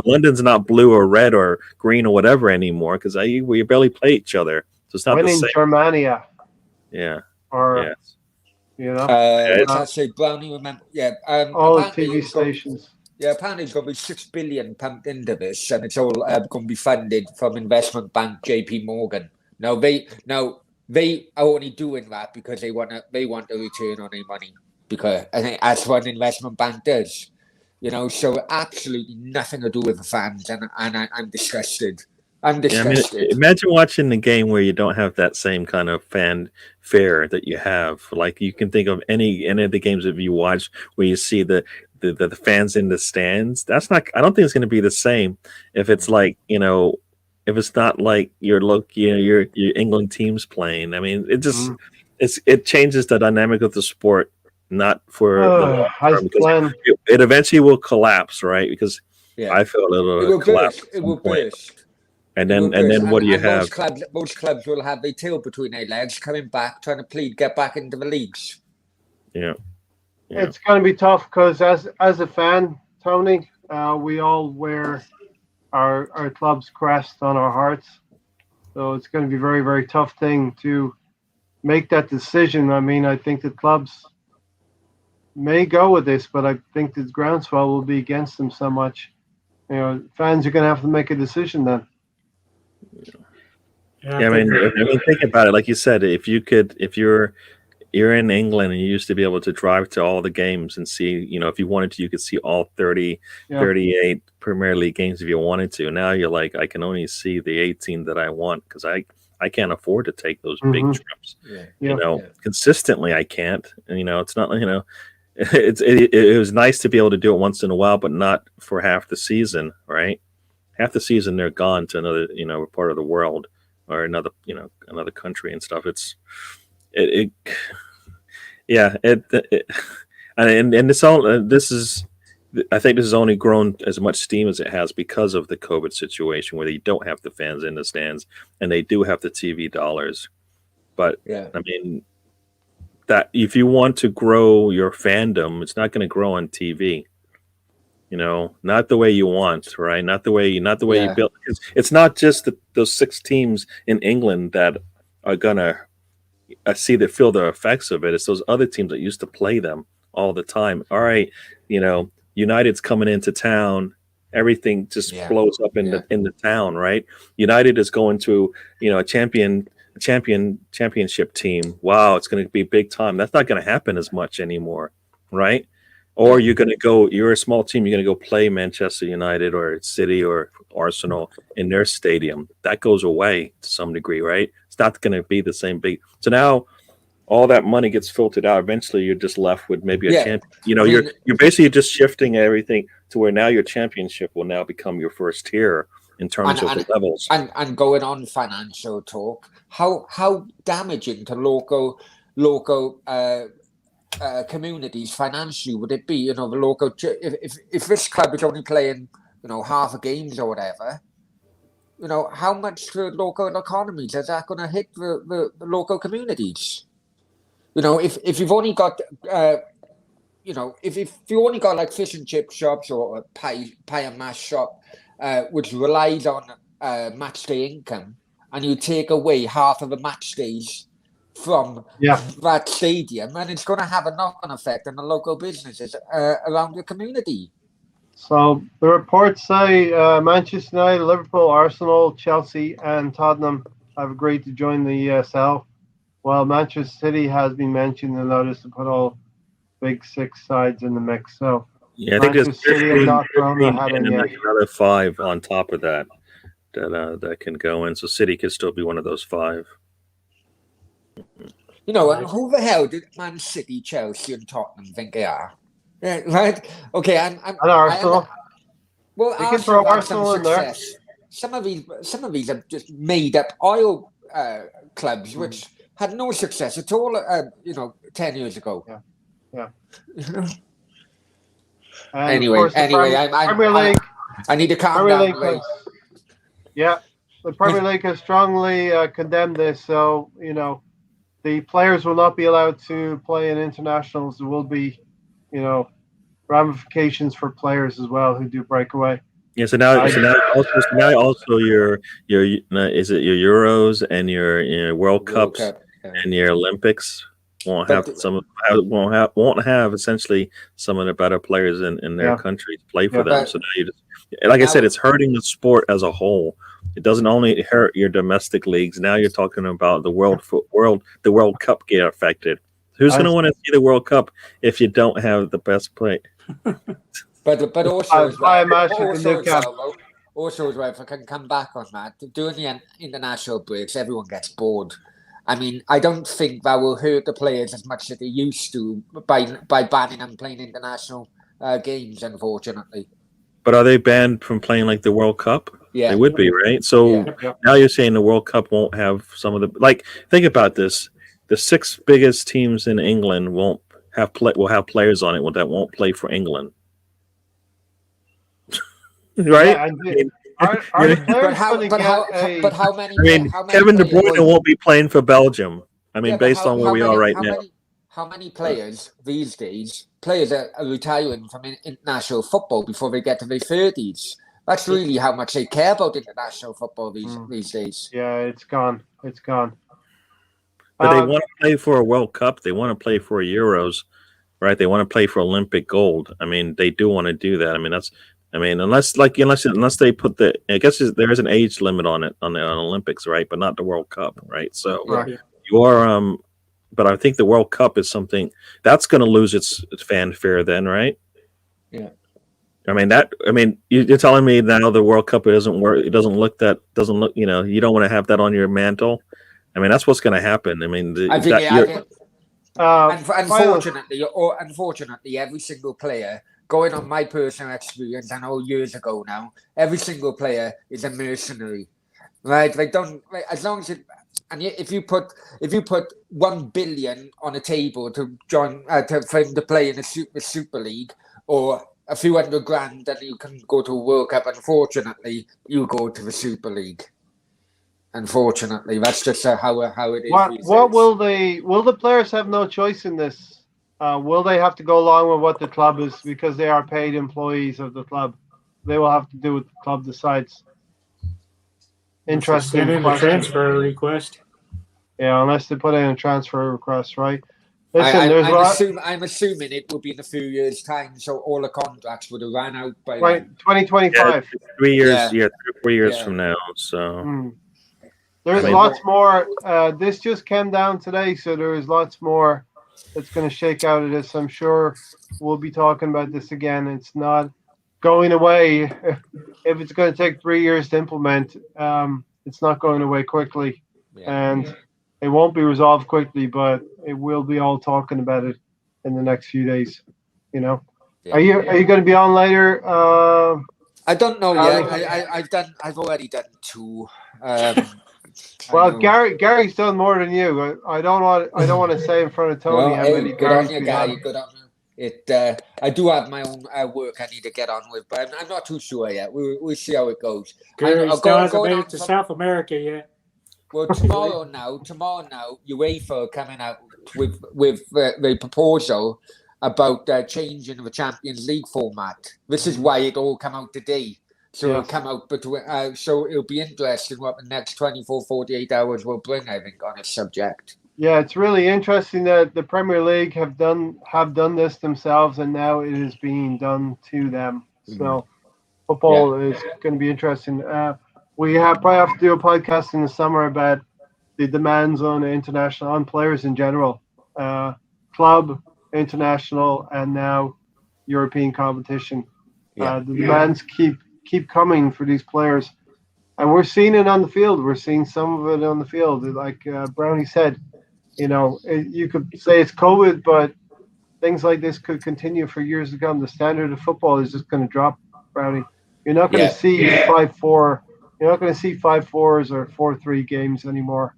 London's not blue or red or green or whatever anymore because we barely play each other. So it's not winning the same. Germania. Yeah. Or I'd say Brownie. Remember? Yeah. All the TV stations. Yeah, apparently it's going to be $6 billion pumped into this, and it's all going to be funded from investment bank JP Morgan. Now they are only doing that because they want a return on their money, because I think that's what an investment bank does. So absolutely nothing to do with the fans, and I'm disgusted. I'm Yeah, I mean, disgusted. imagine watching the game where you don't have that same kind of fanfare that you have. Like you can think of any of the games that you watch where you see the fans in the stands. That's not. I don't think it's going to be the same if it's like if it's not like your England team's playing. I mean, it changes the dynamic of the sport, not for the long As term, because Glenn, it eventually will collapse, right? Because Yeah, I feel it it'll will collapse burst. at It some will point. burst. And It will then burst. what do you And have? most clubs will have their tail between their legs, coming back, trying to plead get back into the leagues. Yeah. it's going to be tough because as a fan, Tony, we all wear our club's crest on our hearts. So it's going to be a very, very tough thing to make that decision. I mean, I think the clubs may go with this, but I think the groundswell will be against them so much. Fans are going to have to make a decision then. Yeah, Yeah, I mean, think about it. Like you said, if you're in England and you used to be able to drive to all the games and see, if you wanted to, you could see all 30, Yeah. 38 Premier League games if you wanted to. Now you're like, I can only see the 18 that I want because I can't afford to take those big Mhm. trips. Yeah. Consistently I can't. And, it's not, it was nice to be able to do it once in a while, but not for half the season, right? Half the season they're gone to another, part of the world or another country and stuff. And this all this is, I think this has only grown as much steam as it has because of the COVID situation, where they don't have the fans in the stands and they do have the TV dollars. But Yeah. I mean, that if you want to grow your fandom, it's not going to grow on TV. Not the way you want, right? Not the way you build. It's not just those 6 teams in England that are gonna feel the effects of it. It's those other teams that used to play them all the time. All right, United's coming into town. Everything just blows up in the town, right? United is going to a championship team. Wow, it's going to be big time. That's not going to happen as much anymore, right? Or you're a small team, you're going to go play Manchester United or City or Arsenal in their stadium. That goes away to some degree, right? It's not going to be the same big. So now all that money gets filtered out. Eventually you're just left with maybe a champion. You're basically just shifting everything to where now your championship will now become your first tier in terms of the levels. And going on financial talk, how damaging to local communities financially would it be? The local, if this club is only playing half a games or whatever, how much to local economies is that going to hit the local communities? If you've only got if you only got like fish and chip shops or a pie and mash shop which relies on match day income, and you take away half of the match days from that stadium, and it's going to have a knock-on effect on the local businesses around the community. So the reports say Manchester United, Liverpool, Arsenal, Chelsea, and Tottenham have agreed to join the ESL, while Manchester City has been mentioned in the notice to put all big 6 sides in the mix. So I think there's City have not thrown their hat in yet. Another 5 on top of that can go in. So City could still be one of those 5. Who the hell did Man City, Chelsea, and Tottenham think they are? Yeah, right? Okay, and Arsenal. Well, you can throw Arsenal in there. Some of these are just made up oil clubs which had no success at all. 10 years ago. Yeah. Anyway, Premier League. I need to calm down. The Premier League has strongly condemned this. So the players will not be allowed to play in internationals. There will be, ramifications for players as well who do break away. Yeah. So now also your is it your Euros and your World Cups and your Olympics won't have essentially some of the better players in their countries play for them. So now you just, like I said, it's hurting the sport as a whole. It doesn't only hurt your domestic leagues. Now you're talking about the World Cup get affected. Who's going to want to see the World Cup if you don't have the best play? But also as Buy a well, match you can do, Cam. also as well, if I can come back on that, during the international breaks, everyone gets bored. I mean, I don't think that will hurt the players as much as they used to by banning them playing international games, unfortunately. But are they banned from playing like the World Cup? Yeah. They would be, right? So Yeah. now you're saying the World Cup won't have some of the think about this. The 6 biggest teams in England will have players on it that won't play for England. Right? Yeah, are the players going to get a... But how many? I mean, how many Kevin De players- Bruyne won't be playing for Belgium. I mean, Yeah, but based on where we are right now. How many players these days? Players are retiring from international football before they get to their 30s. That's really how much they care about international football these days. Yeah, it's gone. It's gone. But they want to play for a World Cup. They want to play for Euros, right? They want to play for Olympic gold. I mean, they do want to do that. I mean, unless they put I guess there is an age limit on it on Olympics, right? But not the World Cup, right? So you're but I think the World Cup is something that's going to lose its fanfare then, right? Yeah. I mean, you're telling me now the World Cup doesn't work. It doesn't look. You don't want to have that on your mantle. I mean, that's what's going to happen. I mean, unfortunately, every single player, going on my personal experience, I know years ago now, every single player is a mercenary, right? They don't, as long as it, and if you put 1 billion on a table to join for him to play in the Super League, or a few $100,000, then you can go to a World Cup. Unfortunately, you go to the Super League. Unfortunately, that's just how it is. What will the players have no choice in this? Will they have to go along with what the club is, because they are paid employees of the club? They will have to do what the club decides. Interesting. Send in a transfer request. Yeah, unless they put in a transfer request, right? Listen, I'm assuming it will be in a few years' time, so all the contracts would have run out by 2025. 3 years, 3 or 4 years from now. So there's lots more. This just came down today, so there is lots more that's going to shake out of this. I'm sure we'll be talking about this again. It's not going away. If it's going to take 3 years to implement, it's not going away quickly, and it won't be resolved quickly. But it will be all talking about it in the next few days. Are you going to be on later? I don't know yet. I've already done 2. Well, Gary's done more than you. I don't want to say in front of Tony how many. Good on you, Gary. Good on you. I do have my own work I need to get on with, but I'm not too sure yet. We'll see how it goes. Gary still hasn't made it to South America yet. Well, tomorrow now, UEFA are coming out with the proposal about changing the Champions League format. This is why it all come out today. So it'll come out between. So it'll be interesting what the next 24, 48 hours will bring, I think, on this subject. Yeah, it's really interesting that the Premier League have done this themselves, and now it is being done to them. So football is going to be interesting. We probably have to do a podcast in the summer about the demands on players in general, club, international, and now European competition. The demands keep coming for these players, and we're seeing it on the field. We're seeing some of it on the field. Like Brownie said, you could say it's COVID, but things like this could continue for years to come. The standard of football is just going to drop, Brownie. You're not going to see 5-4. You're not going to see 5-4s or 4-3 games anymore.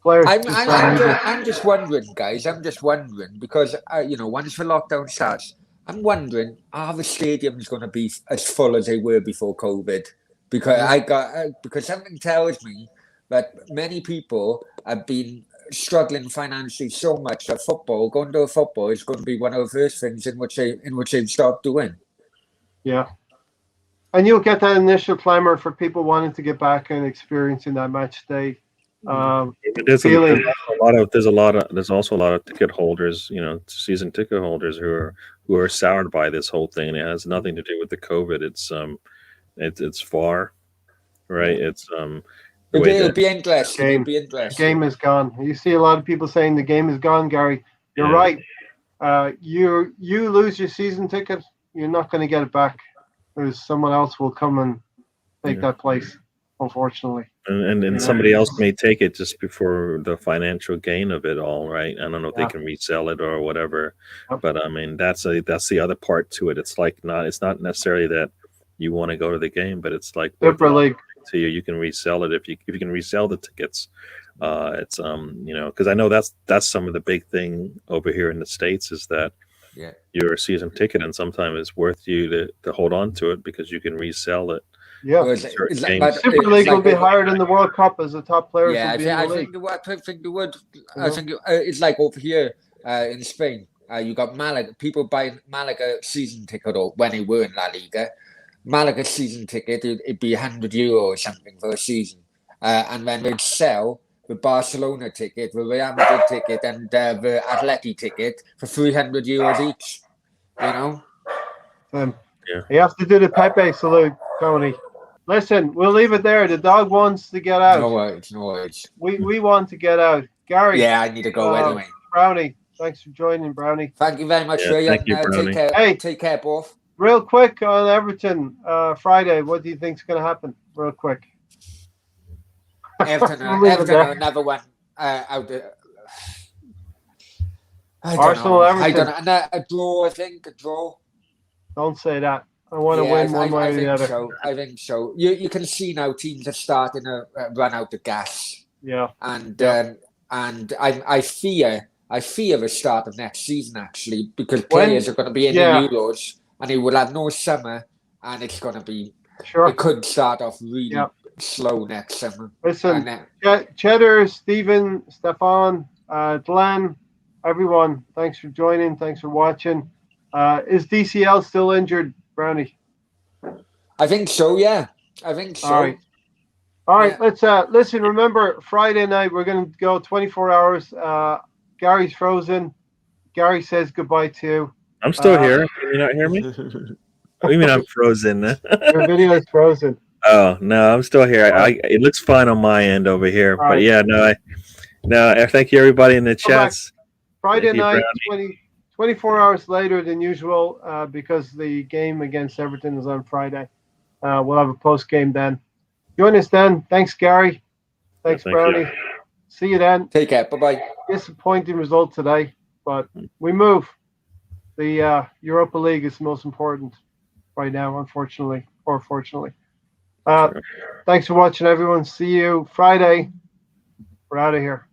Players. I'm just wondering, guys. I'm just wondering because once the lockdown starts, I'm wondering, are the stadiums going to be as full as they were before COVID? Because because something tells me that many people have been struggling financially so much that going to a football is going to be one of the first things in which they start doing. Yeah. And you'll get that initial clamor for people wanting to get back and experiencing that match day. There's also a lot of ticket holders, season ticket holders who are soured by this whole thing. And it has nothing to do with the COVID. It's far, right? It's It'll be interesting. The game is gone. You see a lot of people saying the game is gone, Gary. You're right. You lose your season ticket you're not going to get it back. There's someone else will come and take that place, unfortunately. And somebody else may take it just before the financial gain of it all, right? I don't know if they can resell it or whatever, but I mean that's the other part to it. It's like it's not necessarily that you want to go to the game, but it's like Super League to you. You can resell it if you can resell the tickets. It's because I know that's some of the big thing over here in the States is that you're a season ticket, and sometimes it's worth you to hold on to it because you can resell it. Yeah, Super League will be hired in the World Cup as the top players. Yeah, I think they would. I think it's like over here in Spain. You got Malaga. People buy Malaga season ticket when they were in La Liga. Malaga season ticket, it'd be €100 or something for a season, and then they'd sell the Barcelona ticket, the Real Madrid ticket, and the Atleti ticket for €300 each. You know. You have to do the Pepe salute, Tony. Listen, we'll leave it there. The dog wants to get out. No worries. We want to get out. Gary. Yeah, I need to go anyway. Brownie, thanks for joining, Brownie. Thank you very much, Ray. Thank you, Brownie. Take care. Hey, take care, both. Real quick on Everton Friday. What do you think's going to happen? Real quick. Everton never went out there. Arsenal, Everton. I don't know. A draw, I think. A draw. Don't say that. I want to win one way or the other. I think so. You can see now teams are starting to run out of gas. Yeah. And I fear the start of next season actually because players are going to be in the Euros and they will have no summer and it's going to be. Sure. It could start off really slow next summer. Listen, Cheddar, Stephen, Stefan, Glenn, everyone, thanks for joining. Thanks for watching. Is DCL still injured, Brownie? I think so, yeah. I think so. All right. Let's listen. Remember, Friday night we're going to go 24 hours. Gary's frozen. Gary says goodbye to you. I'm still here. Can you not hear me? What do you mean I'm frozen? Your video is frozen. Oh no, I'm still here. It looks fine on my end over here, but yeah, no. Thank you everybody in the chats. Friday night, 24 hours later than usual, because the game against Everton is on Friday. We'll have a post game then. Join us then. Thanks, Gary. Thanks, Brownie. See you then. Take care. Bye-bye. Disappointing result today, but we move. The Europa League is the most important right now, unfortunately, or fortunately. Thanks for watching, everyone. See you Friday. We're out of here.